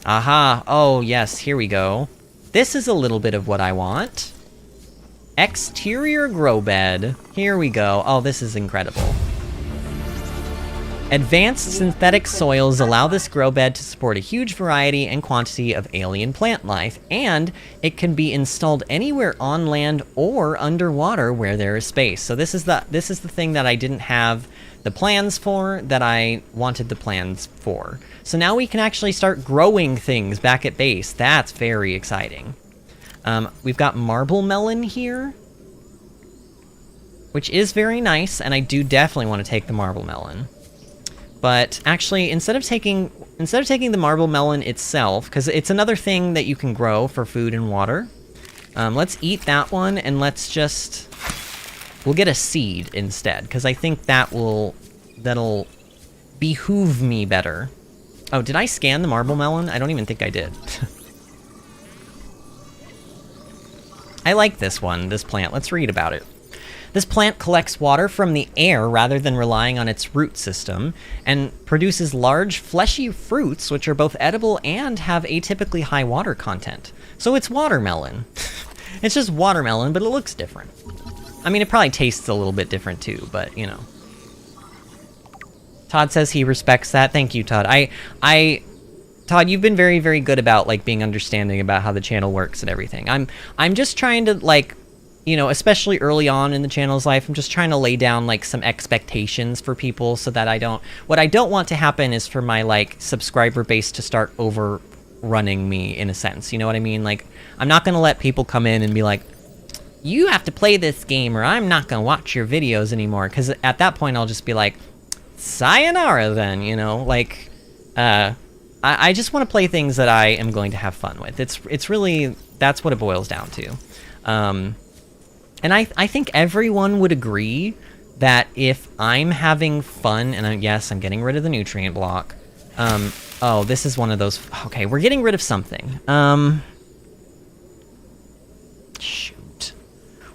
Aha! Oh, yes, here we go. This is a little bit of what I want. Exterior grow bed. Here we go. Oh, this is incredible. Advanced synthetic soils allow this grow bed to support a huge variety and quantity of alien plant life, and it can be installed anywhere on land or underwater where there is space. So this is the thing that I didn't have the plans for, that I wanted the plans for. So now we can actually start growing things back at base. That's very exciting. We've got marble melon here, which is very nice, and I do definitely want to take the marble melon. But actually, instead of taking the marble melon itself, because it's another thing that you can grow for food and water, let's eat that one, and we'll get a seed instead, because I think that'll behoove me better. Oh, did I scan the marble melon? I don't even think I did. I like this plant. Let's read about it. This plant collects water from the air rather than relying on its root system, and produces large, fleshy fruits which are both edible and have atypically high water content. So it's watermelon. It's just watermelon, but it looks different. I mean, it probably tastes a little bit different too, but, you know. Todd says he respects that. Thank you, Todd. Todd, you've been very, very good about, like, being understanding about how the channel works and everything. I'm just trying to, like, you know, especially early on in the channel's life, I'm just trying to lay down, like, some expectations for people so that what I don't want to happen is for my, like, subscriber base to start overrunning me, in a sense. You know what I mean? Like, I'm not gonna let people come in and be like, you have to play this game or I'm not gonna watch your videos anymore, because at that point I'll just be like, sayonara then, you know? Like, I just want to play things that I am going to have fun with. It's really, that's what it boils down to. And I think everyone would agree that if I'm having fun, and yes, I'm getting rid of the nutrient block. Oh, this is one of those. Okay, we're getting rid of something. Shoot.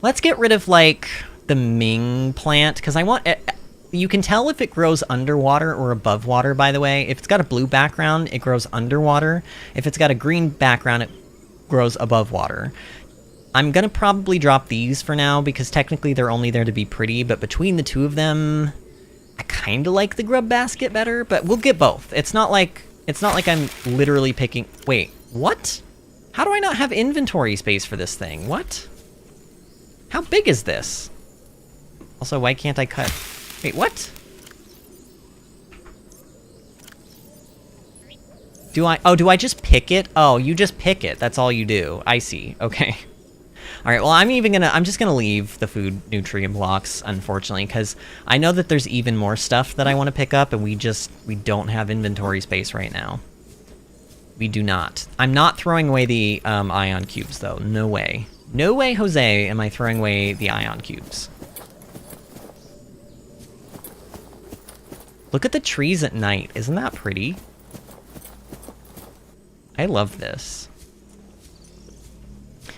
Let's get rid of, like, the Ming plant, because I want it. You can tell if it grows underwater or above water, by the way. If it's got a blue background, it grows underwater. If it's got a green background, it grows above water. I'm gonna probably drop these for now, because technically they're only there to be pretty, but between the two of them, I kinda like the grub basket better, but we'll get both. It's not like I'm literally picking... Wait, what? How do I not have inventory space for this thing? What? How big is this? Also, why can't I cut... Wait, what? Do I just pick it? Oh, you just pick it. That's all you do. I see. Okay. Alright, well, I'm just gonna leave the food nutrient blocks, unfortunately, because I know that there's even more stuff that I want to pick up, and we don't have inventory space right now. We do not. I'm not throwing away the ion cubes, though. No way. No way, Jose, am I throwing away the ion cubes. Look at the trees at night. Isn't that pretty? I love this.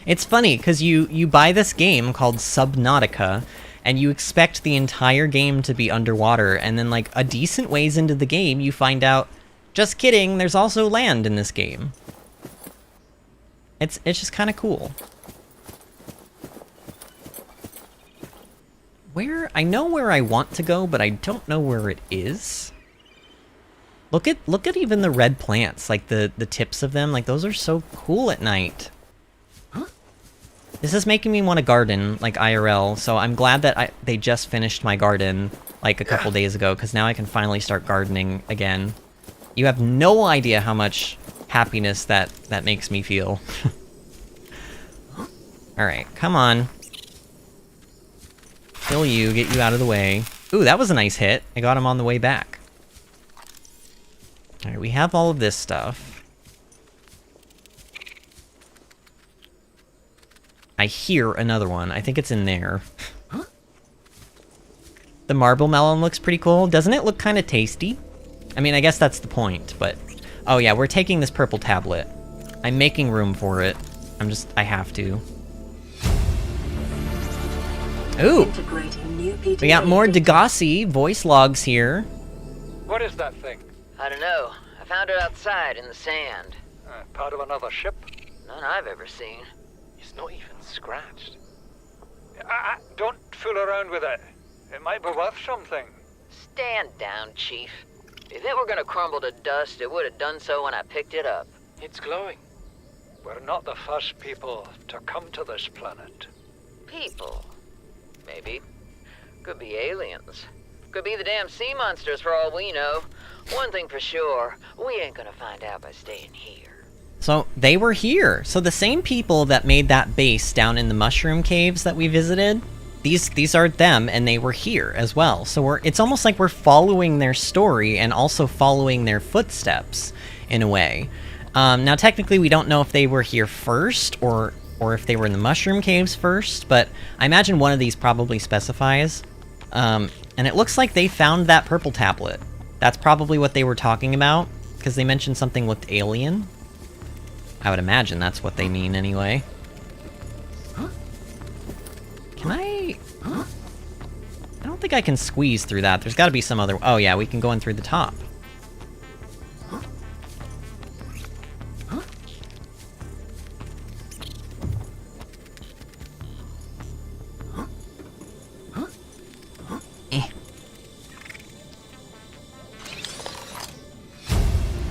It's funny, because you buy this game called Subnautica, and you expect the entire game to be underwater, and then, like, a decent ways into the game, you find out, just kidding, there's also land in this game. It's just kind of cool. I know where I want to go, but I don't know where it is. Look at even the red plants, like the tips of them, like those are so cool at night. Huh? This is making me want to garden, like IRL, so I'm glad that they just finished my garden like a couple days ago, because now I can finally start gardening again. You have no idea how much happiness that makes me feel. Alright, come on. Kill you, get you out of the way. Ooh, that was a nice hit. I got him on the way back. Alright, we have all of this stuff. I hear another one. I think it's in there. The marble melon looks pretty cool. Doesn't it look kind of tasty? I mean, I guess that's the point, but... Oh yeah, we're taking this purple tablet. I'm making room for it. I have to. Ooh! We got more Degassi voice logs here. What is that thing? I don't know. I found it outside in the sand. Part of another ship? None I've ever seen. It's not even scratched. Don't fool around with it. It might be worth something. Stand down, Chief. If it were gonna crumble to dust, it would have done so when I picked it up. It's glowing. We're not the first people to come to this planet. People? Maybe. Could be aliens. Could be the damn sea monsters for all we know. One thing for sure, we ain't gonna find out by staying here. So, they were here. So the same people that made that base down in the mushroom caves that we visited, these are them, and they were here as well. So it's almost like we're following their story and also following their footsteps, in a way. Now, technically, we don't know if they were here first, or if they were in the mushroom caves first, but I imagine one of these probably specifies. And it looks like they found that purple tablet. That's probably what they were talking about, because they mentioned something looked alien. I would imagine that's what they mean anyway. Can I... I don't think I can squeeze through that. There's got to be some other... Oh yeah, we can go in through the top.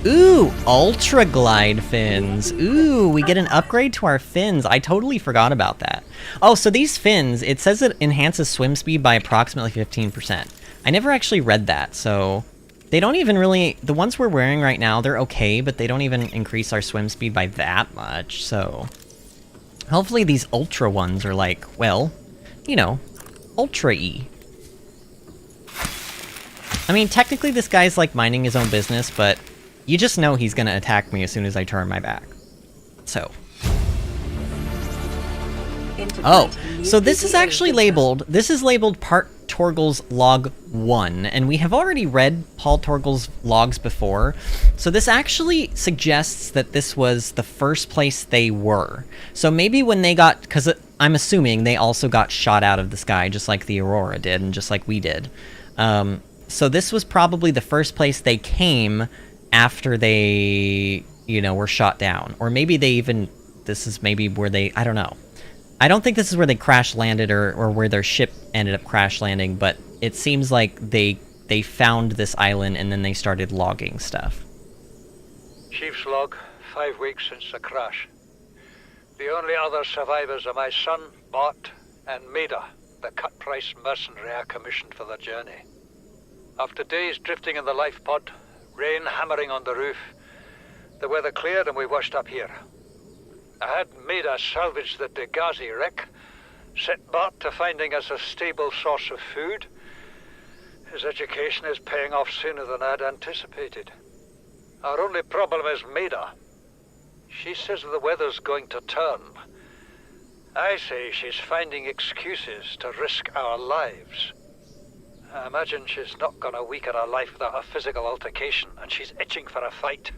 Ooh, Ultra Glide fins. Ooh, we get an upgrade to our fins. I totally forgot about that. Oh, so these fins, it says it enhances swim speed by approximately 15%. I never actually read that, so... They don't even really... The ones we're wearing right now, they're okay, but they don't even increase our swim speed by that much, so... Hopefully these Ultra ones are like, well, you know, Ultra-y. I mean, technically this guy's like minding his own business, but you just know he's gonna attack me as soon as I turn my back. So. Oh, so this is actually labeled, this is labeled Part Torgal's Log 1, and we have already read Paul Torgal's logs before, so this actually suggests that this was the first place they were. So maybe when they got, because I'm assuming they also got shot out of the sky, just like the Aurora did, and just like we did. So this was probably the first place they came after they, you know, were shot down. Or maybe they even, this is maybe where they, I don't know. I don't think this is where they crash landed or where their ship ended up crash landing, but it seems like they found this island and then they started logging stuff. Chief's log, 5 weeks since the crash. The only other survivors are my son, Bart, and Maida, the cut-price mercenary I commissioned for the journey. After days drifting in the life pod, rain hammering on the roof, the weather cleared and we washed up here. I had Maida salvage the Degazi wreck, set Bart to finding us a stable source of food. His education is paying off sooner than I'd anticipated. Our only problem is Maida. She says the weather's going to turn. I say she's finding excuses to risk our lives. I imagine she's not gonna weaken her life without a physical altercation, and she's itching for a fight.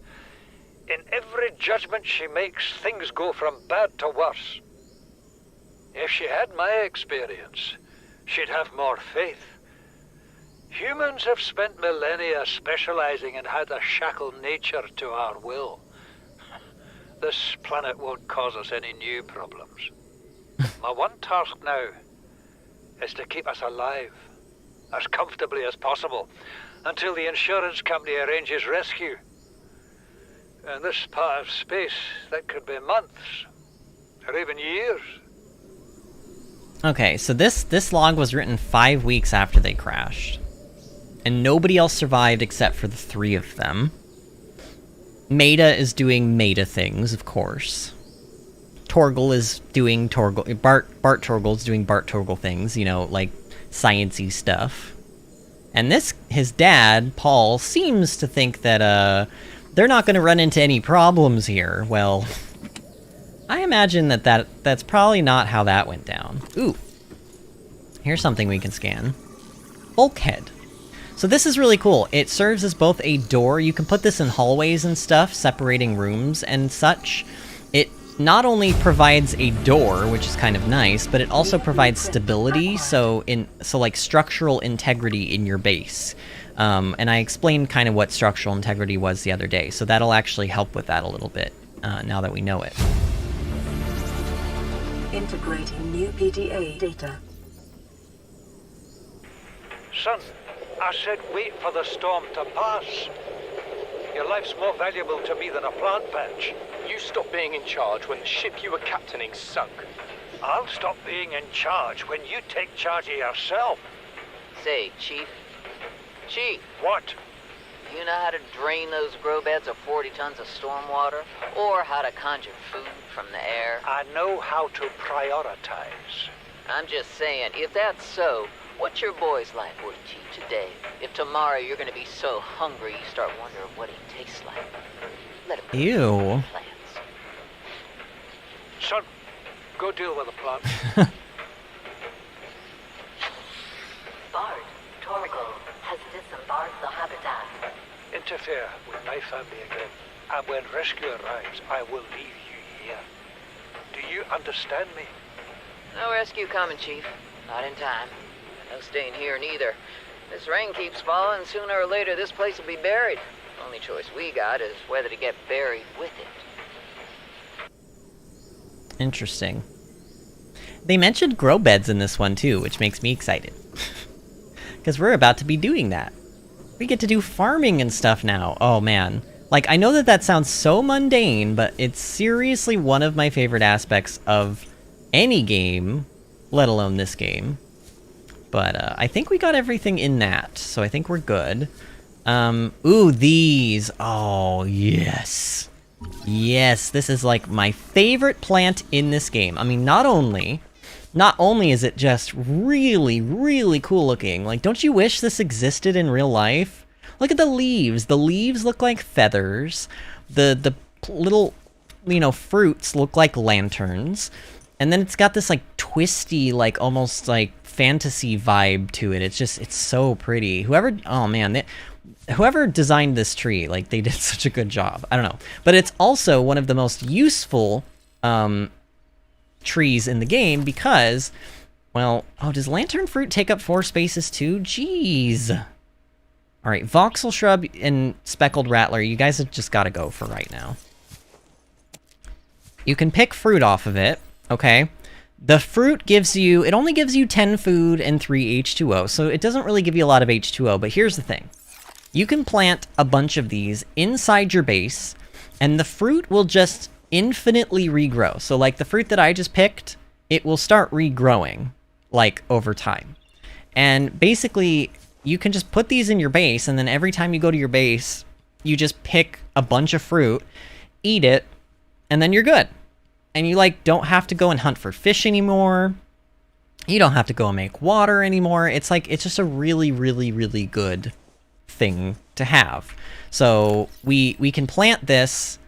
In every judgment she makes, things go from bad to worse. If she had my experience, she'd have more faith. Humans have spent millennia specializing in how to shackle nature to our will. This planet won't cause us any new problems. My one task now is to keep us alive, as comfortably as possible, until the insurance company arranges rescue. In this part of space, that could be months, or even years. Okay, so this log was written 5 weeks after they crashed. And nobody else survived except for the 3 of them. Maida is doing Maida things, of course. Torgal is doing Torgal... Bart Torgal's doing Bart Torgal things, you know, like science-y stuff. And his dad, Paul, seems to think that, they're not going to run into any problems here. Well, I imagine that's probably not how that went down. Ooh. Here's something we can scan. Bulkhead. So this is really cool. It serves as both a door. You can put this in hallways and stuff, separating rooms and such. It not only provides a door, which is kind of nice, but it also provides stability, so like structural integrity in your base. And I explained kind of what structural integrity was the other day, so that'll actually help with that a little bit, now that we know it. Integrating new PDA data. Son, I said wait for the storm to pass. Your life's more valuable to me than a plant patch. You stopped being in charge when the ship you were captaining sunk. I'll stop being in charge when you take charge of yourself. Say, Chief. Chief! What? Do you know how to drain those grow beds of 40 tons of storm water? Or how to conjure food from the air? I know how to prioritize. I'm just saying, if that's so, what's your boy's life worth to you today? If tomorrow you're gonna be so hungry you start wondering what he tastes like. Let him Ew. plants. Son, go deal with the plant. Bart, Torgal has disembarked the habitat. Interfere with my family again, and when rescue arrives, I will leave you here. Do you understand me? No rescue coming, Chief. Not in time. No staying here neither. This rain keeps falling, sooner or later this place will be buried. Only choice we got is whether to get buried with it. Interesting. They mentioned grow beds in this one too, which makes me excited. Because we're about to be doing that. We get to do farming and stuff now. Oh man. Like, I know that that sounds so mundane, but it's seriously one of my favorite aspects of any game, let alone this game. But I think we got everything in that, so I think we're good. Ooh, these. Oh, yes. Yes, this is like my favorite plant in this game. I mean, not only is it just really, really cool looking, like, don't you wish this existed in real life? Look at the leaves. The leaves look like feathers. The little, you know, fruits look like lanterns. And then it's got this, like, twisty, like, almost, like, fantasy vibe to it. It's just, it's so pretty. Whoever, oh man, whoever designed this tree, like, they did such a good job. I don't know. But it's also one of the most useful trees in the game because, well, oh, does lantern fruit take up 4 spaces too? Jeez. All right, voxel shrub and speckled rattler, you guys have just got to go for right now. You can pick fruit off of it, okay? The fruit gives you, it only gives you 10 food and 3 H2O, so it doesn't really give you a lot of H2O, but here's the thing. You can plant a bunch of these inside your base, and the fruit will just infinitely regrow. So like the fruit that I just picked, it will start regrowing, like, over time. And basically, you can just put these in your base, and then every time you go to your base, you just pick a bunch of fruit, eat it, and then you're good. And you, like, don't have to go and hunt for fish anymore. You don't have to go and make water anymore. It's like, it's just a really, really, really good thing to have. So we can plant this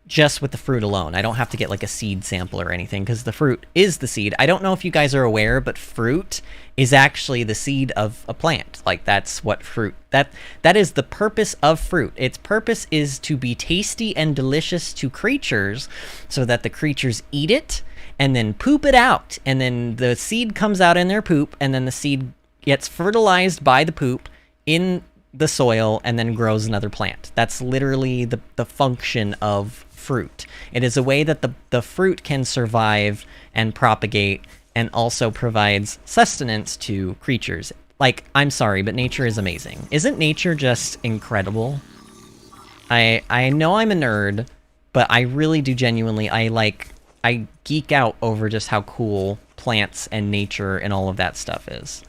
just with the fruit alone. I don't have to get like a seed sample or anything because the fruit is the seed. I don't know if you guys are aware, but fruit is actually the seed of a plant. Like, that's what fruit, that is the purpose of fruit. Its purpose is to be tasty and delicious to creatures so that the creatures eat it and then poop it out. And then the seed comes out in their poop, and then the seed gets fertilized by the poop in the soil and then grows another plant. That's literally the function of fruit. It is a way that the fruit can survive and propagate and also provides sustenance to creatures. Like, I'm sorry, but nature is amazing. Isn't nature just incredible? I know I'm a nerd, but I really do genuinely, I geek out over just how cool plants and nature and all of that stuff is.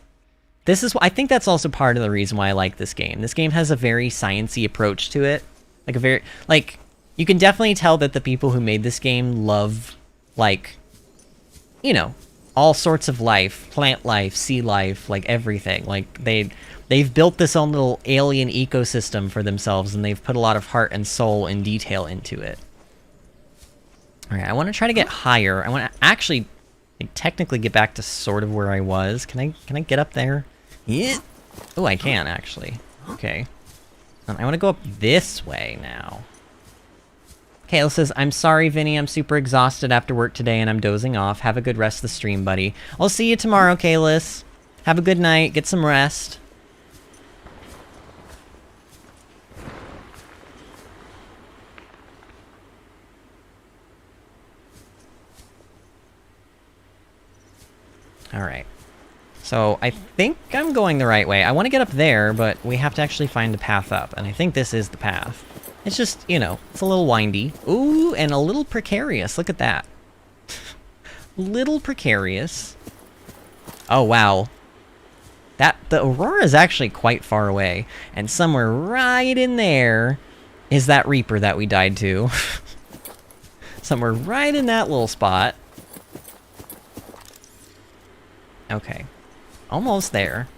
This is, I think that's also part of the reason why I like this game. This game has a very sciencey approach to it. Like a very, like, you can definitely tell that the people who made this game love, like, you know, all sorts of life, plant life, sea life, like everything. Like, they've built this own little alien ecosystem for themselves, and they've put a lot of heart and soul and detail into it. All right, I want to try to get higher. I want to actually, like, technically get back to sort of where I was. Can I get up there? Yeah. Oh, I can actually. Okay. I want to go up this way now. Kayla says, I'm sorry, Vinny. I'm super exhausted after work today and I'm dozing off. Have a good rest of the stream, buddy. I'll see you tomorrow, Kaylis. Have a good night. Get some rest. Alright. So, I think I'm going the right way. I want to get up there, but we have to actually find a path up. And I think this is the path. It's just, you know, it's a little windy. Ooh, and a little precarious. Look at that. Little precarious. Oh, wow. The Aurora is actually quite far away. And somewhere right in there is that Reaper that we died to. Somewhere right in that little spot. Okay. Almost there.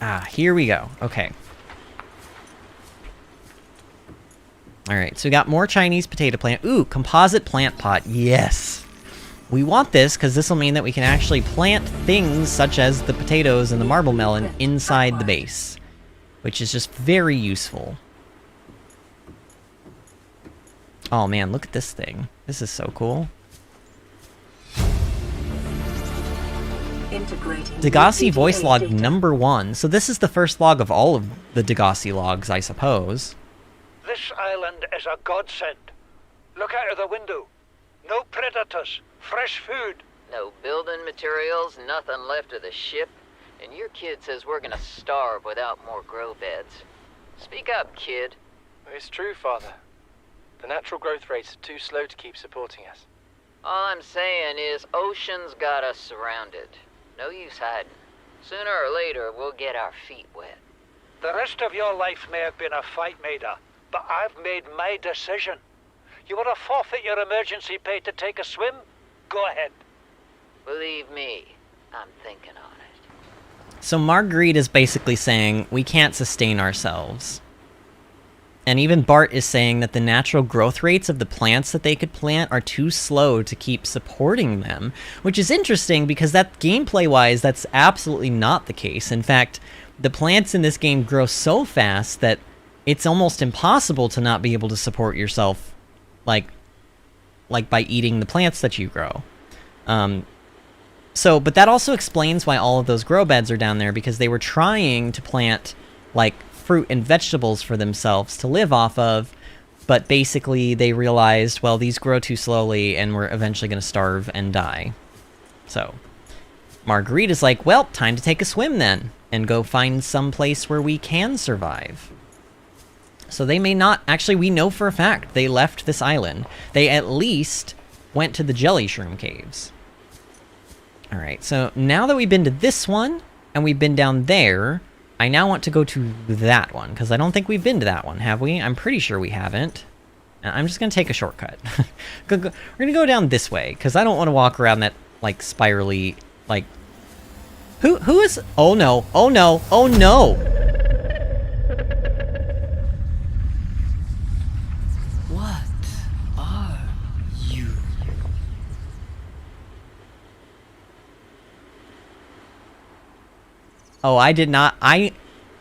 Ah, here we go. Okay. Alright, so we got more Chinese potato plant. Ooh, composite plant pot. Yes! We want this because this will mean that we can actually plant things such as the potatoes and the marble melon inside the base, which is just very useful. Oh man, look at this thing. This is so cool. Degassi voice log number 1. So this is the first log of all of the Degassi logs, I suppose. This island is a godsend. Look out of the window. No predators, fresh food. No building materials, nothing left of the ship. And your kid says we're gonna starve without more grow beds. Speak up, kid. It's true, Father. The natural growth rates are too slow to keep supporting us. All I'm saying is ocean's got us surrounded. No use hiding. Sooner or later, we'll get our feet wet. The rest of your life may have been a fight, Maida, but I've made my decision. You want to forfeit your emergency pay to take a swim? Go ahead. Believe me, I'm thinking on it. So Marguerite is basically saying we can't sustain ourselves. And even Bart is saying that the natural growth rates of the plants that they could plant are too slow to keep supporting them, which is interesting because that gameplay-wise, that's absolutely not the case. In fact, the plants in this game grow so fast that it's almost impossible to not be able to support yourself, like by eating the plants that you grow. But that also explains why all of those grow beds are down there, because they were trying to plant, like, fruit and vegetables for themselves to live off of, but basically they realized, well, these grow too slowly and we're eventually going to starve and die. So Marguerite is like, well, time to take a swim then and go find some place where we can survive. So they may not, actually we know for a fact they left this island. They at least went to the jelly shroom caves. Alright, so now that we've been to this one and we've been down there, I now want to go to that one, because I don't think we've been to that one, have we? I'm pretty sure we haven't. I'm just going to take a shortcut. We're going to go down this way, because I don't want to walk around that, like, spirally, like... Who is... Oh no, oh no, oh no! What are you? Oh, I did not...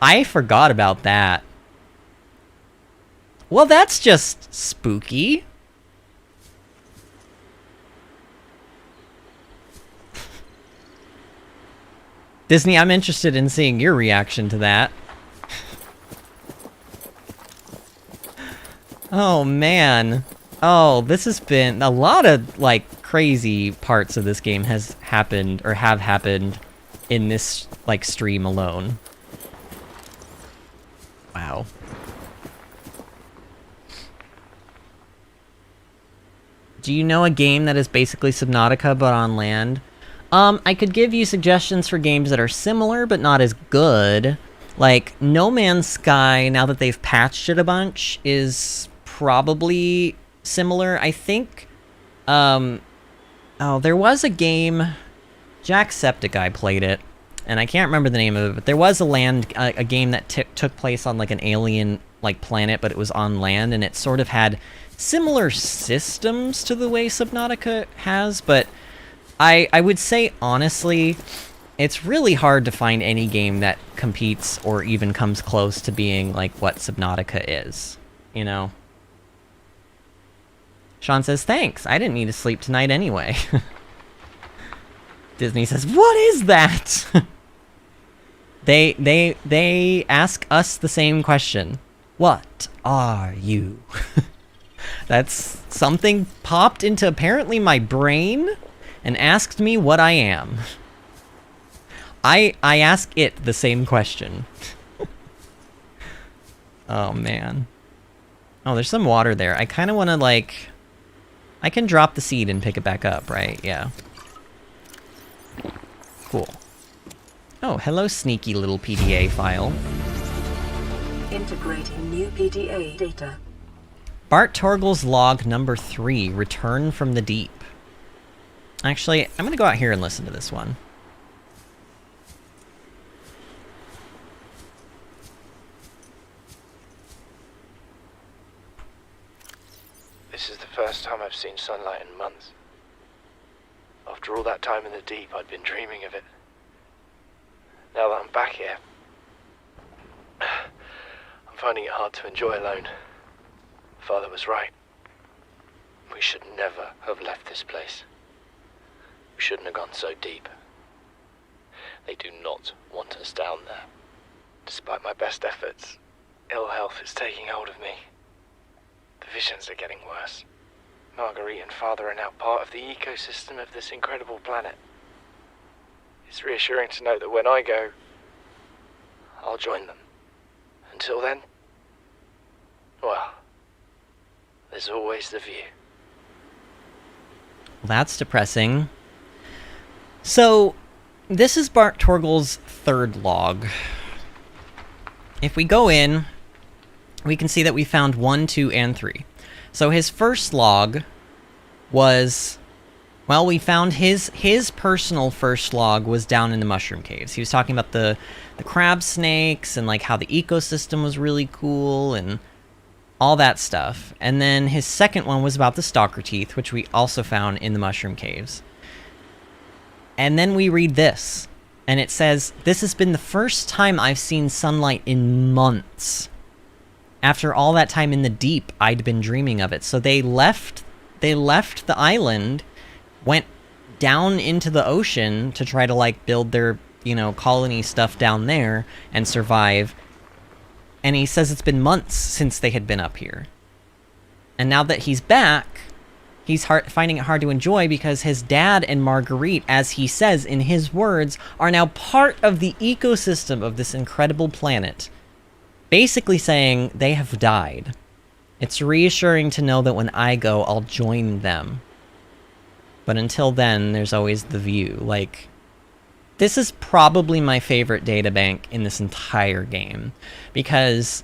I forgot about that. Well, that's just spooky. Disney, I'm interested in seeing your reaction to that. Oh, man. Oh, this has been... A lot of, like, crazy parts of this game has happened, or have happened, in this, like, stream alone. Wow. Do you know a game that is basically Subnautica but on land? I could give you suggestions for games that are similar but not as good. Like, No Man's Sky, now that they've patched it a bunch, is probably similar. I think, oh, there was a game, Jacksepticeye played it, and I can't remember the name of it, but there was a game that took place on, like, an alien, like, planet, but it was on land, and it sort of had similar systems to the way Subnautica has, but I would say, honestly, it's really hard to find any game that competes or even comes close to being, like, what Subnautica is, you know? Sean says, thanks, I didn't need to sleep tonight anyway. Disney says, what is that? They ask us the same question. What are you? That's something popped into apparently my brain and asked me what I am. I ask it the same question. Oh, man. Oh, there's some water there. I kind of want to, like... I can drop the seed and pick it back up, right? Yeah. Cool. Oh, hello, sneaky little PDA file. Integrating new PDA data. Bart Torgal's log number 3, Return from the Deep. Actually, I'm going to go out here and listen to this one. This is the first time I've seen sunlight in months. After all that time in the deep, I'd been dreaming of it. Now that I'm back here, I'm finding it hard to enjoy alone. Father was right. We should never have left this place. We shouldn't have gone so deep. They do not want us down there. Despite my best efforts, ill health is taking hold of me. The visions are getting worse. Marguerite and Father are now part of the ecosystem of this incredible planet. It's reassuring to know that when I go, I'll join them. Until then, Well, there's always the view. That's depressing. So, this is Bart Torgal's third log. If we go in, we can see that we found 1, 2, and 3. So his first log was... Well, we found his personal first log was down in the mushroom caves. He was talking about the crab snakes and like how the ecosystem was really cool and all that stuff. And then his second one was about the stalker teeth, which we also found in the mushroom caves. And then we read this, and it says, "This has been the first time I've seen sunlight in months. After all that time in the deep, I'd been dreaming of it." So they left the island, went down into the ocean to try to, like, build their, you know, colony stuff down there and survive. And he says it's been months since they had been up here. And now that he's back, he's finding it hard to enjoy because his dad and Marguerite, as he says in his words, are now part of the ecosystem of this incredible planet. Basically saying they have died. It's reassuring to know that when I go, I'll join them. But until then, there's always the view. Like, this is probably my favorite databank in this entire game. Because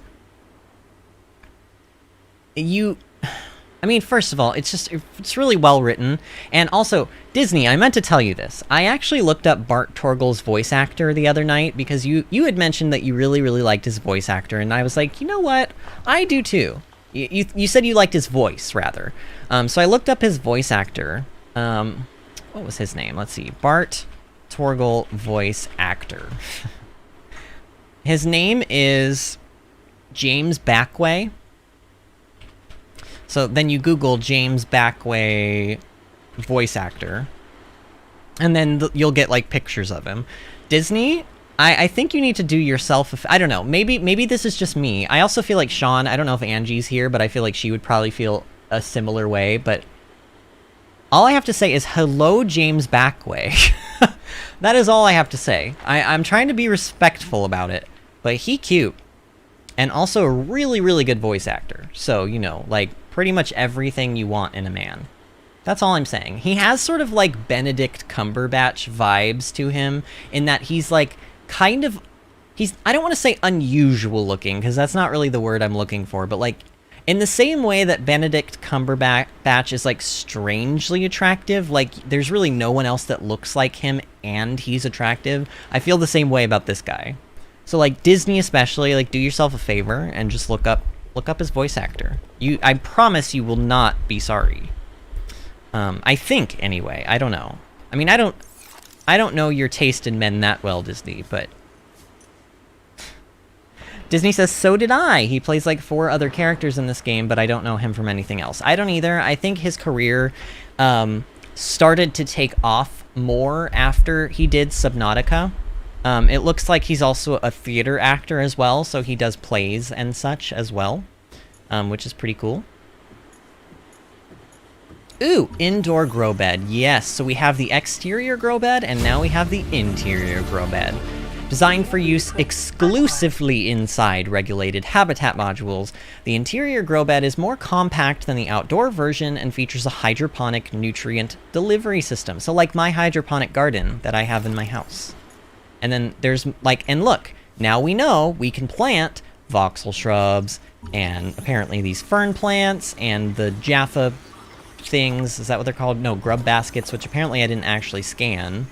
I mean, first of all, it's really well written. And also, Disney, I meant to tell you this. I actually looked up Bart Torgal's voice actor the other night because you had mentioned that you really, really liked his voice actor. And I was like, you know what? I do too. You said you liked his voice, rather. So I looked up his voice actor. What was his name? Let's see. Bart Torgal voice actor. His name is James Backway. So then you Google James Backway voice actor. And then you'll get, like, pictures of him. Disney, I think you need to do yourself... I don't know. Maybe this is just me. I also feel like Sean... I don't know if Angie's here, but I feel like she would probably feel a similar way. But all I have to say is, hello, James Backway. That is all I have to say. I'm trying to be respectful about it. But he cute. And also a really, really good voice actor. So, you know, like, pretty much everything you want in a man. That's all I'm saying. He has sort of, like, Benedict Cumberbatch vibes to him, in that he's, like, kind of... I don't want to say unusual looking, because that's not really the word I'm looking for, but, like, in the same way that Benedict Cumberbatch is, like, strangely attractive, like, there's really no one else that looks like him and he's attractive, I feel the same way about this guy. So, like, Disney especially, like, do yourself a favor and just look up his voice actor. I promise you will not be sorry. I think, anyway. I don't know. I mean, I don't know your taste in men that well, Disney, but... Disney says, so did I! He plays, like, 4 other characters in this game, but I don't know him from anything else. I don't either. I think his career started to take off more after he did Subnautica. It looks like he's also a theater actor as well, so he does plays and such as well, which is pretty cool. Ooh, indoor grow bed. Yes, so we have the exterior grow bed, and now we have the interior grow bed. Designed for use exclusively inside regulated habitat modules, the interior grow bed is more compact than the outdoor version and features a hydroponic nutrient delivery system. So like my hydroponic garden that I have in my house. And then there's, like, and look, now we know we can plant voxel shrubs, and apparently these fern plants, and the Jaffa things, is that what they're called? No, grub baskets, which apparently I didn't actually scan.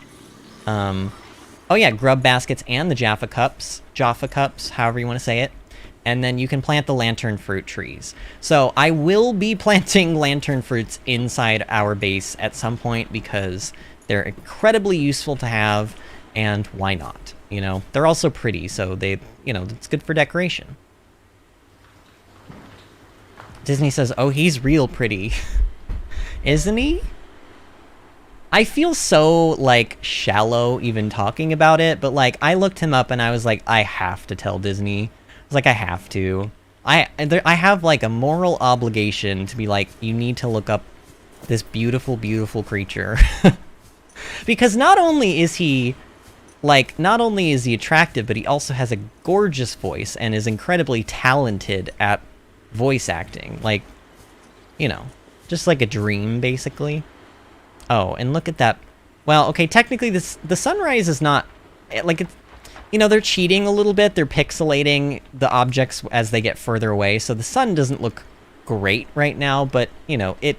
Oh yeah, grub baskets and the Jaffa cups, however you want to say it. And then you can plant the lantern fruit trees. So I will be planting lantern fruits inside our base at some point because they're incredibly useful to have. And why not? You know, they're also pretty, so they, you know, it's good for decoration. Disney says, oh, he's real pretty. Isn't he? I feel so, like, shallow even talking about it, but, like, I looked him up and I was like, I have to tell Disney. I was like, I have to. I have, like, a moral obligation to be like, you need to look up this beautiful, beautiful creature. Because not only is he attractive, but he also has a gorgeous voice and is incredibly talented at voice acting. Like, you know, just like a dream, basically. Oh, and look at that. Well, okay, technically the sunrise is not... Like, it's, you know, they're cheating a little bit. They're pixelating the objects as they get further away, so the sun doesn't look great right now, but, you know, it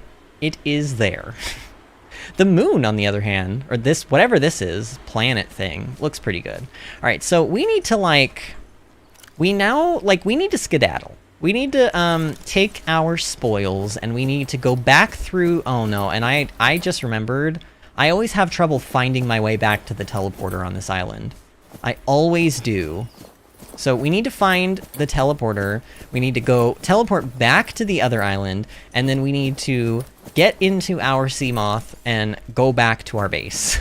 is there. The moon, on the other hand, or this, whatever this is, planet thing, looks pretty good. Alright, so we need to, like... We need to skedaddle. We need to, take our spoils, and we need to go back through... Oh, no, and I just remembered... I always have trouble finding my way back to the teleporter on this island. I always do. So we need to find the teleporter, we need to go teleport back to the other island, and then we need to get into our Seamoth and go back to our base.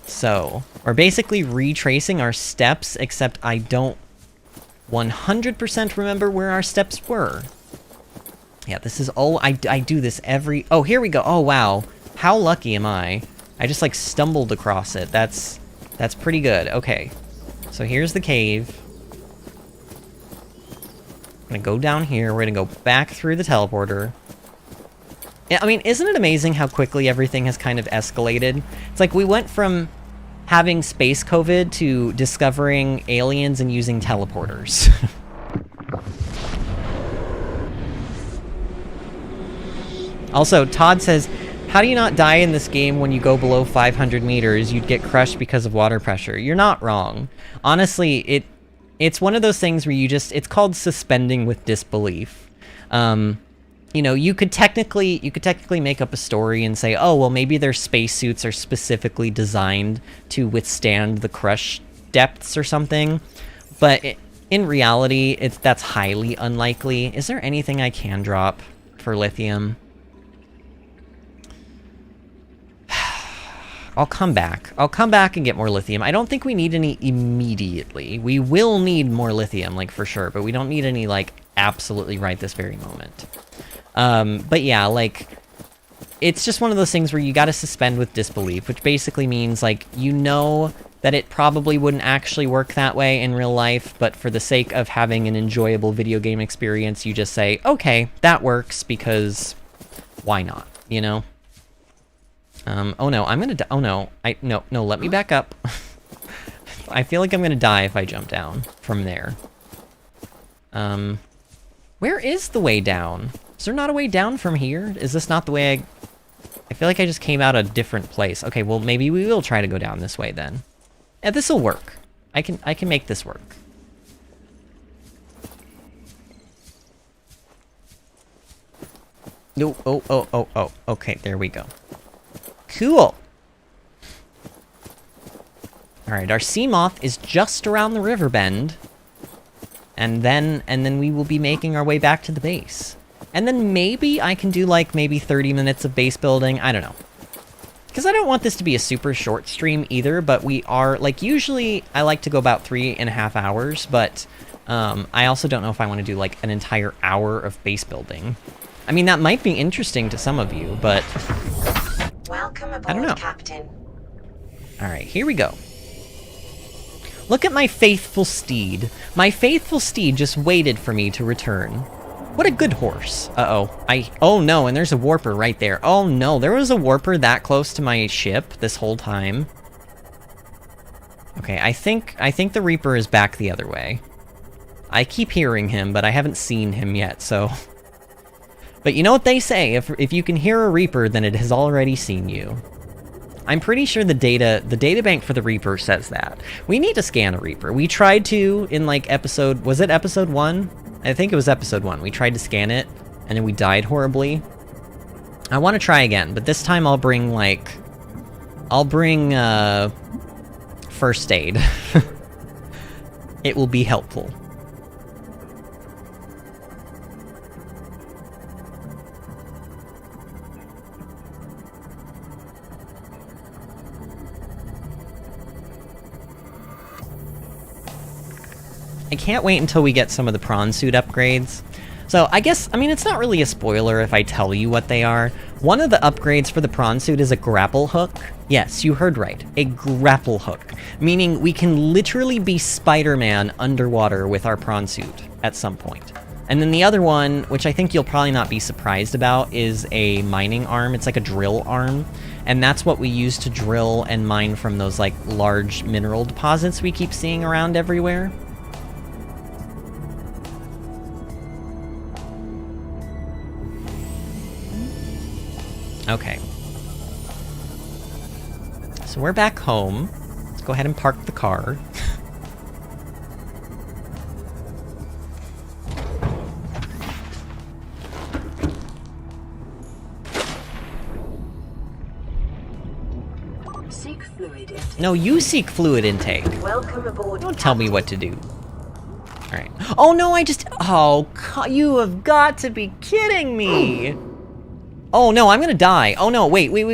So, we're basically retracing our steps, except I don't 100% remember where our steps were. Yeah, this is all... I do this every... Oh, here we go. Oh, wow. How lucky am I? I just, like, stumbled across it. That's pretty good. Okay. So here's the cave. I'm gonna go down here. We're gonna go back through the teleporter. Yeah, I mean, isn't it amazing how quickly everything has kind of escalated? It's like we went from having space COVID to discovering aliens and using teleporters. Also, Todd says, how do you not die in this game when you go below 500 meters? You'd get crushed because of water pressure. You're not wrong. Honestly, it's one of those things where you just... It's called suspending with disbelief. You know, you could technically make up a story and say, oh, well, maybe their spacesuits are specifically designed to withstand the crush depths or something. But in reality, that's highly unlikely. Is there anything I can drop for lithium? I'll come back. I'll come back and get more lithium. I don't think we need any immediately. We will need more lithium, like, for sure, but we don't need any, like, absolutely right this very moment. But yeah, like, it's just one of those things where you gotta suspend with disbelief, which basically means, like, you know that it probably wouldn't actually work that way in real life, but for the sake of having an enjoyable video game experience, you just say, okay, that works, because why not, you know? Oh no, I'm gonna oh no, no, let me back up. I feel like I'm gonna die if I jump down from there. Where is the way down? Is there not a way down from here? Is this not the way I feel like I just came out a different place. Okay, well, maybe we will try to go down this way then. Yeah, this'll work. I can make this work. No, oh, okay, there we go. Cool! Alright, our Seamoth is just around the river bend. And then we will be making our way back to the base. And then maybe I can do, like, maybe 30 minutes of base building. I don't know. Because I don't want this to be a super short stream either, but we are, like, usually I like to go about 3.5 hours, but I also don't know if I want to do, like, an entire hour of base building. I mean, that might be interesting to some of you, but... Welcome aboard, I don't know. Captain. Alright, here we go. Look at my faithful steed. My faithful steed just waited for me to return. What a good horse. Uh-oh. Oh no, and there's a warper right there. Oh no, there was a warper that close to my ship this whole time. Okay, I think the Reaper is back the other way. I keep hearing him, but I haven't seen him yet, so... But you know what they say, if you can hear a Reaper, then it has already seen you. I'm pretty sure the data bank for the Reaper says that. We need to scan a Reaper. We tried to in, like, was it episode 1? I think it was episode 1. We tried to scan it, and then we died horribly. I want to try again, but this time I'll bring, first aid. It will be helpful. I can't wait until we get some of the Prawn Suit upgrades. So, I mean, it's not really a spoiler if I tell you what they are. One of the upgrades for the Prawn Suit is a grapple hook. Yes, you heard right. A grapple hook. Meaning we can literally be Spider-Man underwater with our Prawn Suit at some point. And then the other one, which I think you'll probably not be surprised about, is a mining arm. It's like a drill arm. And that's what we use to drill and mine from those, like, large mineral deposits we keep seeing around everywhere. Okay. So we're back home. Let's go ahead and park the car. Seek fluid intake. No, you seek fluid intake. Welcome aboard. Don't tell me what to do. Alright. Oh no, I just... Oh, you have got to be kidding me! Oh no, I'm gonna die. Oh no, wait, wait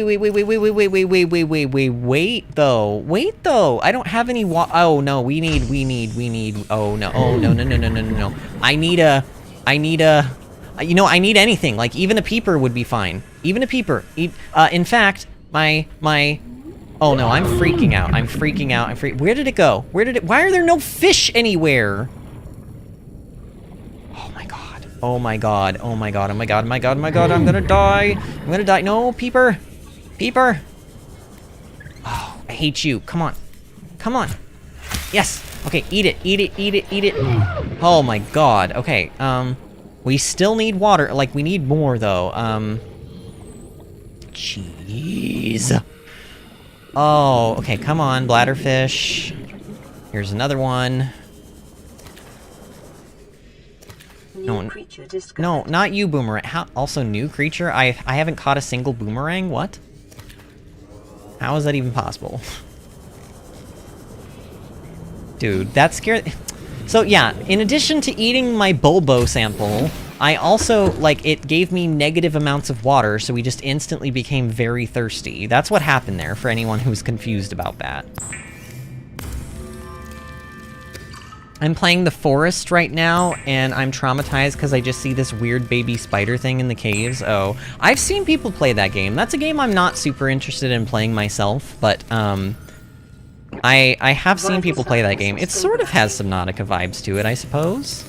though. I don't have any oh no, we need, oh no, no. I need a, you know, I need anything, like even a peeper would be fine. Even a peeper. In fact, my, oh no, I'm freaking out. Where did it go? Why are there no fish anywhere? Oh my god, I'm gonna die. No, peeper. Oh, I hate you. Come on. Yes. Okay, eat it. Oh my god. Okay, we still need water. Like, we need more, though. Jeez. Oh, okay, come on, bladderfish. Here's another one. No, not you, Boomerang. Also, new creature? I haven't caught a single boomerang? What? How is that even possible? Dude, that scared... So, yeah, in addition to eating my Bulbo sample, I also, like, it gave me negative amounts of water, so we just instantly became very thirsty. That's what happened there, for anyone who's confused about that. I'm playing the forest right now, and I'm traumatized because I just see this weird baby spider thing in the caves. Oh, I've seen people play that game. That's a game I'm not super interested in playing myself, but, I have seen people play that game. It sort of has Subnautica vibes to it, I suppose.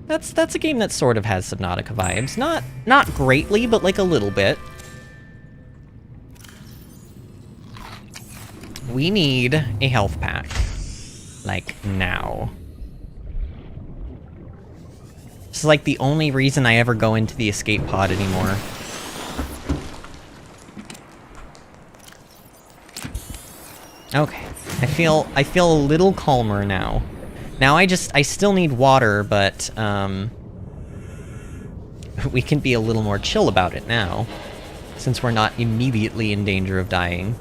That's a game that sort of has Subnautica vibes. Not greatly, but like a little bit. We need a health pack. Like, now. This is like the only reason I ever go into the escape pod anymore. Okay. I feel a little calmer now. Now I still need water, but, we can be a little more chill about it now, since we're not immediately in danger of dying.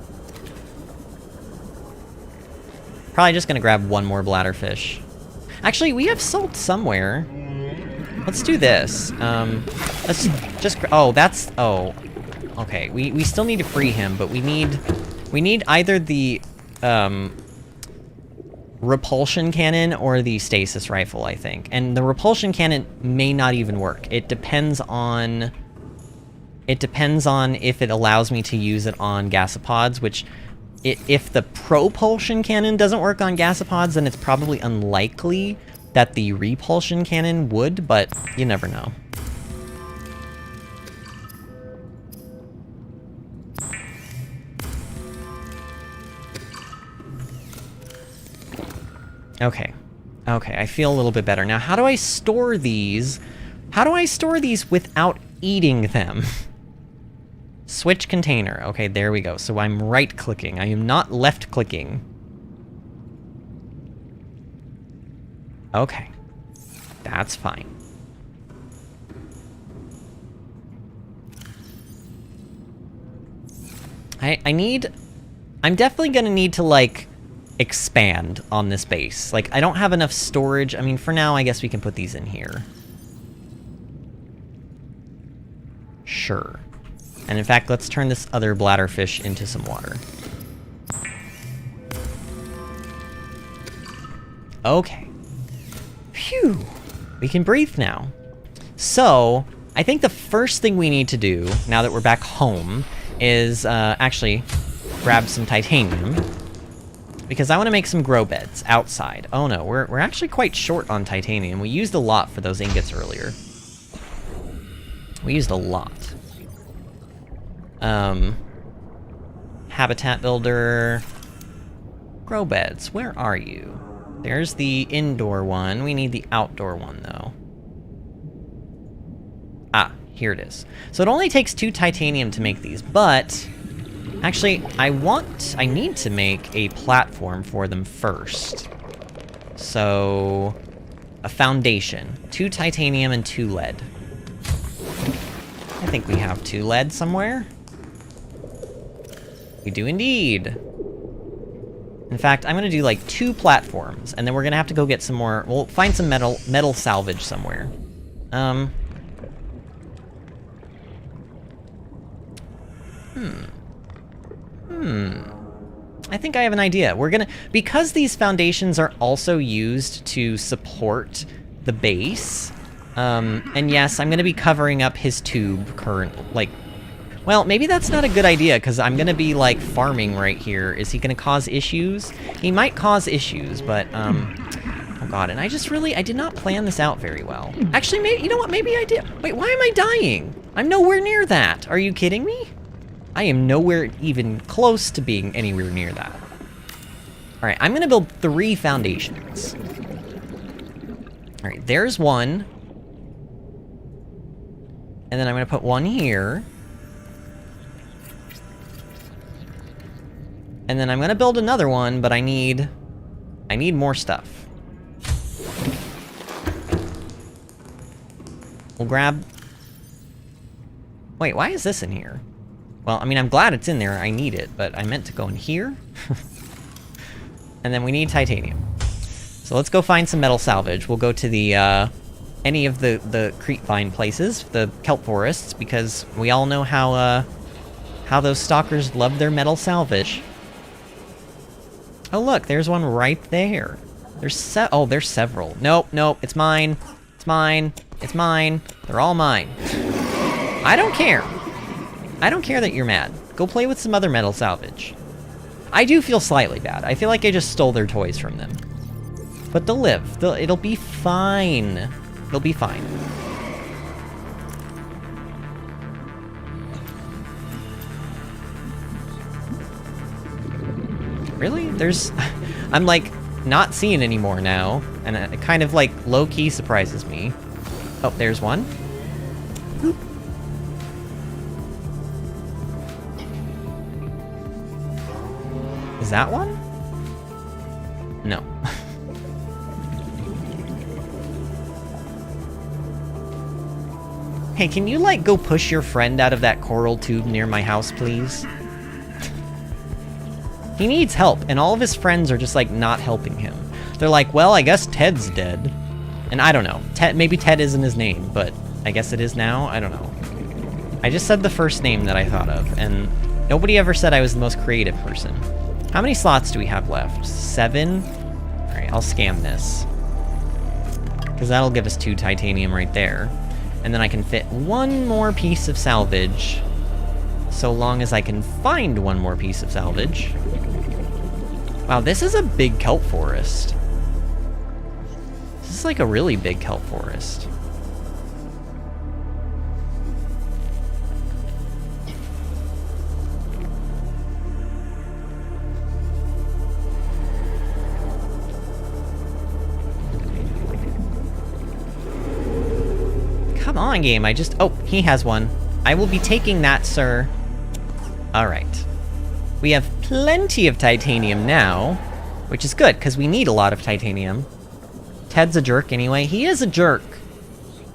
Probably just gonna grab one more bladderfish. Actually, we have salt somewhere. Let's do this. Let's just... Oh, that's... Oh. Okay, we still need to free him, but we need either the, repulsion cannon or the stasis rifle, I think. And the repulsion cannon may not even work. It depends on if it allows me to use it on gasopods, which... If the propulsion cannon doesn't work on gasopods, then it's probably unlikely that the repulsion cannon would, but you never know. Okay. Okay, I feel a little bit better. Now, how do I store these? How do I store these without eating them? Switch container. Okay, there we go. So I'm right-clicking. I am not left-clicking. Okay. That's fine. I'm definitely gonna need to, like, expand on this base. Like, I don't have enough storage. I mean, for now, I guess we can put these in here. Sure. And in fact, let's turn this other bladderfish into some water. Okay. Phew. We can breathe now. So, I think the first thing we need to do, now that we're back home, is actually grab some titanium. Because I want to make some grow beds outside. Oh no, we're actually quite short on titanium. We used a lot for those ingots earlier. We used a lot. Habitat builder. Grow beds, where are you? There's the indoor one. We need the outdoor one, though. Ah, here it is. So it only takes 2 titanium to make these, but... Actually, I need to make a platform for them first. So... a foundation. 2 titanium and 2 lead. I think we have 2 lead somewhere. We do indeed. In fact, I'm gonna do like 2 platforms, and then we're gonna have to go get some more. We'll find some metal salvage somewhere. I think I have an idea. We're gonna, because these foundations are also used to support the base, and yes, I'm gonna be covering up his tube well, maybe that's not a good idea, because I'm gonna be, like, farming right here. Is he gonna cause issues? He might cause issues, but, oh god, and I did not plan this out very well. Actually, maybe, you know what, maybe I did. Wait, why am I dying? I'm nowhere near that. Are you kidding me? I am nowhere even close to being anywhere near that. Alright, I'm gonna build 3 foundations. Alright, there's one. And then I'm gonna put one here. And then I'm gonna build another one, but I need more stuff. We'll grab... Wait, why is this in here? Well, I mean, I'm glad it's in there. I need it, but I meant to go in here. And then we need titanium. So let's go find some metal salvage. We'll go to the, any of the creepvine places, the kelp forests, because we all know how those stalkers love their metal salvage. Oh look, there's one right there. There's several. Nope, it's mine. It's mine. It's mine. They're all mine. I don't care. I don't care that you're mad. Go play with some other metal salvage. I do feel slightly bad. I feel like I just stole their toys from them. But they'll live. It'll be fine. It'll be fine. Really? I'm like not seeing anymore now, and it kind of like low-key surprises me. Oh, there's one. Boop. Is that one? No. Hey, can you like go push your friend out of that coral tube near my house, please? He needs help, and all of his friends are just, like, not helping him. They're like, well, I guess Ted's dead. And I don't know. Maybe Ted isn't his name, but I guess it is now? I don't know. I just said the first name that I thought of, and nobody ever said I was the most creative person. How many slots do we have left? 7? Alright, I'll scam this. Because that'll give us 2 titanium right there. And then I can fit 1 more piece of salvage. So long as I can find 1 more piece of salvage. Wow, this is a big kelp forest. This is like a really big kelp forest. Come on, game, oh, he has one. I will be taking that, sir. Alright. We have plenty of titanium now, which is good, because we need a lot of titanium. Ted's a jerk anyway. He is a jerk.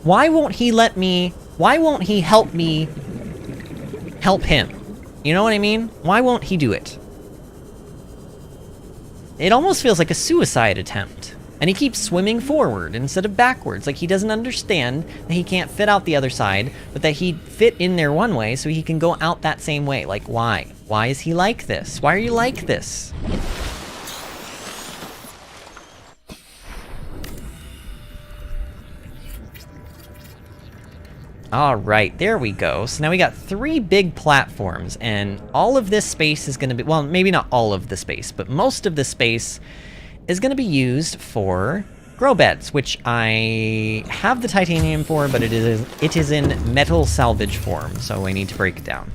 Why won't he help me help him? You know what I mean? Why won't he do it? It almost feels like a suicide attempt. And he keeps swimming forward instead of backwards. Like he doesn't understand that he can't fit out the other side, but that he'd fit in there one way so he can go out that same way. Like, why? Why is he like this? Why are you like this? Alright, there we go. So now we got 3 big platforms, and all of this space is going to be... Well, maybe not all of the space, but most of the space is going to be used for grow beds, which I have the titanium for, but it is in metal salvage form, so I need to break it down.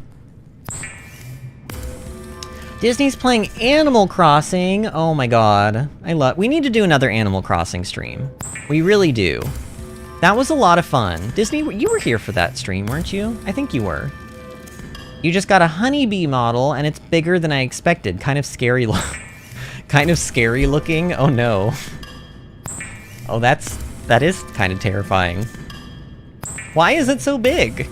Disney's playing Animal Crossing. Oh my god. We need to do another Animal Crossing stream. We really do. That was a lot of fun. Disney, you were here for that stream, weren't you? I think you were. You just got a honeybee model, and it's bigger than I expected. Kind of scary kind of scary looking. Oh no. Oh, that is kind of terrifying. Why is it so big?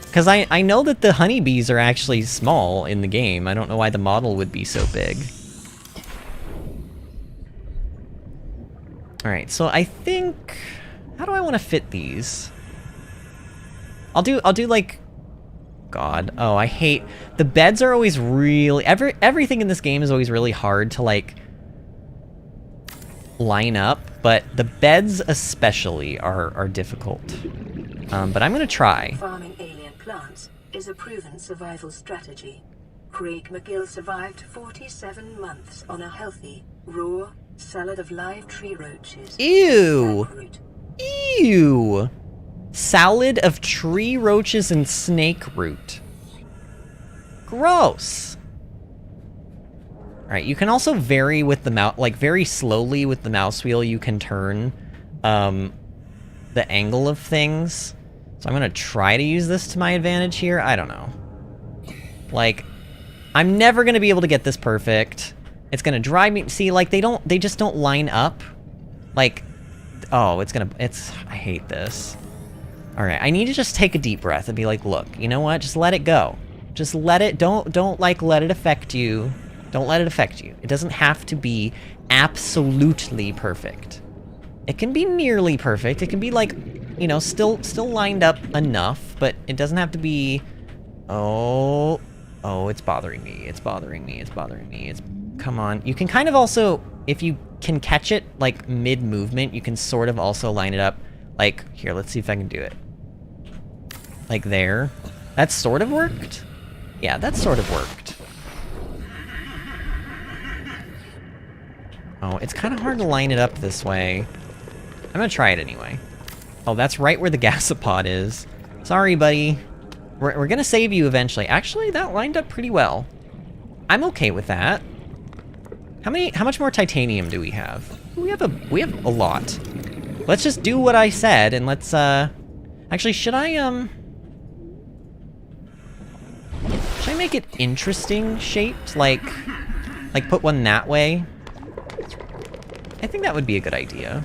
Because I know that the honeybees are actually small in the game. I don't know why the model would be so big. Alright, so I think... How do I want to fit these? I'll do like... God. Oh, I hate... The beds are always really... Everything in this game is always really hard to, like... line up, but the beds especially are difficult. But I'm gonna try. Farming alien plants is a proven survival strategy. Craig McGill survived 47 months on a healthy, raw salad of live tree roaches. Ew! Ew! Salad of tree roaches and snake root. Gross! Alright, you can also vary with the mouse, like very slowly with the mouse wheel you can turn the angle of things. So I'm gonna try to use this to my advantage here. I don't know. Like, I'm never gonna be able to get this perfect. It's gonna drive me, see, like they just don't line up. Like, oh, I hate this. Alright, I need to just take a deep breath and be like, look, you know what, just let it go. Just let it, don't like let it affect you. Don't let it affect you. It doesn't have to be absolutely perfect. It can be nearly perfect. It can be like, you know, still lined up enough, but it doesn't have to be... Oh, it's bothering me. It's bothering me. It's bothering me. Come on. You can kind of also, if you can catch it, like, mid-movement, you can sort of also line it up. Like, here, let's see if I can do it. Like there. That sort of worked? Yeah, that sort of worked. Oh, it's kind of hard to line it up this way. I'm gonna try it anyway. Oh, that's right where the gasopod is. Sorry, buddy. We're gonna save you eventually. Actually, that lined up pretty well. I'm okay with that. How much more titanium do we have? We have a lot. Let's just do what I said, and let's, actually, should I make it interesting shaped? Like put one that way? I think that would be a good idea.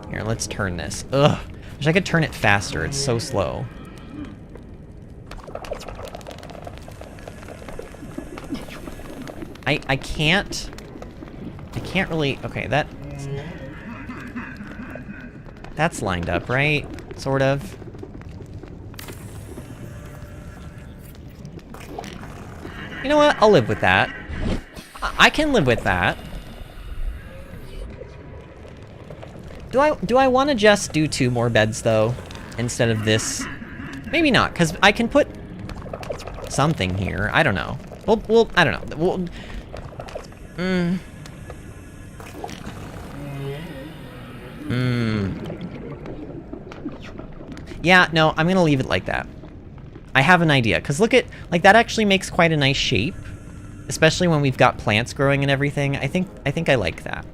Here, let's turn this. Ugh. Wish I could turn it faster. It's so slow. I can't really... Okay, that's lined up, right? Sort of. You know what? I'll live with that. I can live with that. Do I want to just do 2 more beds, though, instead of this? Maybe not, because I can put something here. I don't know. Well, I don't know. Yeah, no, I'm gonna leave it like that. I have an idea, because look at, like, that actually makes quite a nice shape, especially when we've got plants growing and everything. I think I like that.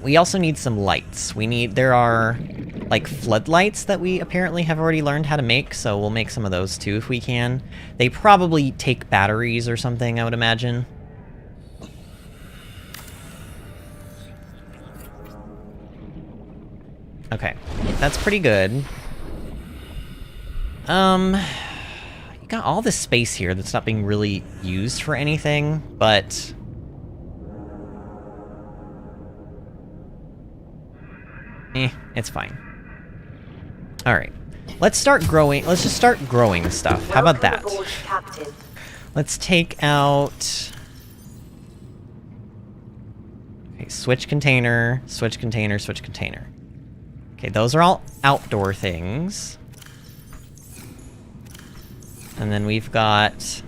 We also need some lights. There are, like, floodlights that we apparently have already learned how to make, so we'll make some of those too if we can. They probably take batteries or something, I would imagine. Okay, that's pretty good. You got all this space here that's not being really used for anything, but... it's fine. Alright. Let's start growing. Let's just start growing stuff. How about that? Let's take out... Okay, switch container, switch container, switch container. Okay, those are all outdoor things. And then we've got...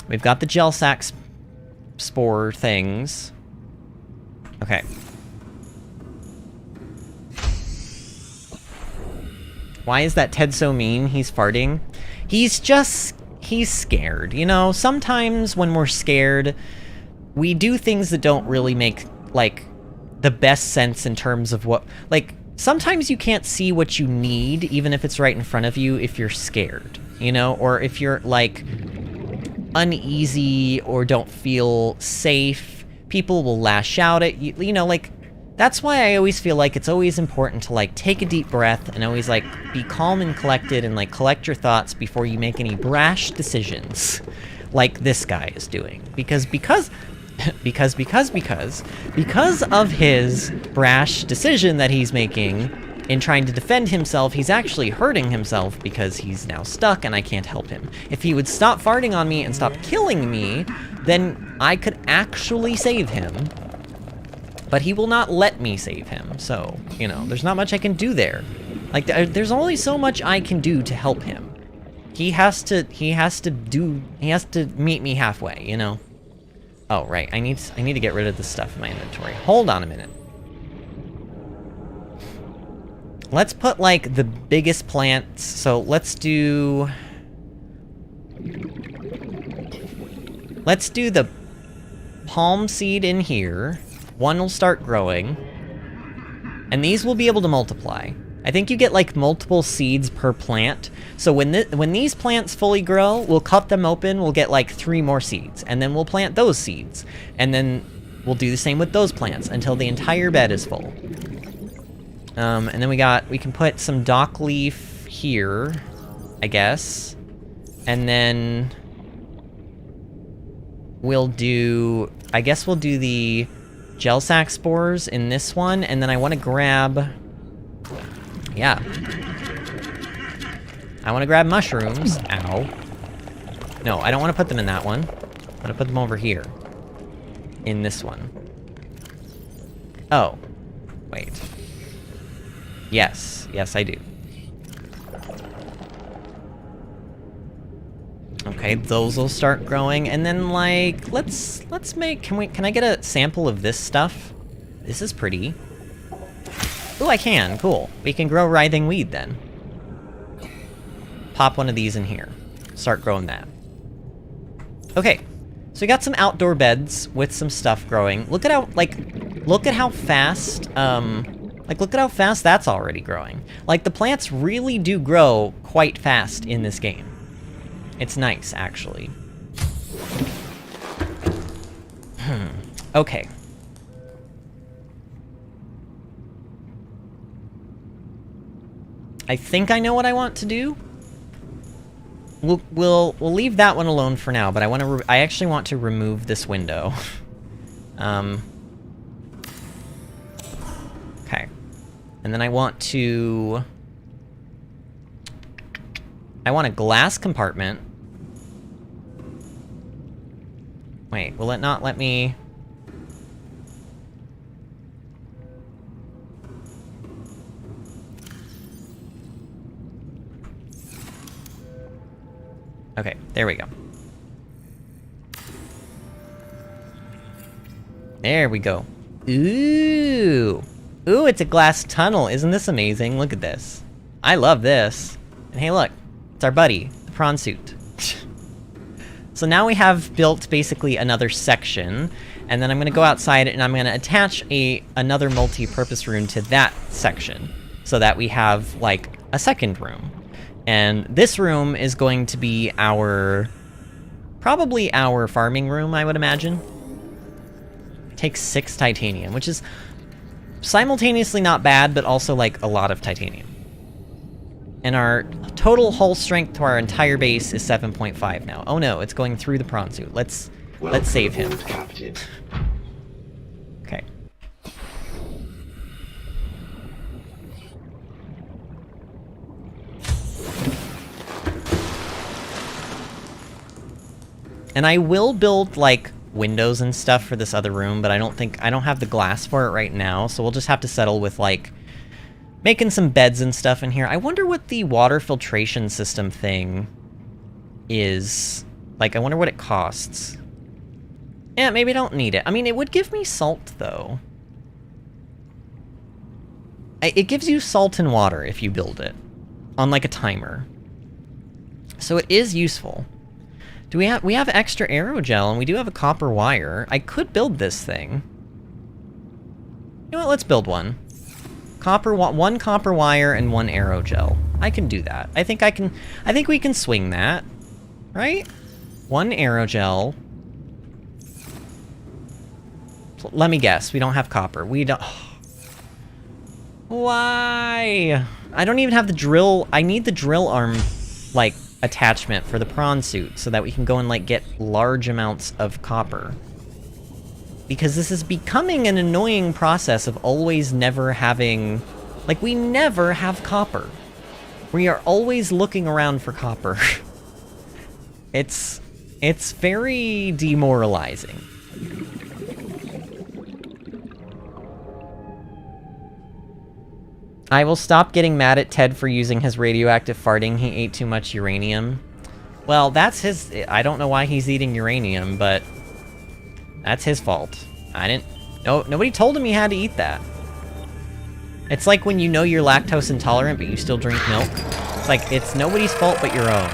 We've got the gel sac spore things. Okay. Why is that Ted so mean? He's farting. He's scared, you know? Sometimes when we're scared, we do things that don't really make, like, the best sense in terms of what... Like, sometimes you can't see what you need, even if it's right in front of you, if you're scared, you know? Or if you're, like, uneasy or don't feel safe, people will lash out at you, you know, like... That's why I always feel like it's always important to, like, take a deep breath and always, like, be calm and collected and, like, collect your thoughts before you make any brash decisions like this guy is doing. Because of his brash decision that he's making in trying to defend himself, he's actually hurting himself because he's now stuck and I can't help him. If he would stop farting on me and stop killing me, then I could actually save him. But he will not let me save him, so, you know, there's not much I can do there. Like, there's only so much I can do to help him. He has to meet me halfway, you know? Oh, right, I need to get rid of this stuff in my inventory. Hold on a minute. Let's put, like, the biggest plants, so let's do the palm seed in here. One will start growing, and these will be able to multiply. I think you get, like, multiple seeds per plant, so when these plants fully grow, we'll cut them open, we'll get, like, 3 more seeds, and then we'll plant those seeds, and then we'll do the same with those plants until the entire bed is full. And then we can put some dock leaf here, I guess, and then we'll do the gel sac spores in this one, and then I want to grab... Yeah. I want to grab mushrooms. Ow. No, I don't want to put them in that one. I want to put them over here. In this one. Oh. Wait. Yes. Yes, I do. Okay, those will start growing, and then, like, let's make... Can I get a sample of this stuff? This is pretty. Ooh, I can. Cool. We can grow writhing weed, then. Pop one of these in here. Start growing that. Okay, so we got some outdoor beds with some stuff growing. Look at how, like, look at how fast, look at how fast that's already growing. Like, the plants really do grow quite fast in this game. It's nice, actually. Okay. I think I know what I want to do. We'll leave that one alone for now, but I actually want to remove this window. Okay. And then I want a glass compartment. Wait, will it not let me... Okay, there we go. There we go. Ooh! Ooh, it's a glass tunnel. Isn't this amazing? Look at this. I love this. And hey, look. It's our buddy, the Prawn Suit. So now we have built basically another section, and then I'm going to go outside and I'm going to attach another multi-purpose room to that section, so that we have, like, a second room. And this room is going to be probably our farming room, I would imagine. It takes 6 titanium, which is simultaneously not bad, but also, like, a lot of titanium. And our total hull strength to our entire base is 7.5 now. Oh no, it's going through the Prawn Suit. Let's save him. Captain. Okay. And I will build, like, windows and stuff for this other room, but I don't have the glass for it right now, so we'll just have to settle with, like, making some beds and stuff in here. I wonder what the water filtration system thing is. Like, I wonder what it costs. Yeah, maybe I don't need it. I mean, it would give me salt, though. It gives you salt and water if you build it. On, like, a timer. So it is useful. We have extra aerogel, and we do have a copper wire. I could build this thing. You know what, let's build one. One copper wire and one aerogel. I can do that. I think we can swing that. Right? One aerogel. Let me guess, we don't have copper. We don't... Why? I don't even have the drill... I need the drill arm, like, attachment for the prawn suit so that we can go and, like, get large amounts of copper. Because this is becoming an annoying process of always never having... Like, we never have copper. We are always looking around for copper. It's very demoralizing. I will stop getting mad at Ted for using his radioactive farting. He ate too much uranium. Well, that's his... I don't know why he's eating uranium, but... That's his fault. I didn't... No, nobody told him he had to eat that. It's like when you know you're lactose intolerant, but you still drink milk. It's like, it's nobody's fault but your own.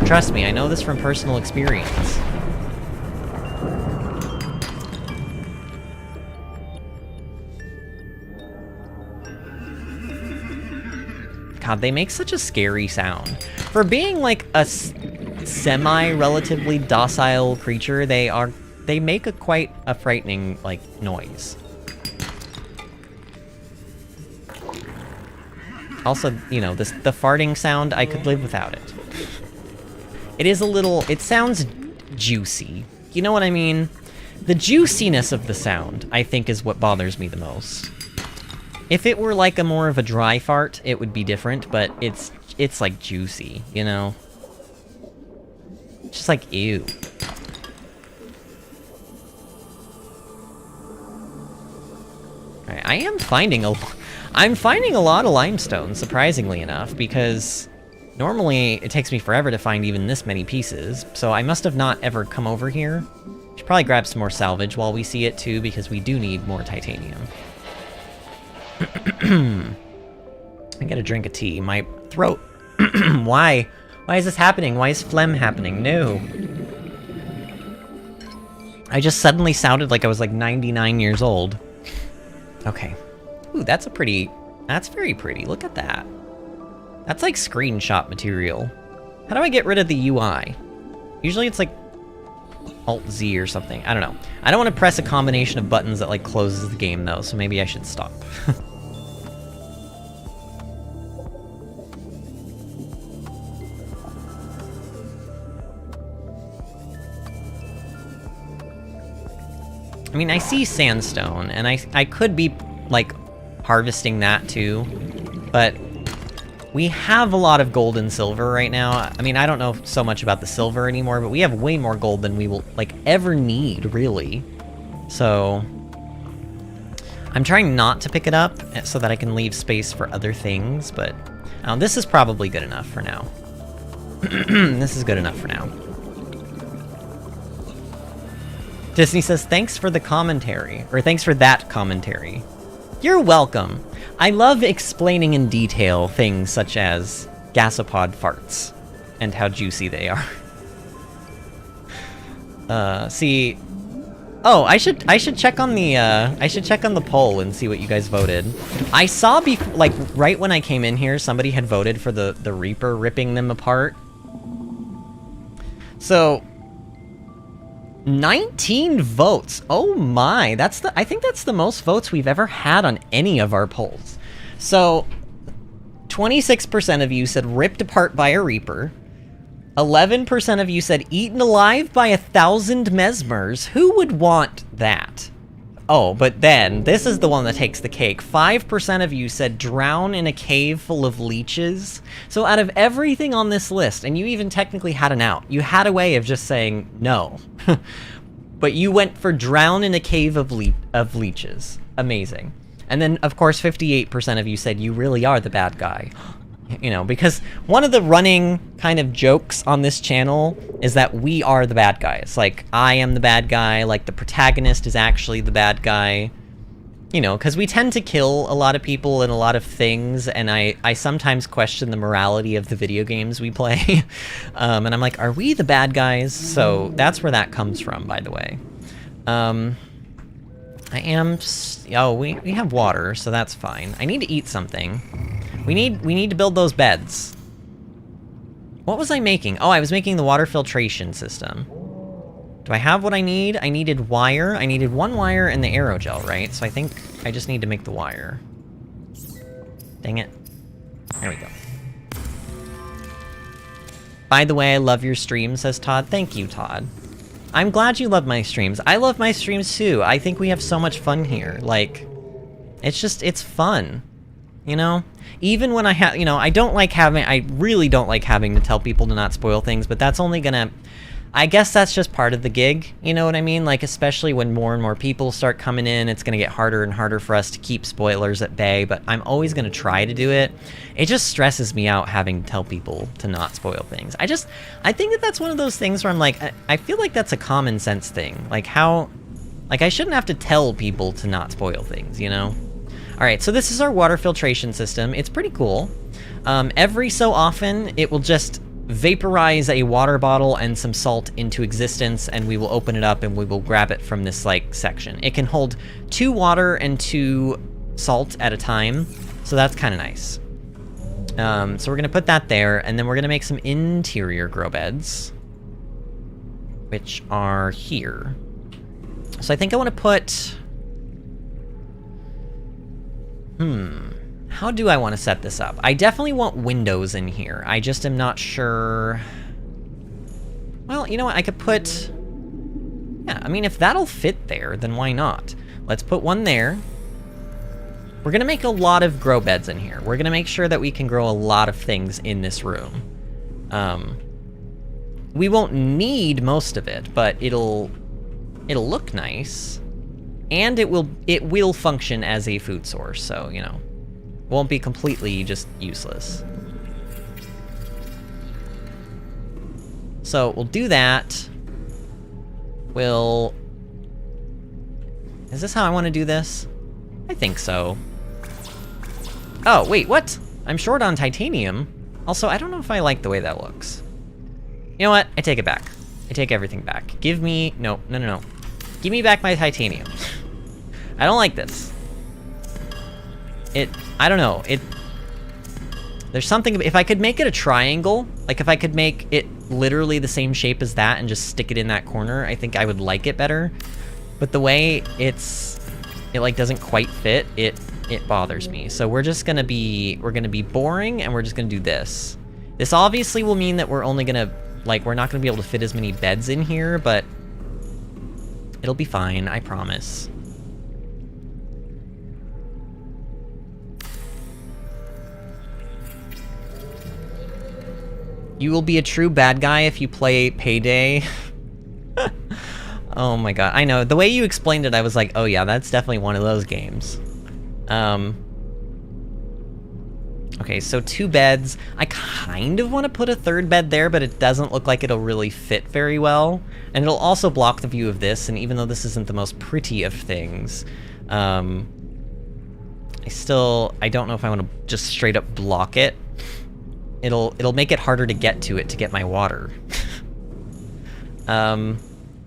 Trust me, I know this from personal experience. God, they make such a scary sound. For being like a semi-relatively docile creature, they make quite a frightening, like, noise. Also, you know, the farting sound, I could live without it. It is a little... It sounds juicy. You know what I mean? The juiciness of the sound, I think, is what bothers me the most. If it were like a more of a dry fart, it would be different, but it's like juicy, you know? Just like, ew. Alright, I'm finding a lot of limestone, surprisingly enough, because normally it takes me forever to find even this many pieces, so I must have not ever come over here. Should probably grab some more salvage while we see it too, because we do need more titanium. I gotta drink a tea. My throat. Why? Why is this happening? Why is phlegm happening? No. I just suddenly sounded like I was like 99 years old. Okay. Ooh, that's very pretty. Look at that. That's like screenshot material. How do I get rid of the UI? Usually it's like Alt-Z or something. I don't know. I don't want to press a combination of buttons that like closes the game though, so maybe I should stop. I mean, I see sandstone, and I could be, like, harvesting that too, but we have a lot of gold and silver right now. I mean, I don't know so much about the silver anymore, but we have way more gold than we will, like, ever need, really. So I'm trying not to pick it up so that I can leave space for other things, but this is probably good enough for now. This is good enough for now. Disney says, thanks for the commentary. Or thanks for that commentary. You're welcome. I love explaining in detail things such as gasopod farts and how juicy they are. See... Oh, I should check on the poll and see what you guys voted. I saw like right when I came in here, somebody had voted for the Reaper ripping them apart. So 19 votes. Oh my, I think that's the most votes we've ever had on any of our polls. So 26% of you said ripped apart by a Reaper. 11% of you said eaten alive by 1,000 mesmers. Who would want that? Oh, but then, this is the one that takes the cake. 5% of you said drown in a cave full of leeches. So out of everything on this list, and you even technically had an out, you had a way of just saying no. But you went for drown in a cave of leeches. Amazing. And then, of course, 58% of you said you really are the bad guy. You know, because one of the running kind of jokes on this channel is that we are the bad guys. Like, I am the bad guy, like the protagonist is actually the bad guy. You know, because we tend to kill a lot of people and a lot of things, and I sometimes question the morality of the video games we play. And I'm like, are we the bad guys? So that's where that comes from, by the way. Oh, we have water, so that's fine. I need to eat something. We need to build those beds. What was I making? Oh, I was making the water filtration system. Do I have what I need? I needed wire. I needed 1 wire and the aerogel, right? So I think I just need to make the wire. Dang it. There we go. By the way, I love your stream, says Todd. Thank you, Todd. I'm glad you love my streams. I love my streams too. I think we have so much fun here. Like, it's fun. You know? Even when I have, you know, I really don't like having to tell people to not spoil things, but that's only gonna, I guess that's just part of the gig, you know what I mean? Like, especially when more and more people start coming in, it's gonna get harder and harder for us to keep spoilers at bay, but I'm always gonna try to do it. It just stresses me out having to tell people to not spoil things. I think that's one of those things where I'm like, I feel like that's a common sense thing. Like I shouldn't have to tell people to not spoil things, you know? Alright, so this is our water filtration system. It's pretty cool. Every so often, it will just vaporize a water bottle and some salt into existence, and we will open it up and we will grab it from this, like, section. It can hold 2 water and 2 salt at a time, so that's kind of nice. So we're going to put that there, and then we're going to make some interior grow beds, which are here. So I think I want to put... How do I want to set this up? I definitely want windows in here. I just am not sure... Well, you know what? I could put... Yeah, I mean, if that'll fit there, then why not? Let's put one there. We're going to make a lot of grow beds in here. We're going to make sure that we can grow a lot of things in this room. We won't need most of it, but it'll look nice. And it will function as a food source, so, you know, won't be completely just useless. So we'll do that. Is this how I want to do this? I think so. Oh, wait, what? I'm short on titanium. Also, I don't know if I like the way that looks. You know what? I take it back. I take everything back. Give me... No. Give me back my titanium. I don't like this. I don't know. There's something... If I could make it a triangle, like if I could make it literally the same shape as that and just stick it in that corner, I think I would like it better. But the way it like doesn't quite fit, it bothers me. So we're gonna be boring, and we're just gonna do this. This obviously will mean that we're only gonna, like, we're not gonna be able to fit as many beds in here, but it'll be fine, I promise. You will be a true bad guy if you play Payday. Oh my god, I know. The way you explained it, I was like, oh yeah, that's definitely one of those games. Okay, so 2 beds. I kind of want to put a 3rd bed there, but it doesn't look like it'll really fit very well. And it'll also block the view of this, and even though this isn't the most pretty of things, I don't know if I want to just straight up block it. It'll make it harder to get to it to get my water.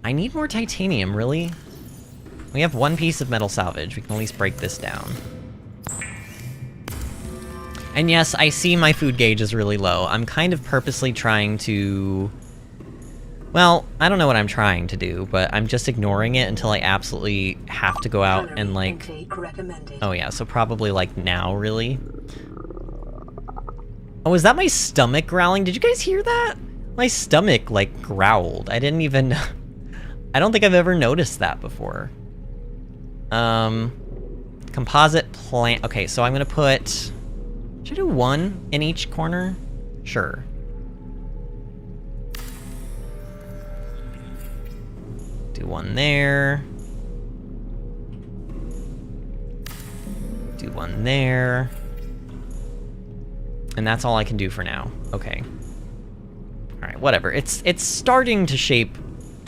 I need more titanium, really? We have 1 piece of metal salvage. We can at least break this down. And yes, I see my food gauge is really low. I'm kind of purposely trying to... Well, I don't know what I'm trying to do, but I'm just ignoring it until I absolutely have to go out and, like... Oh yeah, so probably, like, now, really? Oh, is that my stomach growling? Did you guys hear that? My stomach, like, growled. I didn't even... I don't think I've ever noticed that before. Composite plant. Okay, so I'm gonna put... Should I do one in each corner? Sure. Do one there. Do one there. And that's all I can do for now. Okay. Alright, whatever. It's starting to shape,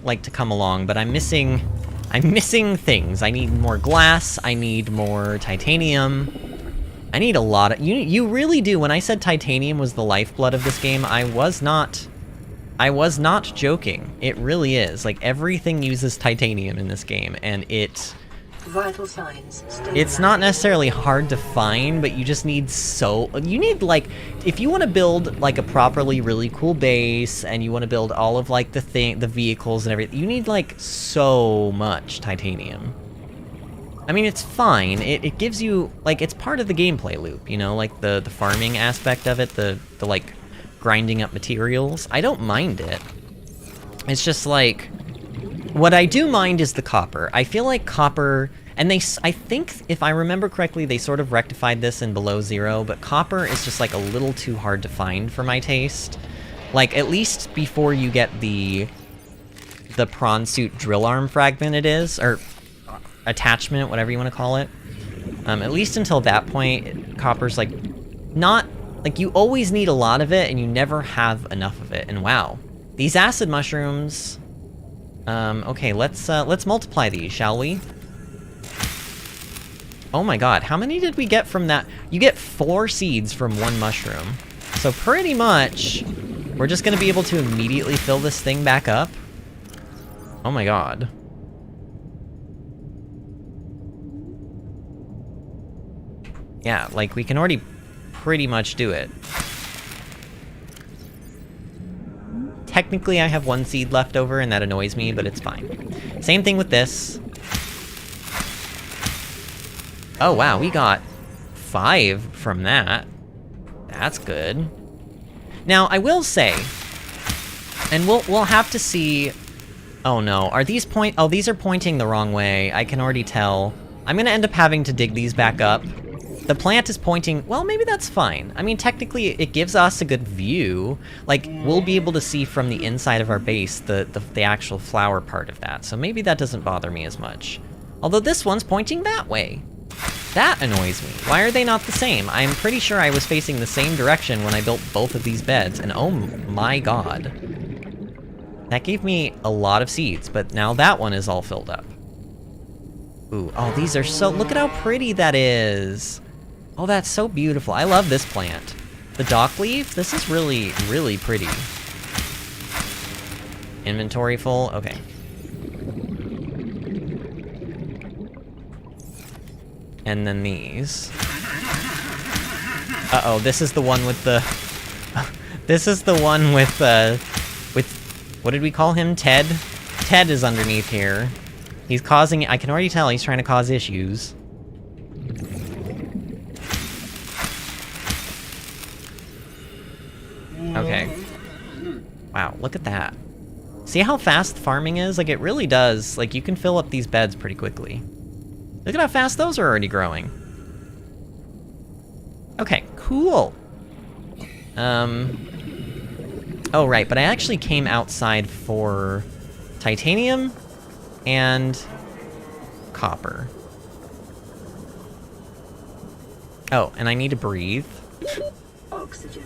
like, to come along, but I'm missing things. I need more glass, I need more titanium. I need a lot of... You really do. When I said titanium was the lifeblood of this game, I was not joking. It really is. Like, everything uses titanium in this game, and Vital signs. It's not necessarily hard to find, but you just need you need, like, if you want to build, like, a properly really cool base, and you want to build all of, like, the vehicles and everything, you need, like, so much titanium. I mean, it's fine. It gives you, like, it's part of the gameplay loop, you know, like, the farming aspect of it, the, like, grinding up materials. I don't mind it. It's just, like... What I do mind is the copper. I feel like copper, and I think, if I remember correctly, they sort of rectified this in Below Zero, but copper is just, like, a little too hard to find for my taste. Like, at least before you get the Prawn Suit drill arm fragment it is, or attachment, whatever you want to call it. At least until that point, copper's, like, not, like, you always need a lot of it, and you never have enough of it, and wow. These acid mushrooms... okay, let's multiply these, shall we? Oh my god, how many did we get from that? You get 4 seeds from 1 mushroom. So pretty much, we're just gonna be able to immediately fill this thing back up. Oh my god. Yeah, like, we can already pretty much do it. Technically, I have 1 seed left over, and that annoys me, but it's fine. Same thing with this. Oh, wow, we got 5 from that. That's good. Now, I will say, and we'll have to see... Oh, no. Are these Oh, these are pointing the wrong way. I can already tell. I'm gonna end up having to dig these back up. The plant is pointing... Well, maybe that's fine. I mean, technically, it gives us a good view. Like, we'll be able to see from the inside of our base the actual flower part of that. So maybe that doesn't bother me as much. Although this one's pointing that way. That annoys me. Why are they not the same? I'm pretty sure I was facing the same direction when I built both of these beds. And oh my god. That gave me a lot of seeds, but now that one is all filled up. Ooh, oh, these are so... Look at how pretty that is. Oh, that's so beautiful. I love this plant. The dock leaf, this is really, really pretty. Inventory full? Okay. And then these. Uh-oh, this is the one with the... This is the one with, what did we call him? Ted? Ted is underneath here. He's causing... I can already tell he's trying to cause issues. Okay. Wow, look at that. See how fast farming is? Like, it really does. Like, you can fill up these beds pretty quickly. Look at how fast those are already growing. Okay, cool. Oh, right, but I actually came outside for titanium and copper. Oh, and I need to breathe. Oxygen.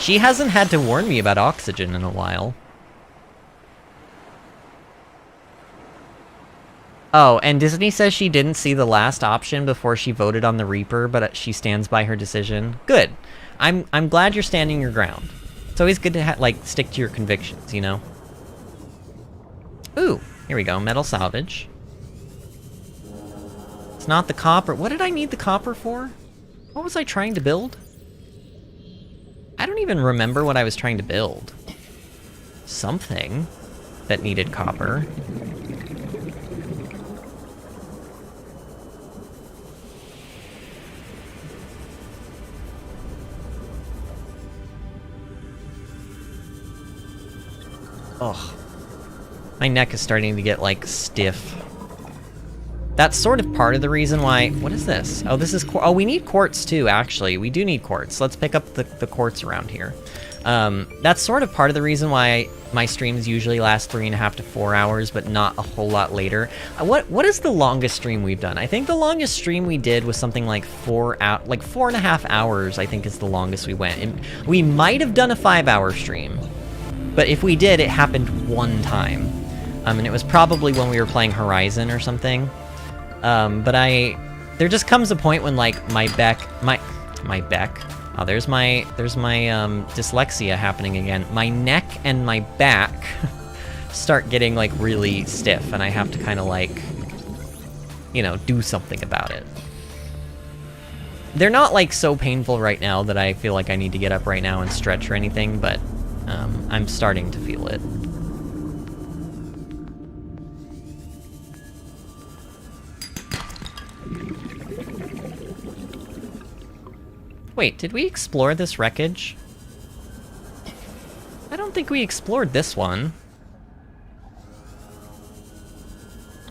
She hasn't had to warn me about oxygen in a while. Oh, and Disney says she didn't see the last option before she voted on the Reaper, but she stands by her decision. Good. I'm glad you're standing your ground. It's always good to like stick to your convictions, you know? Ooh, here we go, metal salvage. It's not the copper. What did I need the copper for? What was I trying to build? I don't even remember what I was trying to build. Something that needed copper. Ugh. My neck is starting to get, like, stiff. That's sort of part of the reason why... What is this? Oh, this is... Oh, we need quartz too, actually. We do need quartz. Let's pick up the quartz around here. That's sort of part of the reason why my streams usually last 3.5 to 4 hours, but not a whole lot later. What is the longest stream we've done? I think the longest stream we did was something like 4.5 hours, I think is the longest we went. And we might have done a 5-hour stream, but if we did, it happened one time. And it was probably when we were playing Horizon or something. But there just comes a point when, like, my back, oh, there's my dyslexia happening again. My neck and my back start getting, like, really stiff, and I have to kind of, like, you know, do something about it. They're not, like, so painful right now that I feel like I need to get up right now and stretch or anything, but, I'm starting to feel it. Wait, did we explore this wreckage? I don't think we explored this one.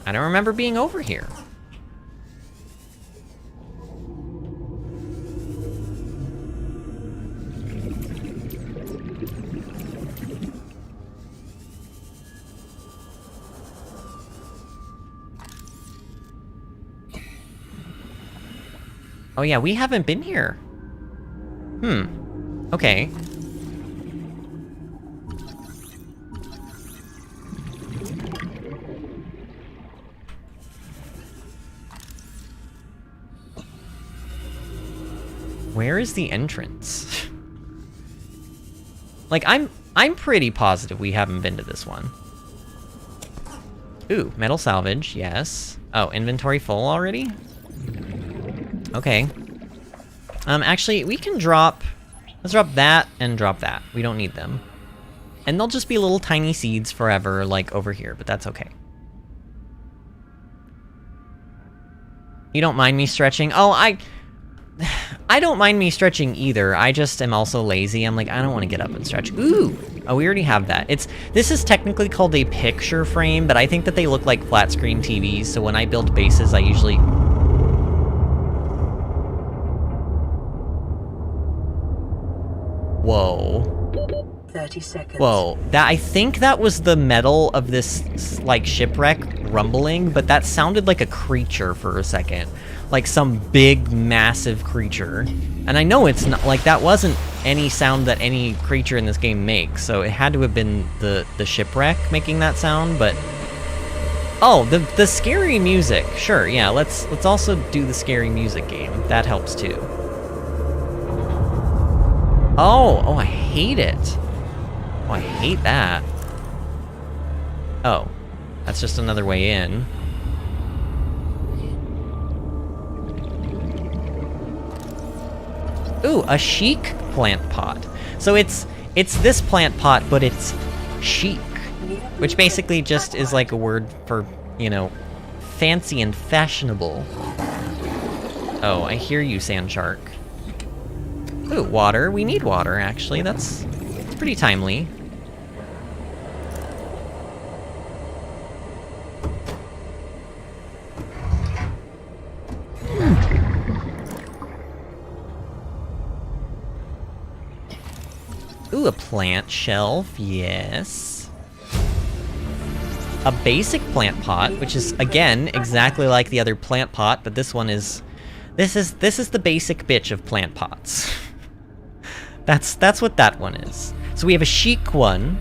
I don't remember being over here. Oh yeah, we haven't been here. Okay. Where is the entrance? Like, I'm pretty positive we haven't been to this one. Ooh, metal salvage, yes. Oh, inventory full already? Okay. Actually, we can drop... Let's drop that and drop that. We don't need them. And they'll just be little tiny seeds forever, like, over here, but that's okay. You don't mind me stretching? Oh, I don't mind me stretching either. I just am also lazy. I'm like, I don't want to get up and stretch. Ooh! Oh, we already have that. This is technically called a picture frame, but I think that they look like flat screen TVs, so when I build bases, I usually... Whoa. 30 seconds. Whoa. I think that was the metal of this, like, shipwreck rumbling, but that sounded like a creature for a second. Like some big, massive creature. And I know it's not, like, that wasn't any sound that any creature in this game makes, so it had to have been the shipwreck making that sound, but... Oh, the scary music. Sure, yeah, let's also do the scary music game. That helps too. Oh, I hate it. Oh, I hate that. Oh, that's just another way in. Ooh, a chic plant pot. So it's this plant pot, but it's chic, which basically just is like a word for, you know, fancy and fashionable. Oh, I hear you, sand shark. Ooh, water. We need water, actually. That's pretty timely. Ooh, a plant shelf. Yes. A basic plant pot, which is, again, exactly like the other plant pot, but this one is... This is the basic bitch of plant pots. That's what that one is. So we have a chic one.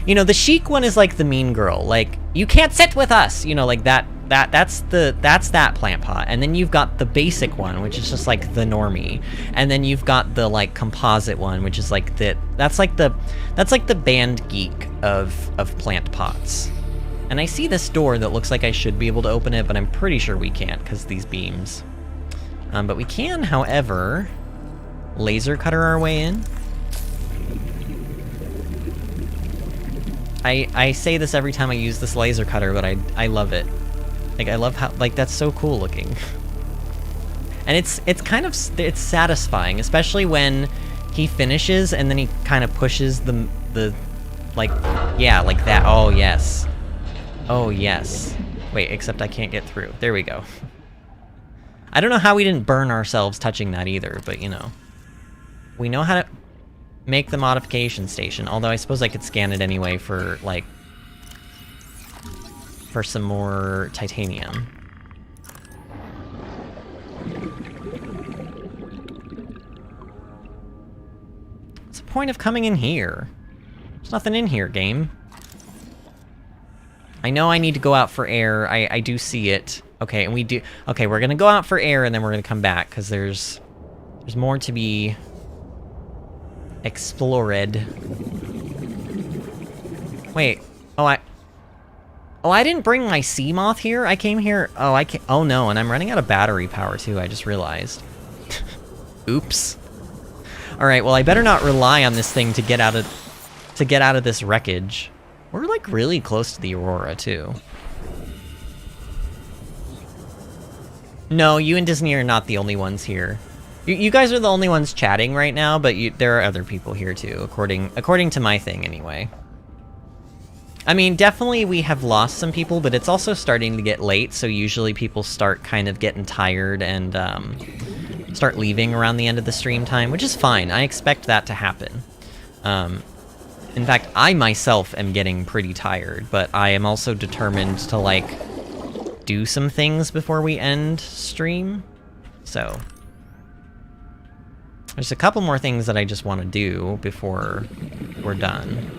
You know, the chic one is like the mean girl. Like, you can't sit with us! You know, like that's that plant pot. And then you've got the basic one, which is just like the normie. And then you've got the like composite one, which is like that's like the band geek of plant pots. And I see this door that looks like I should be able to open it, but I'm pretty sure we can't because these beams. But we can, however, laser cutter our way in. I say this every time I use this laser cutter, but I love it. Like, I love how, like, that's so cool looking. And it's kind of, it's satisfying, especially when he finishes and then he kind of pushes the, like, yeah, like that. Oh, yes. Oh, yes. Wait, except I can't get through. There we go. I don't know how we didn't burn ourselves touching that either, but you know. We know how to make the modification station, although I suppose I could scan it anyway for, like, for some more titanium. What's the point of coming in here? There's nothing in here, game. I know I need to go out for air. I do see it. Okay, and we do... Okay, we're gonna go out for air, and then we're gonna come back, because there's more to be explored. Wait. Oh, I didn't bring my sea moth here? I came here... Oh, I can't... Oh, no, and I'm running out of battery power, too. I just realized. Oops. Alright, well, I better not rely on this thing to get out of this wreckage. We're, like, really close to the Aurora, too. No, you and Disney are not the only ones here. You guys are the only ones chatting right now, but there are other people here, too, according to my thing, anyway. I mean, definitely we have lost some people, but it's also starting to get late, so usually people start kind of getting tired and start leaving around the end of the stream time, which is fine. I expect that to happen. In fact, I myself am getting pretty tired, but I am also determined to, like, do some things before we end stream. So, there's a couple more things that I just want to do before we're done.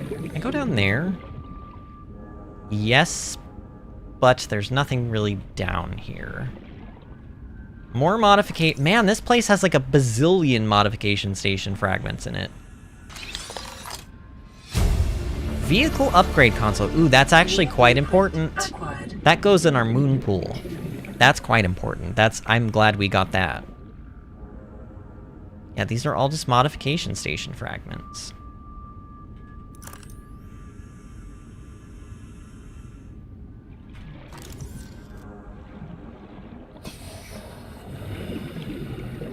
Can I go down there? Yes, but there's nothing really down here. More modification... Man, this place has like a bazillion modification station fragments in it. Vehicle upgrade console. Ooh, that's actually quite important. That goes in our moon pool. That's quite important. I'm glad we got that. Yeah, these are all just modification station fragments.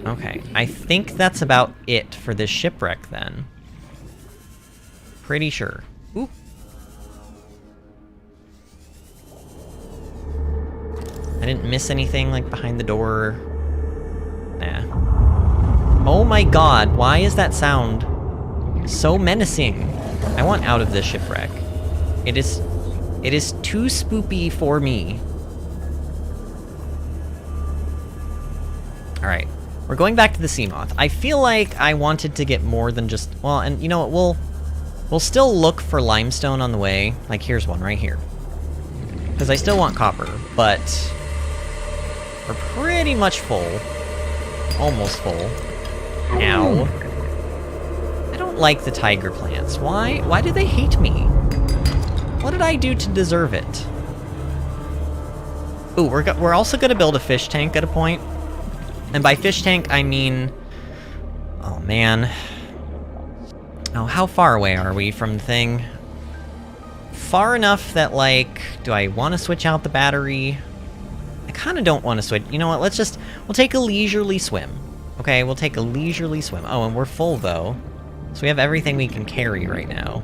Okay, I think that's about it for this shipwreck then. Pretty sure. Ooh. I didn't miss anything, like, behind the door. Nah. Oh my god, why is that sound so menacing? I want out of this shipwreck. It is too spoopy for me. Alright, we're going back to the sea moth. I feel like I wanted to get more than just... Well, and you know what, we'll still look for limestone on the way. Like, here's one right here. Because I still want copper, but... We're pretty much full. Almost full. Ow. I don't like the tiger plants. Why? Why do they hate me? What did I do to deserve it? Ooh, we're also gonna build a fish tank at a point. And by fish tank, I mean... Oh, man. Oh, how far away are we from the thing? Far enough that, like... Do I want to switch out the battery? I kind of don't want to switch... You know what, we'll take a leisurely swim. Okay, we'll take a leisurely swim. Oh, and we're full, though. So we have everything we can carry right now.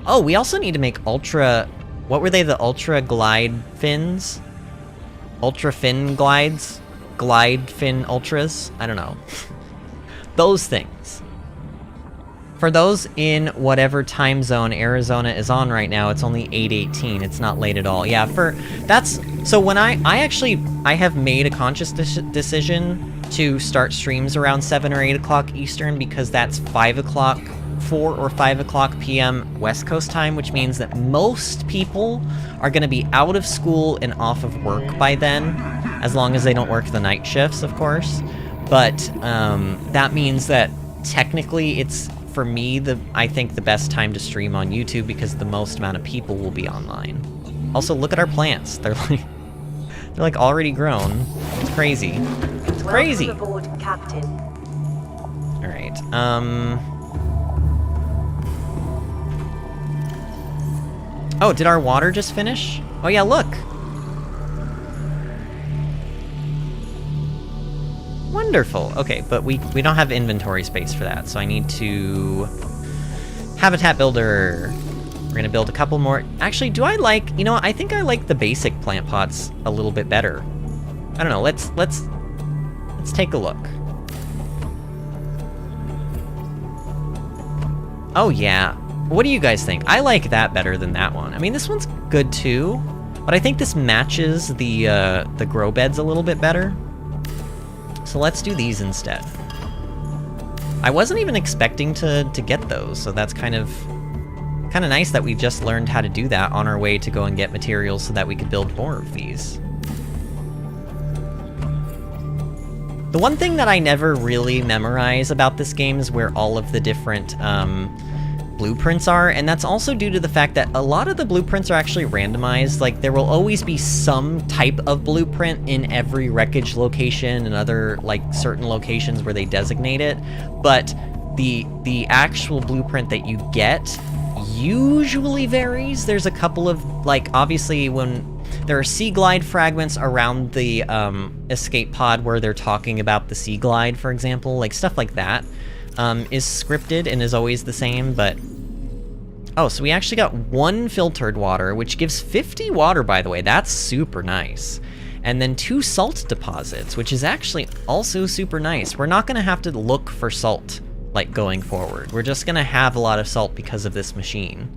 Oh, we also need to make ultra... What were they, the ultra glide fins? Ultra fin glides? Glide fin ultras? I don't know. Those things. For those in whatever time zone Arizona is on right now, it's only 8:18. It's not late at all. Yeah, so when I have made a conscious decision to start streams around 7 or 8 o'clock Eastern, because that's 4 or 5 o'clock p.m. West Coast time, which means that most people are going to be out of school and off of work by then, as long as they don't work the night shifts, of course. But that means that technically it's, for me, I think the best time to stream on YouTube, because the most amount of people will be online. Also, look at our plants. They're like already grown. It's crazy. It's crazy. Welcome aboard, Captain. All right. Oh, did our water just finish? Oh yeah, look. Wonderful. Okay, but we don't have inventory space for that, so I need to... Habitat builder. We're gonna build a couple more. Actually, do I like, you know, I think I like the basic plant pots a little bit better. I don't know, let's take a look. Oh yeah, what do you guys think? I like that better than that one. I mean, this one's good too, but I think this matches the grow beds a little bit better. So let's do these instead. I wasn't even expecting to get those, so that's kind of nice that we just learned how to do that on our way to go and get materials so that we could build more of these. The one thing that I never really memorize about this game is where all of the different blueprints are, and that's also due to the fact that a lot of the blueprints are actually randomized. Like, there will always be some type of blueprint in every wreckage location and other, like, certain locations where they designate it, but the actual blueprint that you get usually varies. There's a couple of, like, obviously when there are sea glide fragments around the escape pod where they're talking about the sea glide, for example, like stuff like that is scripted and is always the same, but... Oh, so we actually got 1 filtered water, which gives 50 water, by the way. That's super nice. And then 2 salt deposits, which is actually also super nice. We're not going to have to look for salt, like, going forward. We're just going to have a lot of salt because of this machine.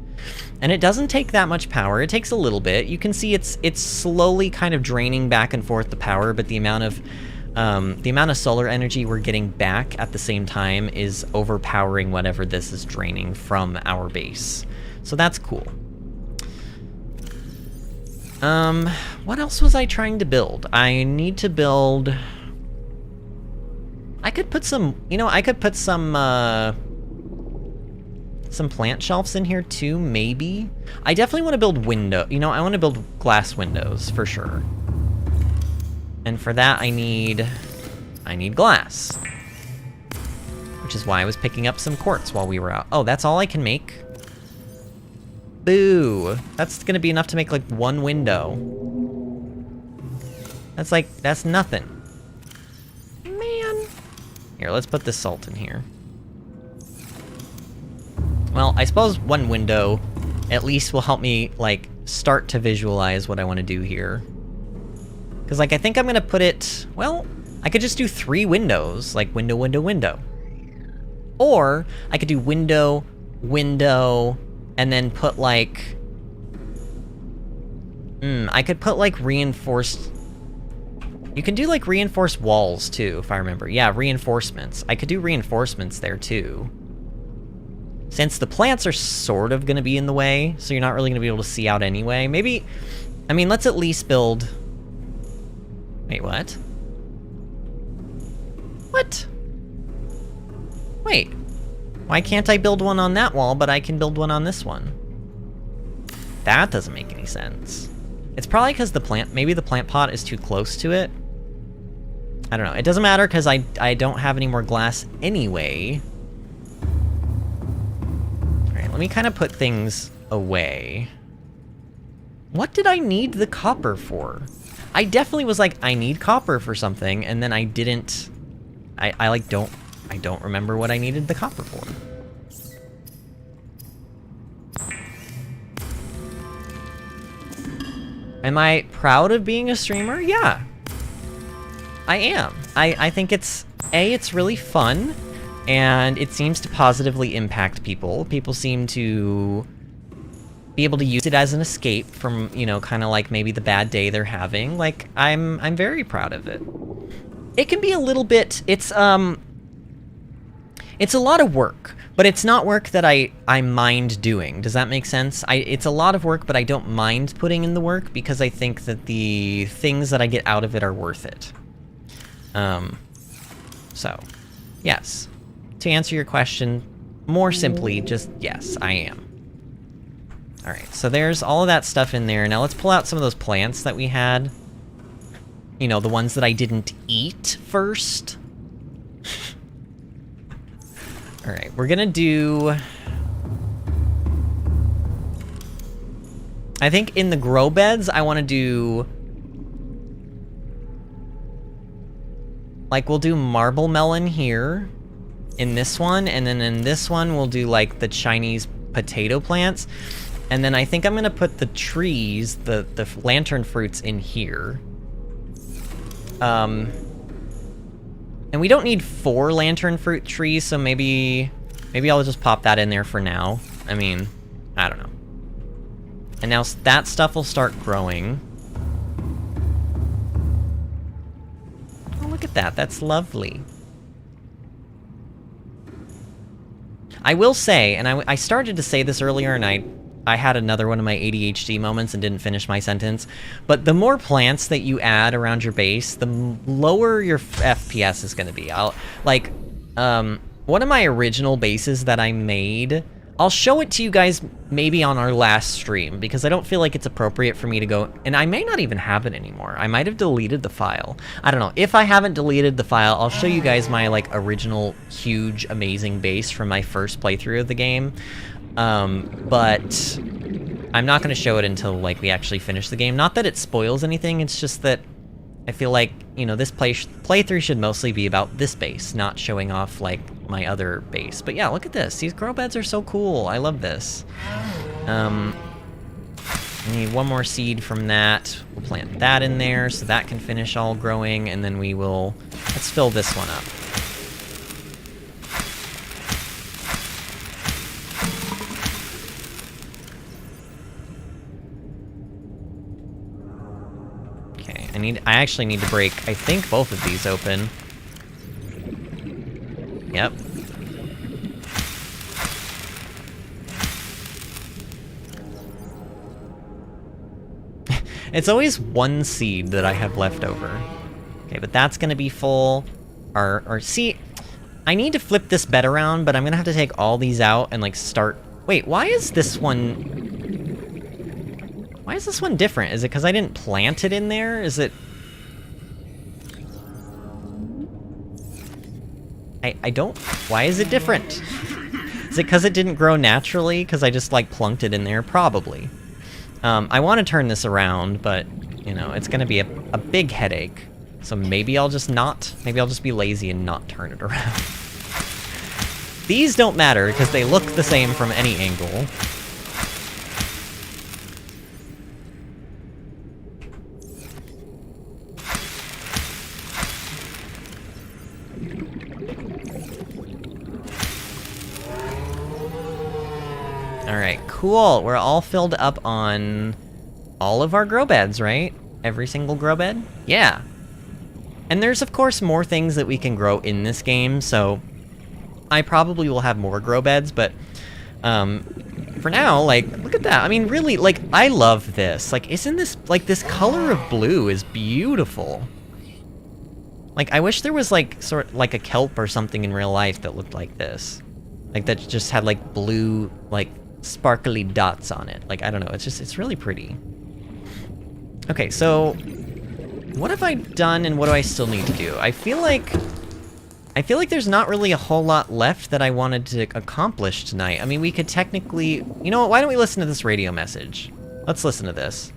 And it doesn't take that much power. It takes a little bit. You can see it's slowly kind of draining back and forth the power, but the amount of solar energy we're getting back at the same time is overpowering whatever this is draining from our base. So that's cool. What else was I trying to build? I need to build... I could put some, you know, I could put some plant shelves in here too, maybe. I definitely want to build I want to build glass windows for sure. And for that I need glass. Which is why I was picking up some quartz while we were out. Oh, that's all I can make? Boo. That's gonna be enough to make like 1 window. That's nothing. Man. Here, let's put this salt in here. Well, I suppose 1 window at least will help me, like, start to visualize what I want to do here. Because, like, I think I'm going to put it... Well, I could just do 3 windows. Like, window, window, window. Or, I could do window, window, and then put, like... I could put, like, reinforced... You can do, like, reinforced walls, too, if I remember. Yeah, reinforcements. I could do reinforcements there, too. Since the plants are sort of going to be in the way, so you're not really going to be able to see out anyway. Maybe... I mean, let's at least build... Wait, what? What? Wait. Why can't I build one on that wall, but I can build one on this one? That doesn't make any sense. It's probably because maybe the plant pot is too close to it. I don't know. It doesn't matter because I don't have any more glass anyway. Alright, let me kind of put things away. What did I need the copper for? I definitely was like, I need copper for something, and then I didn't... I don't remember what I needed the copper for. Am I proud of being a streamer? Yeah. I am. I think it's really fun, and it seems to positively impact people. People seem to be able to use it as an escape from, you know, kind of like maybe the bad day they're having. Like, I'm very proud of it. It can be a little bit, it's a lot of work, but it's not work that I mind doing. Does that make sense? It's a lot of work, but I don't mind putting in the work because I think that the things that I get out of it are worth it. So, yes. To answer your question, more simply, just yes, I am. Alright, so there's all of that stuff in there. Now let's pull out some of those plants that we had. You know, the ones that I didn't eat first. Alright, we're gonna do... I think in the grow beds, I want to do... Like, we'll do marble melon here, in this one, and then in this one, we'll do, like, the Chinese potato plants. And then I think I'm gonna put the trees, the lantern fruits in here. And we don't need 4 lantern fruit trees, so maybe I'll just pop that in there for now. I mean, I don't know. And now that stuff will start growing. Oh, look at that. That's lovely. I will say, and I started to say this earlier, and I had another one of my ADHD moments and didn't finish my sentence, but the more plants that you add around your base, the lower your FPS is going to be. One of my original bases that I made, I'll show it to you guys maybe on our last stream, because I don't feel like it's appropriate for me to go, and I may not even have it anymore. I might have deleted the file. I don't know. If I haven't deleted the file, I'll show you guys my, like, original, huge, amazing base from my first playthrough of the game. But I'm not going to show it until, like, we actually finish the game. Not that it spoils anything, it's just that I feel like, you know, this playthrough should mostly be about this base, not showing off, like, my other base. But yeah, look at this. These grow beds are so cool. I love this. I need one more seed from that. We'll plant that in there so that can finish all growing, and then we will... Let's fill this one up. I actually need to break, I think, both of these open. Yep. It's always one seed that I have left over. Okay, but that's gonna be full. See, I need to flip this bed around, but I'm gonna have to take all these out and, like, start... Wait, why is this one... Why is this one different? Is it because I didn't plant it in there? Is it... I don't... Why is it different? Is it because it didn't grow naturally? Because I just, like, plunked it in there? Probably. I want to turn this around, but, you know, it's going to be a big headache. So maybe I'll just not... Maybe I'll just be lazy and not turn it around. These don't matter, because they look the same from any angle. Alright, cool. We're all filled up on all of our grow beds, right? Every single grow bed? Yeah. And there's, of course, more things that we can grow in this game, so I probably will have more grow beds, but for now, like, look at that. I mean, really, like, I love this. Like, isn't this, like, this color of blue is beautiful. Like, I wish there was, like, sort of like a kelp or something in real life that looked like this. Like, that just had, like, blue, like, sparkly dots on it. Like, I don't know, it's really pretty. Okay, so what have I done and what do I still need to do? I feel like there's not really a whole lot left that I wanted to accomplish tonight. I mean, we could technically... You know what, why don't we listen to this radio message? Let's listen to this.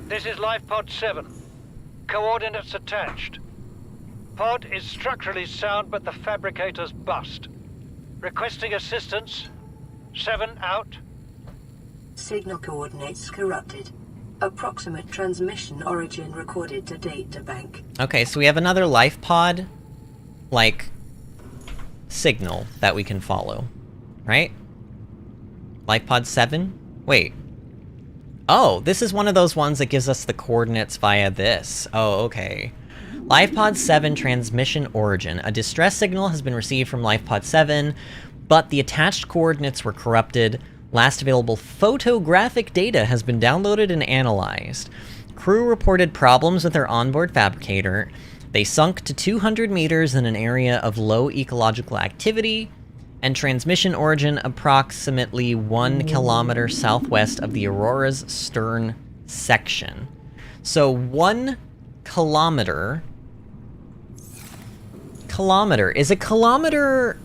This is Life Pod 7. Coordinates attached. Pod is structurally sound, but the fabricator's bust. Requesting assistance. 7 out. Signal coordinates corrupted. Approximate transmission origin recorded to data bank. Okay, so we have another life pod, like, signal that we can follow, right? Life pod 7? Wait. Oh, this is one of those ones that gives us the coordinates via this. Oh, okay. LifePod 7 transmission origin. A distress signal has been received from LifePod 7, but the attached coordinates were corrupted. Last available photographic data has been downloaded and analyzed. Crew reported problems with their onboard fabricator. They sunk to 200 meters in an area of low ecological activity, and transmission origin approximately 1 kilometer southwest of the Aurora's stern section. So 1 kilometer... Is a kilometer...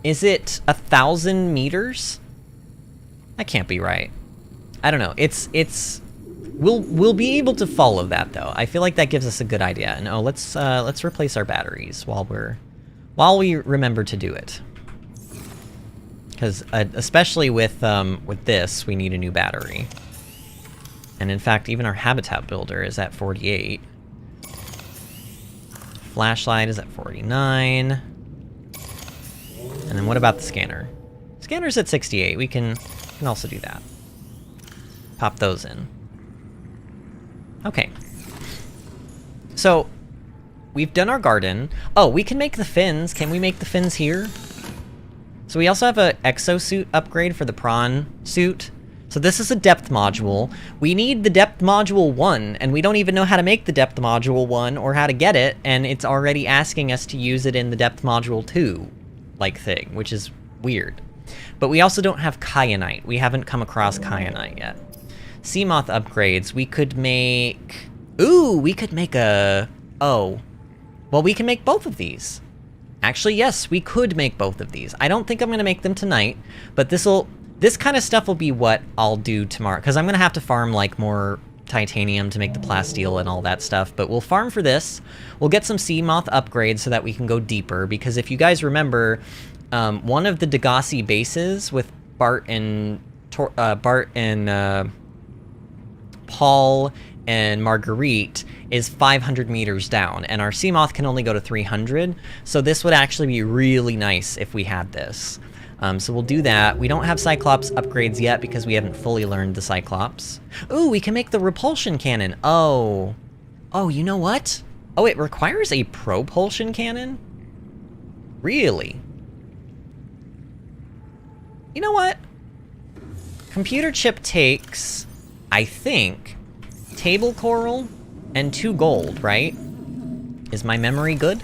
Is it 1,000 meters? That can't be right. I don't know. We'll be able to follow that though. I feel like that gives us a good idea. And oh, let's replace our batteries while we remember to do it. Because especially with this, we need a new battery. And in fact, even our habitat builder is at 48. Flashlight is at 49. And then what about the scanner? Scanner's at 68. We can also do that. Pop those in. Okay. So, we've done our garden. Oh, we can make the fins. Can we make the fins here? So we also have an exosuit upgrade for the Prawn Suit. So this is a depth module. We need the depth module 1, and we don't even know how to make the depth module 1 or how to get it, and it's already asking us to use it in the depth module 2, like thing, which is weird. But we also don't have kyanite. We haven't come across kyanite yet. Seamoth upgrades. We could make... Ooh, we could make a... Oh. Well, we can make both of these. Actually, yes, we could make both of these. I don't think I'm going to make them tonight, but this kind of stuff will be what I'll do tomorrow, because I'm going to have to farm, like, more titanium to make the plasteel and all that stuff, but we'll farm for this. We'll get some Seamoth upgrades so that we can go deeper, because if you guys remember, one of the Degassi bases with Bart and Paul and Marguerite is 500 meters down, and our Seamoth can only go to 300, so this would actually be really nice if we had this. So we'll do that. We don't have Cyclops upgrades yet because we haven't fully learned the Cyclops. Ooh, we can make the repulsion cannon. Oh. Oh, you know what? Oh, it requires a propulsion cannon? Really? You know what? Computer chip takes, I think, table coral and 2 gold, right? Is my memory good?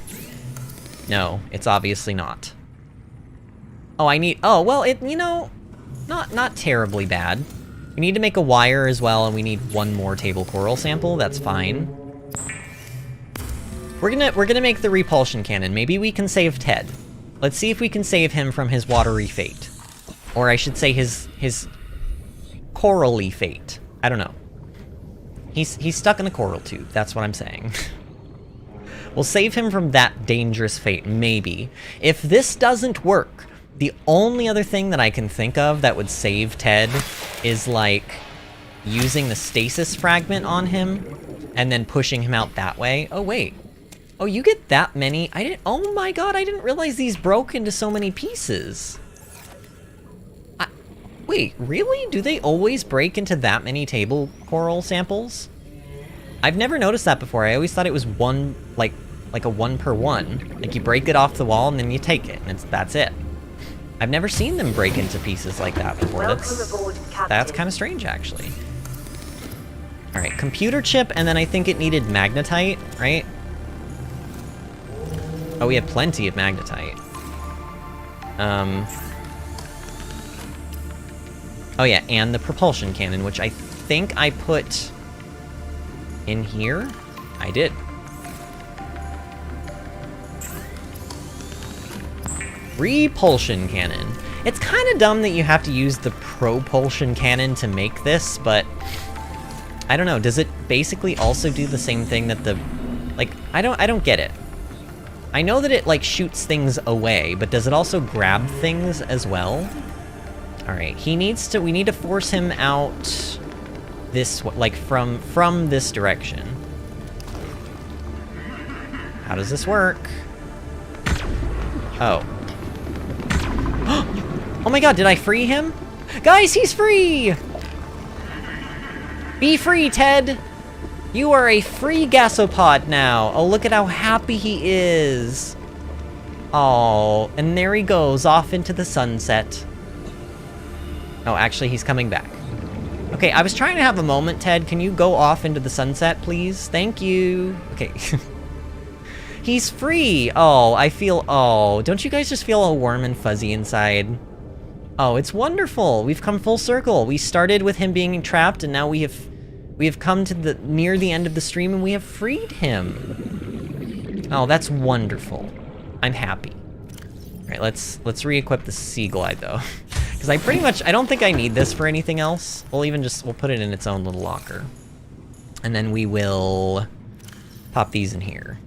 No, it's obviously not. Oh, I need... Oh, well, you know, not terribly bad. We need to make a wire as well, and we need 1 more table coral sample. That's fine. We're gonna make the repulsion cannon. Maybe we can save Ted. Let's see if we can save him from his watery fate. Or I should say his corally fate. I don't know. He's stuck in a coral tube. That's what I'm saying. We'll save him from that dangerous fate, maybe. If this doesn't work, the only other thing that I can think of that would save Ted is, like, using the stasis fragment on him and then pushing him out that way. Oh, wait. Oh, you get that many? Oh my god, I didn't realize these broke into so many pieces. Wait, really? Do they always break into that many table coral samples? I've never noticed that before. I always thought it was one, like a 1 per 1. Like, you break it off the wall and then you take it, and that's it. I've never seen them break into pieces like that before. That's kind of strange, actually. Alright, computer chip, and then I think it needed magnetite, right? Oh, we have plenty of magnetite. Oh yeah, and the propulsion cannon, which I think I put in here. I did. Repulsion cannon. It's kind of dumb that you have to use the propulsion cannon to make this, but I don't know. Does it basically also do the same thing that the... Like, I don't get it. I know that it, like, shoots things away, but does it also grab things as well? Alright, we need to force him out this, like, from this direction. How does this work? Oh. Oh my god, did I free him? Guys, he's free! Be free, Ted! You are a free gasopod now! Oh, look at how happy he is! Oh, and there he goes, off into the sunset. Oh, actually, he's coming back. Okay, I was trying to have a moment, Ted. Can you go off into the sunset, please? Thank you. Okay. He's free! Oh, I feel... Oh, don't you guys just feel all warm and fuzzy inside? Oh, it's wonderful! We've come full circle. We started with him being trapped, and now we have come to near the end of the stream, and we have freed him. Oh, that's wonderful. I'm happy. Alright, let's re-equip the Sea Glide, though. Because I don't think I need this for anything else. We'll put it in its own little locker. And then we will pop these in here.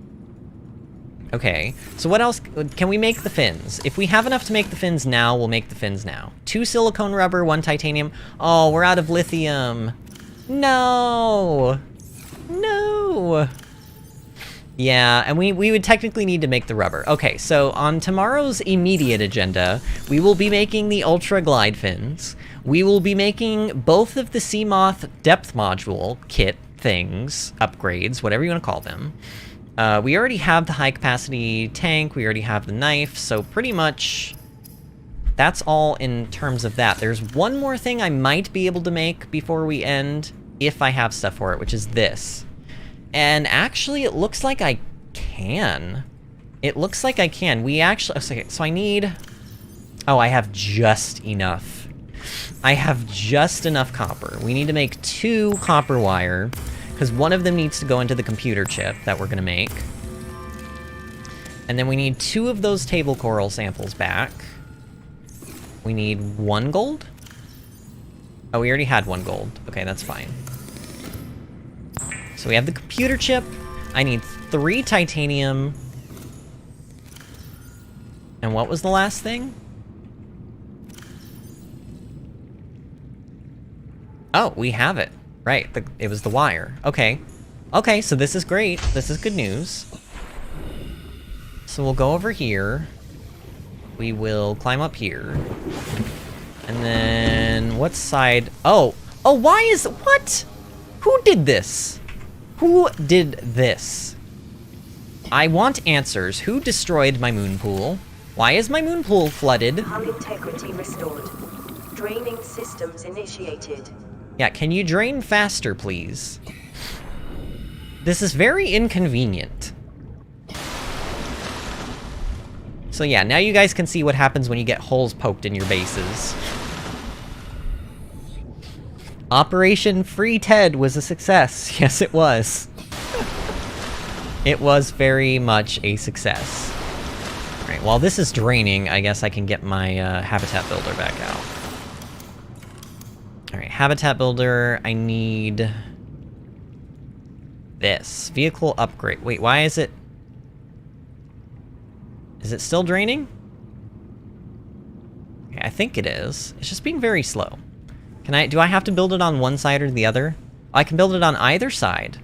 Okay, so what else? Can we make the fins? If we have enough to make the fins now, we'll make the fins now. 2 silicone rubber, 1 titanium. Oh, we're out of lithium. No! No! Yeah, and we would technically need to make the rubber. Okay, so on tomorrow's immediate agenda, we will be making the Ultra Glide fins. We will be making both of the Seamoth depth module kit things, upgrades, whatever you want to call them. We already have the high-capacity tank, we already have the knife, so pretty much that's all in terms of that. There's one more thing I might be able to make before we end, if I have stuff for it, which is this. And actually, it looks like I can. It looks like I can. We actually... Okay, so I need... Oh, I have just enough. I have just enough copper. We need to make 2 copper wire, because one of them needs to go into the computer chip that we're going to make. And then we need 2 of those table coral samples back. We need 1 gold? Oh, we already had 1 gold. Okay, that's fine. So we have the computer chip. I need 3 titanium. And what was the last thing? Oh, we have it. Right, it was the wire. Okay. Okay, so this is great. This is good news. So we'll go over here. We will climb up here. And then... what side? Oh! Oh, why is... what? Who did this? Who did this? I want answers. Who destroyed my moon pool? Why is my moon pool flooded? Hull integrity restored. Draining systems initiated. Yeah, can you drain faster, please? This is very inconvenient. So yeah, now you guys can see what happens when you get holes poked in your bases. Operation Free Ted was a success. Yes, it was. It was very much a success. Alright, while this is draining, I guess I can get my habitat builder back out. Alright, habitat builder, I need... this. Vehicle upgrade. Wait, why is it... is it still draining? Okay, I think it is. It's just being very slow. Do I have to build it on one side or the other? I can build it on either side.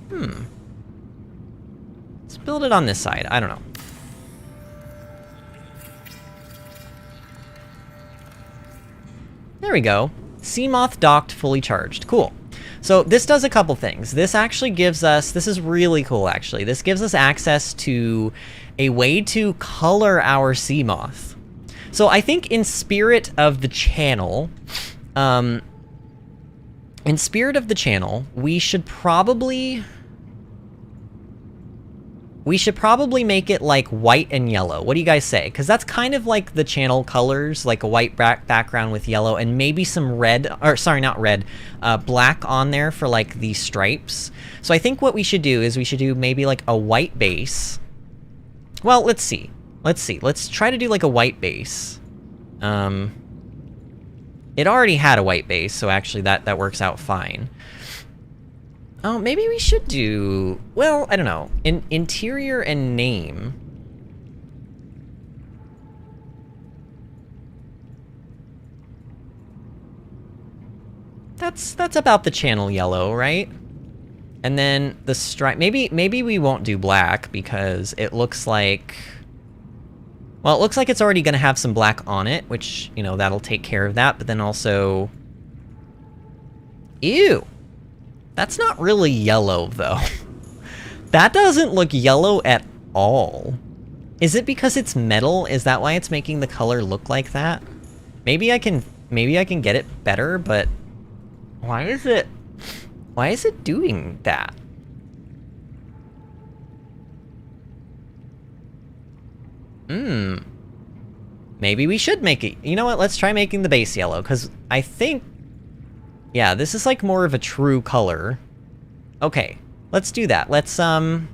Let's build it on this side. I don't know. There we go. Seamoth docked, fully charged. Cool. So this does a couple things. This actually gives us... this is really cool, actually. This gives us access to a way to color our Seamoth. So I think in spirit of the channel... in spirit of the channel, we should probably make it like white and yellow. What do you guys say? Because that's kind of like the channel colors, like a white background with yellow, and maybe some red, or sorry, not red, black on there for like these stripes. So I think what we should do is we should do maybe like a white base. Well, let's see. Let's try to do like a white base. It already had a white base, so actually that works out fine. Oh, maybe we should do... well, I don't know. Interior and name. That's about the channel yellow, right? And then the stripe... maybe we won't do black, because it looks like... well, it looks like it's already going to have some black on it, which, you know, that'll take care of that, but then also... ew! That's not really yellow, though. That doesn't look yellow at all. Is it because it's metal? Is that why it's making the color look like that? Maybe I can get it better, but... why is it doing that? Maybe we should make it... you know what? Let's try making the base yellow, because I think... yeah, this is like more of a true color. Okay, let's do that. Let's, I'm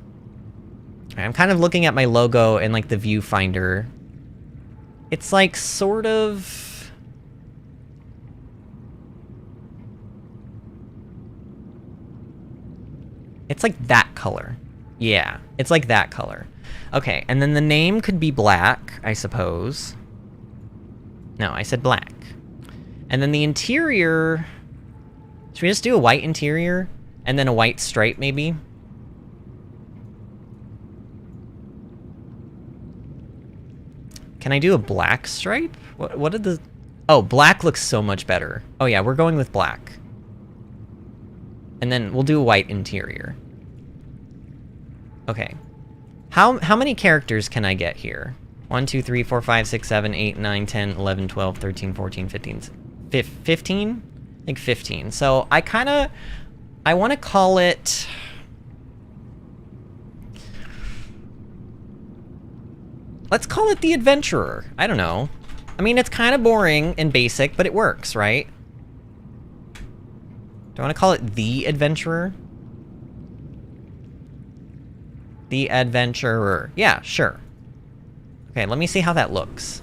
kind of looking at my logo in, like, the viewfinder. It's, like, sort of... it's like that color. Yeah, it's like that color. Okay, and then the name could be black, I suppose. No, I said black. And then the interior... Should we just do a white interior? And then a white stripe, maybe? Can I do a black stripe? What did the... Oh, black looks so much better. Oh yeah, we're going with black. And then we'll do a white interior. Okay. How many characters can I get here? 1, 2, 3, 4, 5, 6, 7, 8, 9, 10, 11, 12, 13, 14, 15... 15? I think 15. So I want to call it... Let's call it the Adventurer. I don't know. I mean, it's kind of boring and basic, but it works, right? Do I want to call it the Adventurer? The Adventurer. Yeah, sure. Okay, let me see how that looks.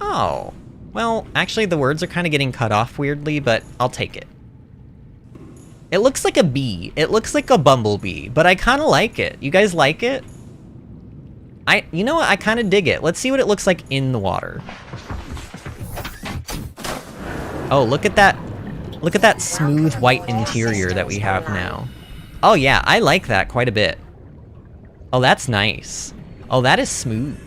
Oh. Well, actually, the words are kind of getting cut off weirdly, but I'll take it. It looks like a bee. It looks like a bumblebee, but I kind of like it. You guys like it? You know what? I kind of dig it. Let's see what it looks like in the water. Oh, look at that. Look at that smooth white interior that we have now. Oh yeah, I like that quite a bit. Oh, that's nice. Oh, that is smooth.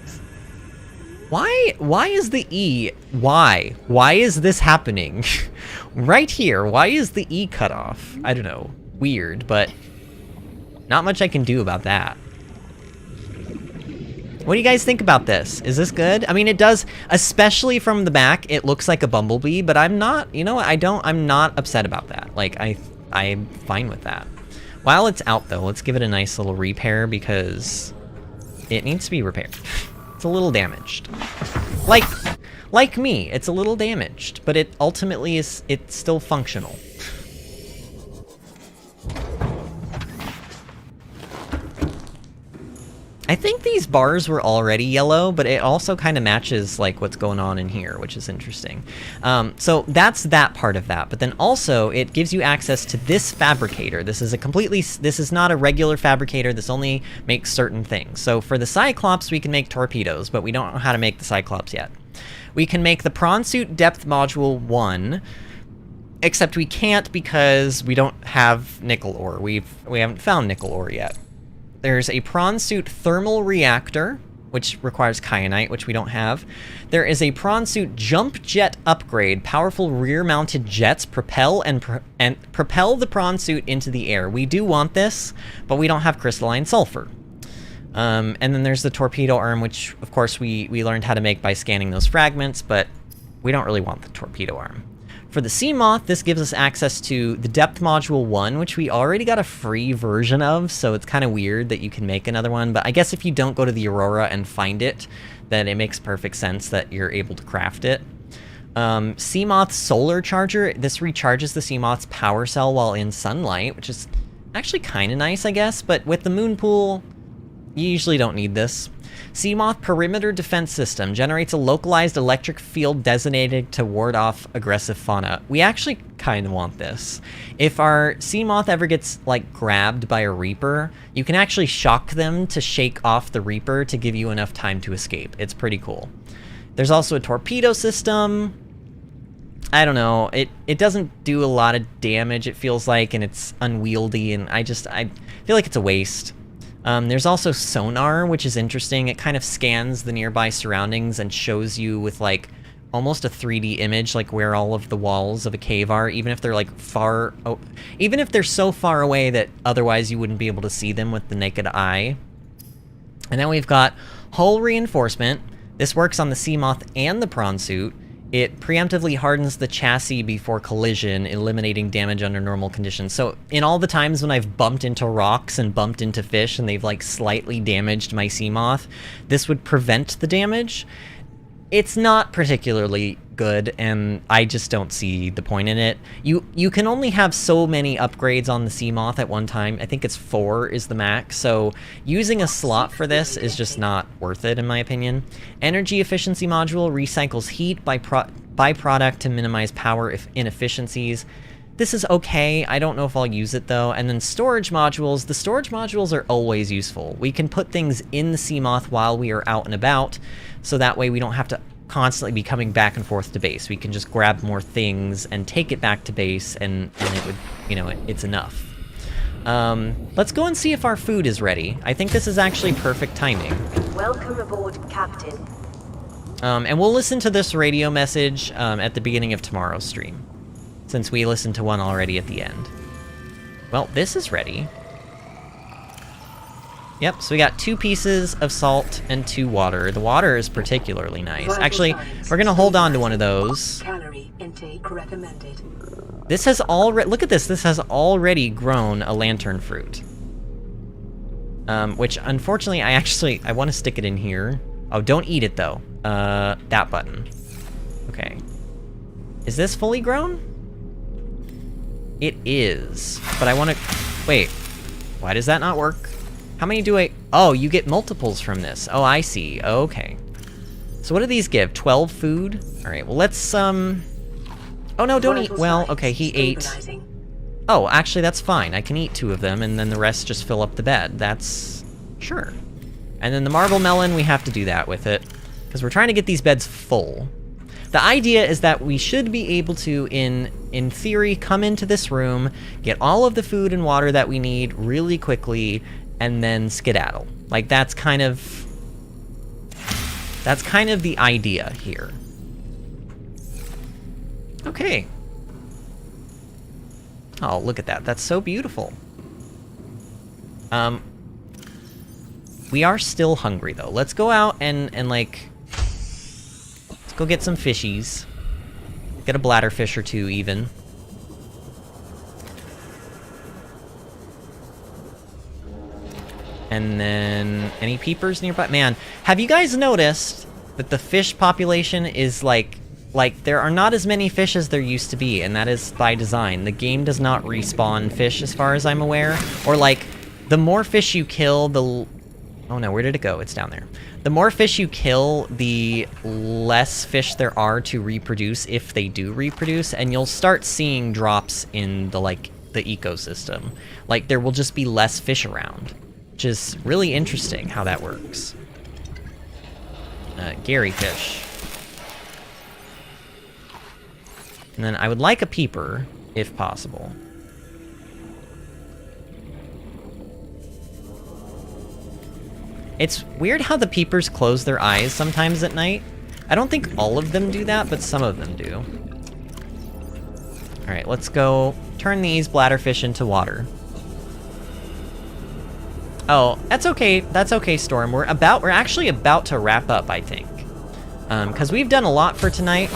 Why is the E... Why is this happening? Right here, why is the E cut off? I don't know. Weird, but not much I can do about that. What do you guys think about this? Is this good? I mean, it does, especially from the back, it looks like a bumblebee, but I'm not, you know what, I'm not upset about that. Like, I'm fine with that. While it's out, though, let's give it a nice little repair, because it needs to be repaired. It's a little damaged. Like me, it's a little damaged, but it ultimately is, it's still functional. I think these bars were already yellow, but it also kind of matches like what's going on in here, which is interesting. So that's that part of that. But then also it gives you access to this fabricator. This is not a regular fabricator. This only makes certain things. So for the Cyclops, we can make torpedoes, but we don't know how to make the Cyclops yet. We can make the Prawn Suit Depth Module 1, except we can't because we don't have nickel ore. We haven't found nickel ore yet. There's a Prawn Suit Thermal Reactor, which requires kyanite, which we don't have. There is a Prawn Suit Jump Jet Upgrade. Powerful rear-mounted jets propel propel the Prawn Suit into the air. We do want this, but we don't have crystalline sulfur. And then there's the Torpedo Arm, which, of course, we learned how to make by scanning those fragments, but we don't really want the Torpedo Arm. For the Seamoth, this gives us access to the Depth Module 1, which we already got a free version of, so it's kind of weird that you can make another one, but I guess if you don't go to the Aurora and find it, then it makes perfect sense that you're able to craft it. Seamoth Solar Charger, this recharges the Seamoth's power cell while in sunlight, which is actually kind of nice, I guess, but with the moon pool, you usually don't need this. Seamoth Perimeter Defense System generates a localized electric field designated to ward off aggressive fauna. We actually kind of want this. If our Seamoth ever gets, like, grabbed by a Reaper, you can actually shock them to shake off the Reaper to give you enough time to escape. It's pretty cool. There's also a torpedo system. I don't know. It doesn't do a lot of damage, it feels like, and it's unwieldy, and I feel like it's a waste. There's also sonar, which is interesting. It kind of scans the nearby surroundings and shows you with, like, almost a 3D image, like, where all of the walls of a cave are, even if they're, like, even if they're so far away that otherwise you wouldn't be able to see them with the naked eye. And then we've got hull reinforcement. This works on the Seamoth and the Prawn Suit. It preemptively hardens the chassis before collision, eliminating damage under normal conditions. So in all the times when I've bumped into rocks and bumped into fish and they've like slightly damaged my Seamoth, this would prevent the damage. It's not particularly good, and I just don't see the point in it. You can only have so many upgrades on the Seamoth at one time. I think it's 4 is the max, so using a slot for this is just not worth it, in my opinion. Energy Efficiency Module recycles heat by byproduct to minimize power inefficiencies. this is okay. I don't know if I'll use it though. And then storage modules. The storage modules are always useful. We can put things in the Seamoth while we are out and about, so that way we don't have to constantly be coming back and forth to base. We can just grab more things and take it back to base, and it would, you know, it's enough. Let's go and see if our food is ready. I think this is actually perfect timing. Welcome aboard, Captain. And we'll listen to this radio message at the beginning of tomorrow's stream, since we listened to one already at the end. Well, this is ready. Yep, so we got 2 pieces of salt and 2 water. The water is particularly nice. Actually, we're gonna hold on to one of those. Calorie intake recommended. This has already, look at this, this has already grown a lantern fruit. Which, unfortunately, I want to stick it in here. Oh, don't eat it, though. That button. Okay. Is this fully grown? It is. But I want to... Wait. Why does that not work? How many do I... Oh, you get multiples from this. Oh, I see. Okay. So what do these give? 12 food? Alright, well, let's, Oh, no, don't eat... Well, okay, he ate... Oh, actually, that's fine. I can eat 2 of them, and then the rest just fill up the bed. That's... Sure. And then the marble melon, we have to do that with it, because we're trying to get these beds full. The idea is that we should be able to, in theory, come into this room, get all of the food and water that we need really quickly, and then skedaddle. Like, that's kind of the idea here. Okay. Oh, look at that. That's so beautiful. We are still hungry, though. Let's go out and like... Let's go get some fishies. Get a bladderfish or 2, even. And then... Any peepers nearby? Man, have you guys noticed that the fish population is like, there are not as many fish as there used to be, and that is by design. The game does not respawn fish, as far as I'm aware. Or, like, the more fish you kill, the... Oh no, where did it go? It's down there. The more fish you kill, the less fish there are to reproduce, if they do reproduce, and you'll start seeing drops in the, like, the ecosystem. Like, there will just be less fish around, which is really interesting how that works. Gary fish. And then I would like a peeper, if possible. It's weird how the peepers close their eyes sometimes at night. I don't think all of them do that, but some of them do. Alright, let's go turn these bladderfish into water. Oh, that's okay. That's okay, Storm. We're actually about to wrap up, I think. Because we've done a lot for tonight.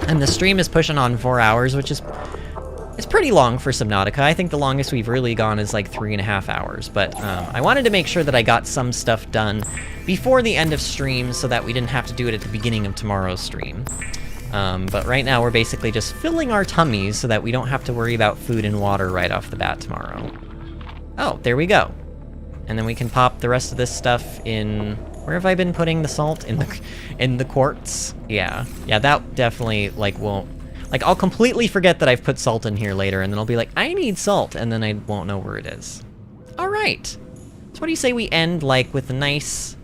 And the stream is pushing on 4 hours, which is... It's pretty long for Subnautica. I think the longest we've really gone is like 3.5 hours. But I wanted to make sure that I got some stuff done before the end of stream so that we didn't have to do it at the beginning of tomorrow's stream. But right now we're basically just filling our tummies so that we don't have to worry about food and water right off the bat tomorrow. Oh, there we go. And then we can pop the rest of this stuff in... Where have I been putting the salt? In the quartz? Yeah. Yeah, that definitely, like, won't... Like, I'll completely forget that I've put salt in here later, and then I'll be like, I need salt, and then I won't know where it is. Alright. So what do you say we end, like, with a nice...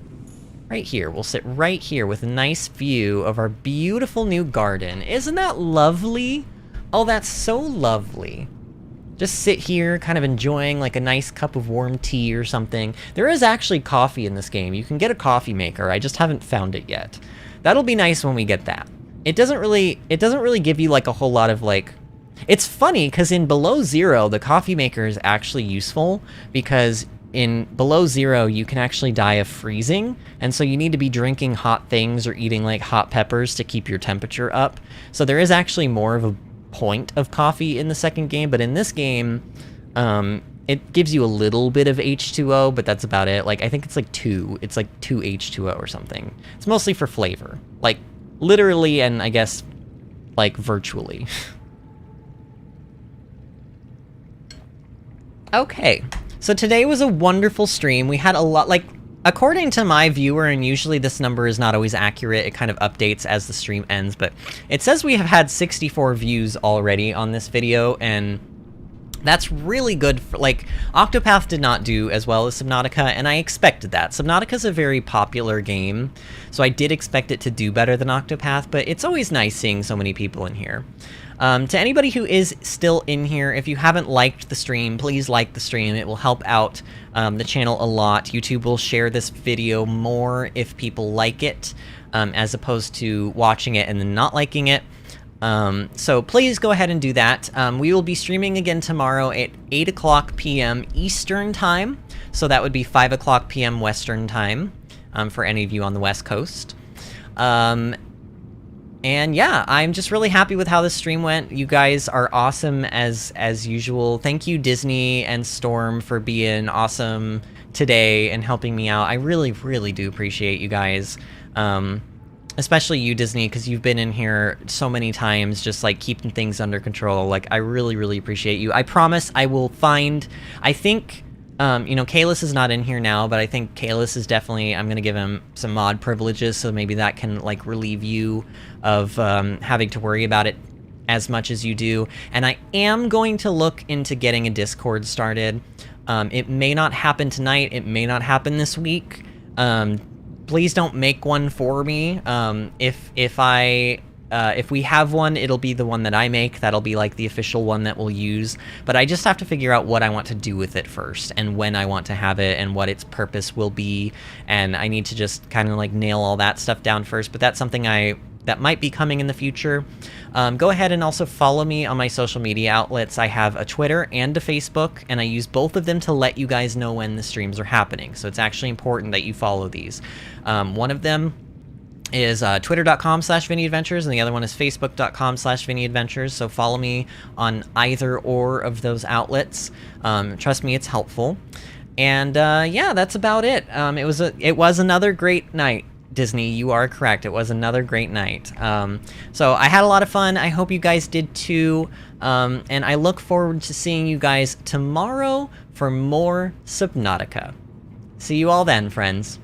Right here. We'll sit right here with a nice view of our beautiful new garden. Isn't that lovely? Oh, that's so lovely. Just sit here, kind of enjoying, like, a nice cup of warm tea or something. There is actually coffee in this game. You can get a coffee maker. I just haven't found it yet. That'll be nice when we get that. It doesn't really give you, like, a whole lot of, like... It's funny, because in Below Zero, the coffee maker is actually useful, because in Below Zero, you can actually die of freezing, and so you need to be drinking hot things or eating, like, hot peppers to keep your temperature up. So there is actually more of a point of coffee in the second game, but in this game, it gives you a little bit of H2O, but that's about it. Like, I think it's like 2 H2O or something. It's mostly for flavor. Like, literally, and I guess, like, virtually. Okay, so today was a wonderful stream. We had a lot, like, according to my viewer, and usually this number is not always accurate, it kind of updates as the stream ends, but it says we have had 64 views already on this video, and that's really good for, like, Octopath did not do as well as Subnautica, and I expected that. Subnautica's a very popular game, so I did expect it to do better than Octopath, but it's always nice seeing so many people in here. To anybody who is still in here, if you haven't liked the stream, please like the stream. It will help out the channel a lot. YouTube will share this video more if people like it, as opposed to watching it and then not liking it. So please go ahead and do that. We will be streaming again tomorrow at 8 o'clock p.m. Eastern Time, so that would be 5 o'clock p.m. Western Time, for any of you on the West Coast. And yeah, I'm just really happy with how this stream went. You guys are awesome as usual. Thank you, Disney and Storm, for being awesome today and helping me out. I really, really do appreciate you guys. Especially you, Disney, because you've been in here so many times, just like keeping things under control. Like, I really, really appreciate you. I promise I will find, I think, you know, Kalis is not in here now, but I think Kalis is definitely, I'm going to give him some mod privileges, so maybe that can, like, relieve you of having to worry about it as much as you do. And I am going to look into getting a Discord started. It may not happen tonight, it may not happen this week. Please don't make one for me. If we have one, it'll be the one that I make. That'll be like the official one that we'll use. But I just have to figure out what I want to do with it first, and when I want to have it, and what its purpose will be. And I need to just kind of like nail all that stuff down first. But that's something that might be coming in the future. Go ahead and also follow me on my social media outlets. I have a Twitter and a Facebook, and I use both of them to let you guys know when the streams are happening. So it's actually important that you follow these. One of them is twitter.com/VinnyAdventures, and the other one is facebook.com/VinnyAdventures. So follow me on either or of those outlets. Trust me, it's helpful. And yeah, that's about it. It was another great night. Disney, you are correct. It was another great night. So I had a lot of fun. I hope you guys did too. And I look forward to seeing you guys tomorrow for more Subnautica. See you all then, friends.